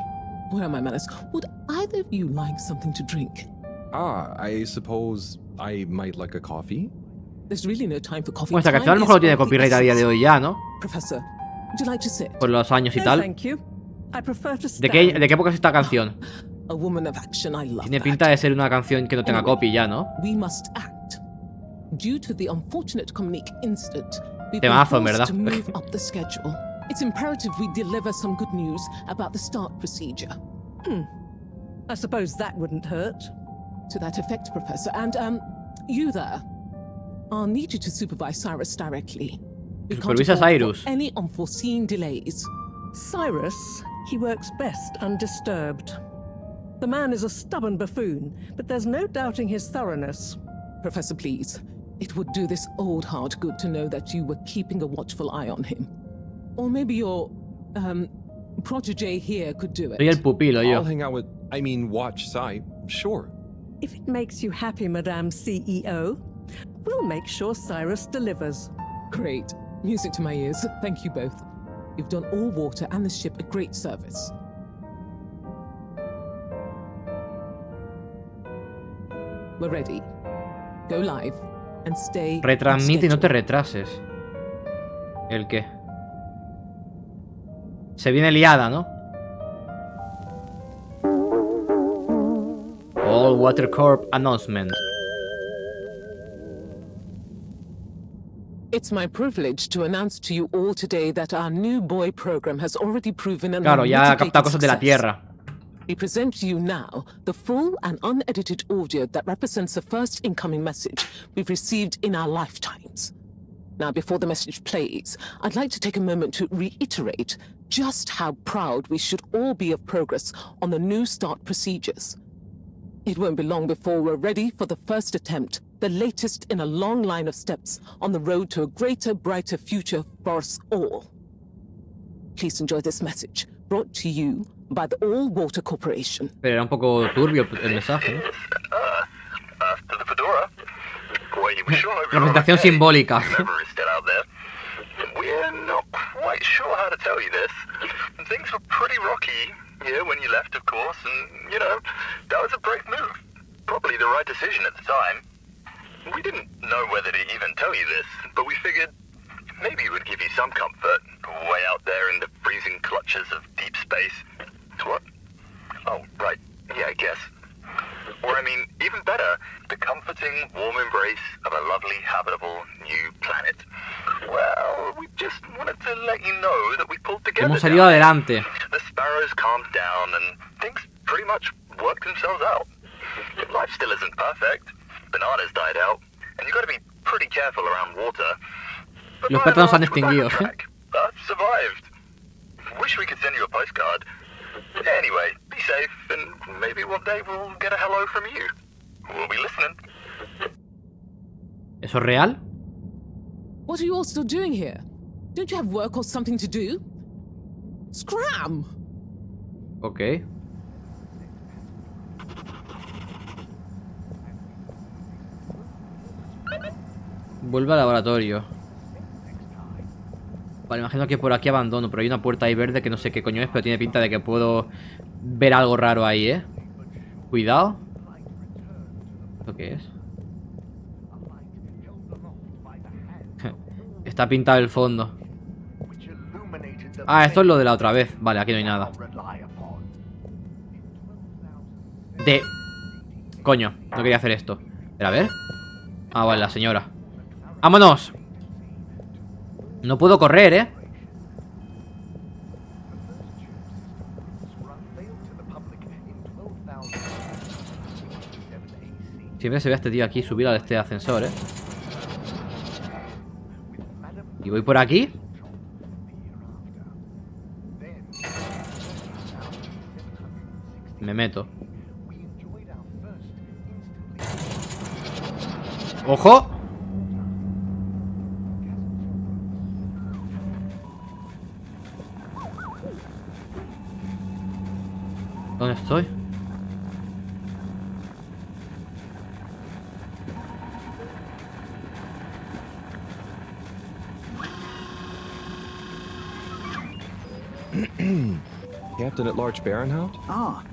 Speaker 13: Where are my manners? Would either of you like something to drink?
Speaker 3: I suppose I might like a coffee.
Speaker 13: There's really no time for coffee.
Speaker 1: Bueno, esta
Speaker 13: Time
Speaker 1: canción a lo
Speaker 13: is
Speaker 1: mejor no tiene
Speaker 13: of the
Speaker 1: copyright a día de hoy ya, ¿no?
Speaker 13: Professor, would you like to sit?
Speaker 1: Por los años y
Speaker 9: No,
Speaker 1: tal.
Speaker 9: thank you. I prefer to
Speaker 1: ¿De
Speaker 9: stand.
Speaker 1: qué época es esta canción?
Speaker 13: A woman of action, I love
Speaker 1: Tiene
Speaker 13: that.
Speaker 1: pinta de ser una canción que no tenga
Speaker 13: Anyway,
Speaker 1: copy ya, ¿no?
Speaker 13: We must act. Due to the unfortunate Communique incident, we've been
Speaker 1: Temazo, en
Speaker 13: forced
Speaker 1: verdad.
Speaker 13: to move up the schedule. It's imperative we deliver some good news about the start procedure.
Speaker 9: I suppose that wouldn't hurt.
Speaker 13: To that effect, Professor. And, you there. I'll need you to supervise Cyrus directly. We can't
Speaker 1: Supervisa
Speaker 13: afford
Speaker 1: Cyrus.
Speaker 13: for any unforeseen delays.
Speaker 9: Cyrus, he works best undisturbed. The man is a stubborn buffoon, but there's no doubting his thoroughness.
Speaker 13: Professor, please. It would do this old heart good to know that you were keeping a watchful eye on him. Or maybe your, protégé here could do it.
Speaker 1: Soy el pupilo,
Speaker 3: I'll
Speaker 1: yo.
Speaker 3: hang out with... I mean, watch Sai. Sure.
Speaker 9: If it makes you happy, Madame CEO, we'll make sure Cyrus delivers.
Speaker 13: Great. Music to my ears. Thank you both. You've done all water and the ship a great service. We're ready. Go live and stay.
Speaker 1: Retransmite y no te retrases. ¿El qué? Se viene liada, ¿no? All Water Corp announcement.
Speaker 13: It's my privilege to announce to you all today that our new boy program has already proven an
Speaker 1: Claro, ya ha captado cosas de la Tierra.
Speaker 13: We present to you now the full and unedited audio that represents the first incoming message we've received in our lifetimes. Now, before the message plays, I'd like to take a moment to reiterate just how proud we should all be of progress on the new START procedures. It won't be long before we're ready for the first attempt, the latest in a long line of steps on the road to a greater, brighter future for us all. Please enjoy this message, brought to you by the All Water Corporation.
Speaker 1: Pero era un poco turbio el mensaje, ¿no?
Speaker 18: To the Fedora.
Speaker 1: Representación simbólica.
Speaker 18: We're not quite sure how to tell you this. Things were pretty rocky here when you left, of course, and, you know, that was a brave move. Probably the right decision at the time. We didn't know whether to even tell you this, but we figured maybe it would give you some comfort way out there in the freezing clutches of deep space. What? Oh, right. Yeah, I guess. Or, I mean, even better, the comforting, warm embrace of a lovely, habitable new planet. Well, we just wanted to let you know that we pulled together.
Speaker 1: Hemos salido adelante.
Speaker 18: The sparrows calmed down and things pretty much worked themselves out. Life still isn't perfect. Bananas died out, and you got to be pretty careful around water.
Speaker 1: Los plátanos se han extinguido, ¿eh?
Speaker 18: Survived. Wish we could send you a postcard. Anyway, be safe, and maybe one day we'll get a hello from you. We'll be listening.
Speaker 1: ¿Eso es real?
Speaker 13: What are you all still doing here? Don't you have work or something to do? Scram!
Speaker 1: Ok. Vuelve al laboratorio. Vale, imagino que por aquí abandono. Pero hay una puerta ahí verde que no sé qué coño es, pero tiene pinta de que puedo ver algo raro ahí, ¿eh? Cuidado. ¿Esto qué es? Está pintado el fondo. Ah, esto es lo de la otra vez. Vale, aquí no hay nada. Coño, no quería hacer esto. Pero a ver. Ah, vale, la señora. ¡Vámonos! No puedo correr, ¿eh? Siempre se ve a este tío aquí subir a este ascensor, ¿eh? Y voy por aquí. Me meto. ¡Ojo! ¿Dónde estoy?
Speaker 3: Captain at Large Baronhout?
Speaker 8: Ah,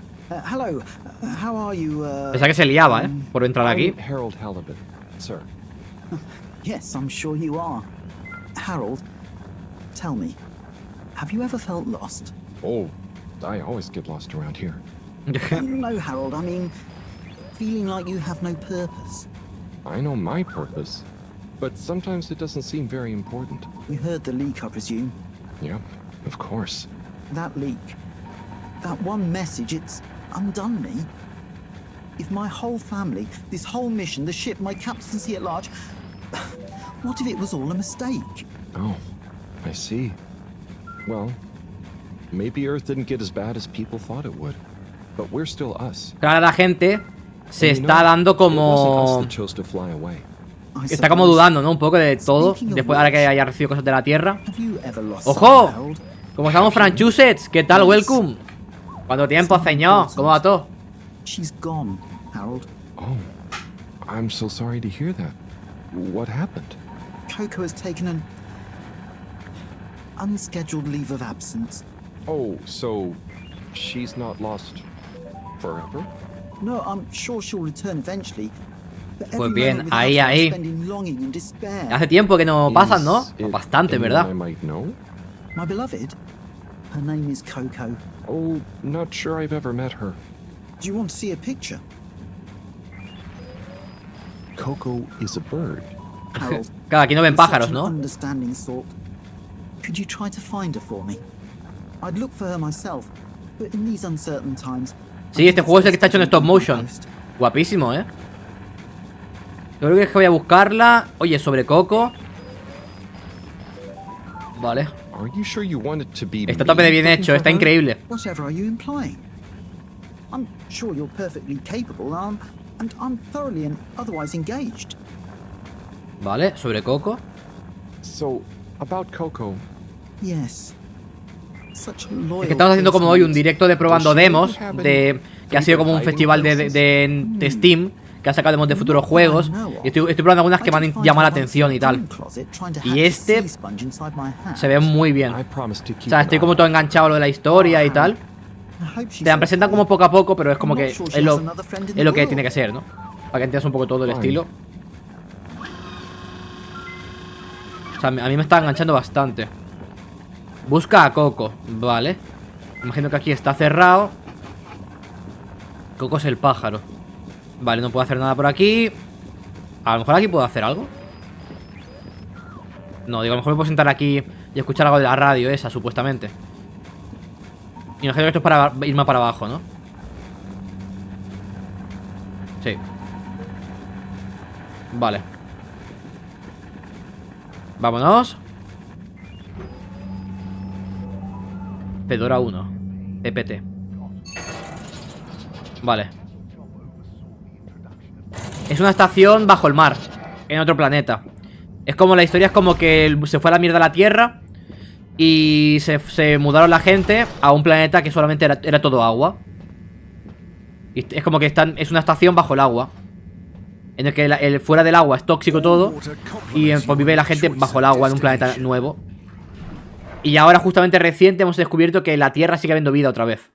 Speaker 8: hello. How are you?
Speaker 1: Pensaba que se liaba, por entrar aquí.
Speaker 3: Harold Halibut, sir.
Speaker 8: Yes, I'm sure you are. Harold, tell me, have you ever felt lost?
Speaker 3: Oh, I always get lost around here.
Speaker 8: No, Harold, I mean, feeling like you have no purpose.
Speaker 3: I know my purpose, but sometimes it doesn't seem very important.
Speaker 8: You heard the leak, I presume?
Speaker 3: Yeah, of course.
Speaker 8: That leak, that one message, it's undone me. If my whole family, this whole mission, the ship, my captaincy at large, what if it was all a mistake?
Speaker 3: Oh, I see. Well, maybe Earth didn't get as bad as people thought it would, but we're still us.
Speaker 1: Ahora la gente se está dando como... Está como dudando, ¿no? Un poco de todo. Después, ahora que haya recibido cosas de la Tierra. ¡Ojo! ¿Cómo estamos, Franchusets? ¿Qué tal? Welcome. ¿Cuánto tiempo, señor? ¿Cómo va todo?
Speaker 3: Oh, I'm so sorry to hear that. What happened?
Speaker 8: Coco has taken an unscheduled leave of absence.
Speaker 3: Oh, so she's not lost forever?
Speaker 8: No, I'm sure she'll return eventually. But
Speaker 1: Pues
Speaker 8: every
Speaker 1: bien,
Speaker 8: moment without
Speaker 1: ahí,
Speaker 8: her
Speaker 1: ahí.
Speaker 8: I'm spending longing and despair.
Speaker 1: Hace tiempo que no pasan, ¿no?
Speaker 3: Is it
Speaker 1: Bastante,
Speaker 3: anyone
Speaker 1: ¿verdad?
Speaker 3: I might know?
Speaker 8: My beloved, her name is Coco.
Speaker 3: Oh, not sure I've ever met her.
Speaker 8: Do you want to see a picture?
Speaker 3: Coco is a bird.
Speaker 8: Harold,
Speaker 1: Claro, aquí no ven
Speaker 8: with such
Speaker 1: pájaros,
Speaker 8: an
Speaker 1: ¿no?
Speaker 8: understanding sort. Could you try to find her for me? I'd look for her myself, but in these uncertain times.
Speaker 1: Sí, este juego es el que está hecho en stop motion. Guapísimo, ¿eh? Yo creo que es que voy a buscarla. Oye, sobre Coco. Vale. Está también de bien hecho, está increíble.
Speaker 8: Whatever are you implying? I'm sure you're perfectly capable, and I'm thoroughly and otherwise engaged.
Speaker 1: Vale, sobre Coco.
Speaker 3: So, about Coco.
Speaker 8: Yes. Such a
Speaker 1: Es
Speaker 8: loyal
Speaker 1: que estamos haciendo como hoy un
Speaker 8: person.
Speaker 1: directo de probando demos de que ha sido como un festival de Steam, que ha sacado demos de futuros juegos. Y estoy probando algunas que me han llamado la atención y tal. Y este se ve muy bien. O sea, estoy como todo enganchado a lo de la historia y tal. Te la presentan como poco a poco, pero es como que es lo que tiene que ser, ¿no? Para que entiendas un poco todo el estilo. O sea, a mí me está enganchando bastante. Busca a Coco, vale. Imagino que aquí está cerrado. Coco es el pájaro. Vale, no puedo hacer nada por aquí. A lo mejor aquí puedo hacer algo. No, digo, a lo mejor me puedo sentar aquí y escuchar algo de la radio esa, supuestamente. Y imagino que esto es para irme para abajo, ¿no? Sí. Vale. Vámonos. Fedora 1 EPT. Vale. Es una estación bajo el mar, en otro planeta. Es como la historia es como que se fue a la mierda la Tierra y se mudaron la gente a un planeta que solamente era todo agua. Y es como que es una estación bajo el agua, en el que fuera del agua es tóxico todo. Y pues vive la gente bajo el agua en un planeta nuevo. Y ahora justamente reciente hemos descubierto que la Tierra sigue habiendo vida otra vez.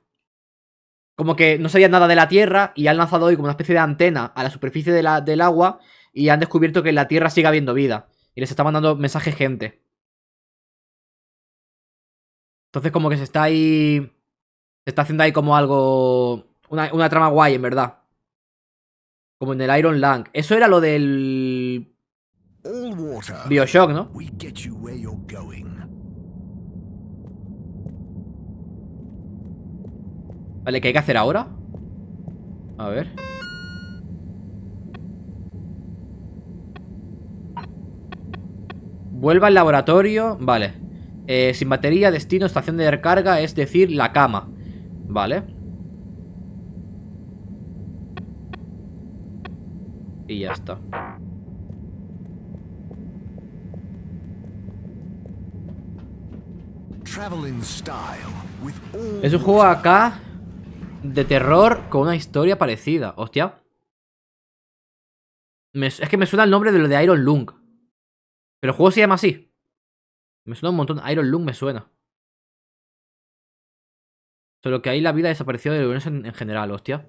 Speaker 1: Como que no sabían nada de la Tierra y han lanzado hoy como una especie de antena a la superficie del agua. Y han descubierto que en la Tierra sigue habiendo vida. Y les está mandando mensajes gente. Entonces como que se está ahí... Se está haciendo ahí como algo... Una trama guay, en verdad. Como en el Iron Lung. Eso era lo del... BioShock, ¿no? Vale, ¿qué hay que hacer ahora? A ver. Vuelva al laboratorio. Vale. Sin batería, destino, estación de recarga, es decir, la cama. Vale. Y ya está. Es un juego acá de terror con una historia parecida. Hostia. Es que me suena el nombre de lo de Iron Lung. Pero el juego se llama así. Me suena un montón. Iron Lung me suena. Solo que ahí la vida desapareció del universo en general, hostia.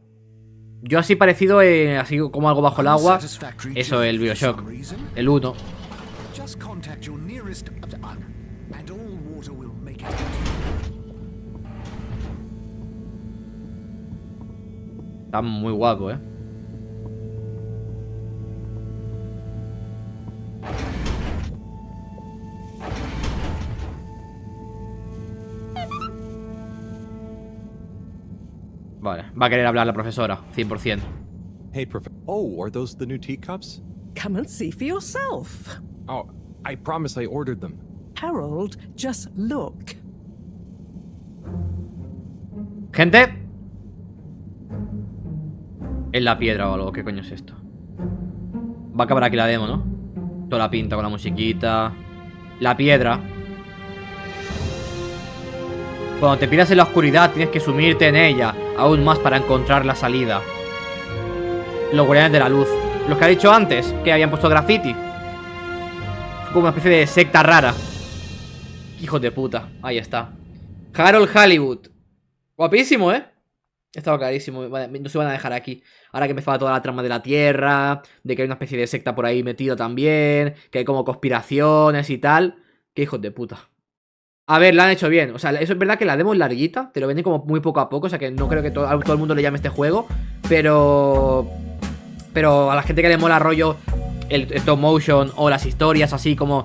Speaker 1: Yo así parecido, así como algo bajo el agua. Eso, el BioShock. El 1. Está muy guapo, ¿eh? Vale, va a querer hablar la profesora, 100%.
Speaker 3: Hey, Oh, are those the new teacups?
Speaker 9: Come and see for yourself.
Speaker 3: Oh, I promise I ordered them.
Speaker 9: Harold, just look.
Speaker 1: Gente. En la piedra o algo, ¿qué coño es esto? Va a acabar aquí la demo, ¿no? Toda la pinta con la musiquita. La piedra. Cuando te pierdas en la oscuridad tienes que sumirte en ella aún más para encontrar la salida. Los guardianes de la luz. Los que ha dicho antes, que habían puesto graffiti. Como una especie de secta rara. Hijos de puta. Ahí está. 𝙀𝙊𝘼𝙊. Guapísimo, Estaba clarísimo. Vale, no se van a dejar aquí. Ahora que empezaba toda la trama de la Tierra, de que hay una especie de secta por ahí metido también, que hay como conspiraciones y tal. Qué hijos de puta. A ver, la han hecho bien. O sea, eso es verdad que la demo es larguita. Te lo venden como muy poco a poco. O sea, que no creo que todo el mundo le llame este juego. Pero a la gente que le mola rollo el stop motion o las historias así como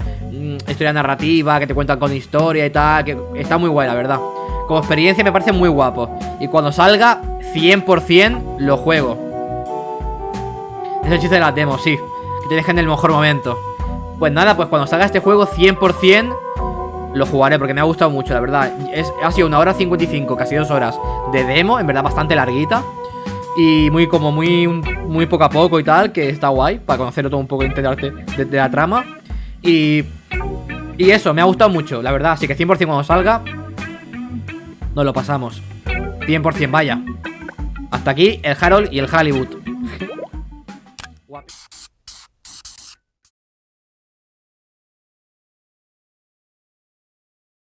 Speaker 1: historia narrativa, que te cuentan con historia y tal, que está muy guay, la verdad. Como experiencia me parece muy guapo. Y cuando salga, 100% lo juego. Es el chiste de las demos, sí. Que te dejen en el mejor momento. Pues nada, pues cuando salga este juego, 100% lo jugaré, porque me ha gustado mucho, la verdad. Ha sido 1 hora 55, casi 2 horas de demo, en verdad bastante larguita. Y muy poco a poco y tal, que está guay, para conocerlo todo un poco y enterarte de la trama. Y eso, me ha gustado mucho, la verdad. Así que 100% cuando salga, nos lo pasamos. 100%, vaya. Hasta aquí el Harold y el Halibut.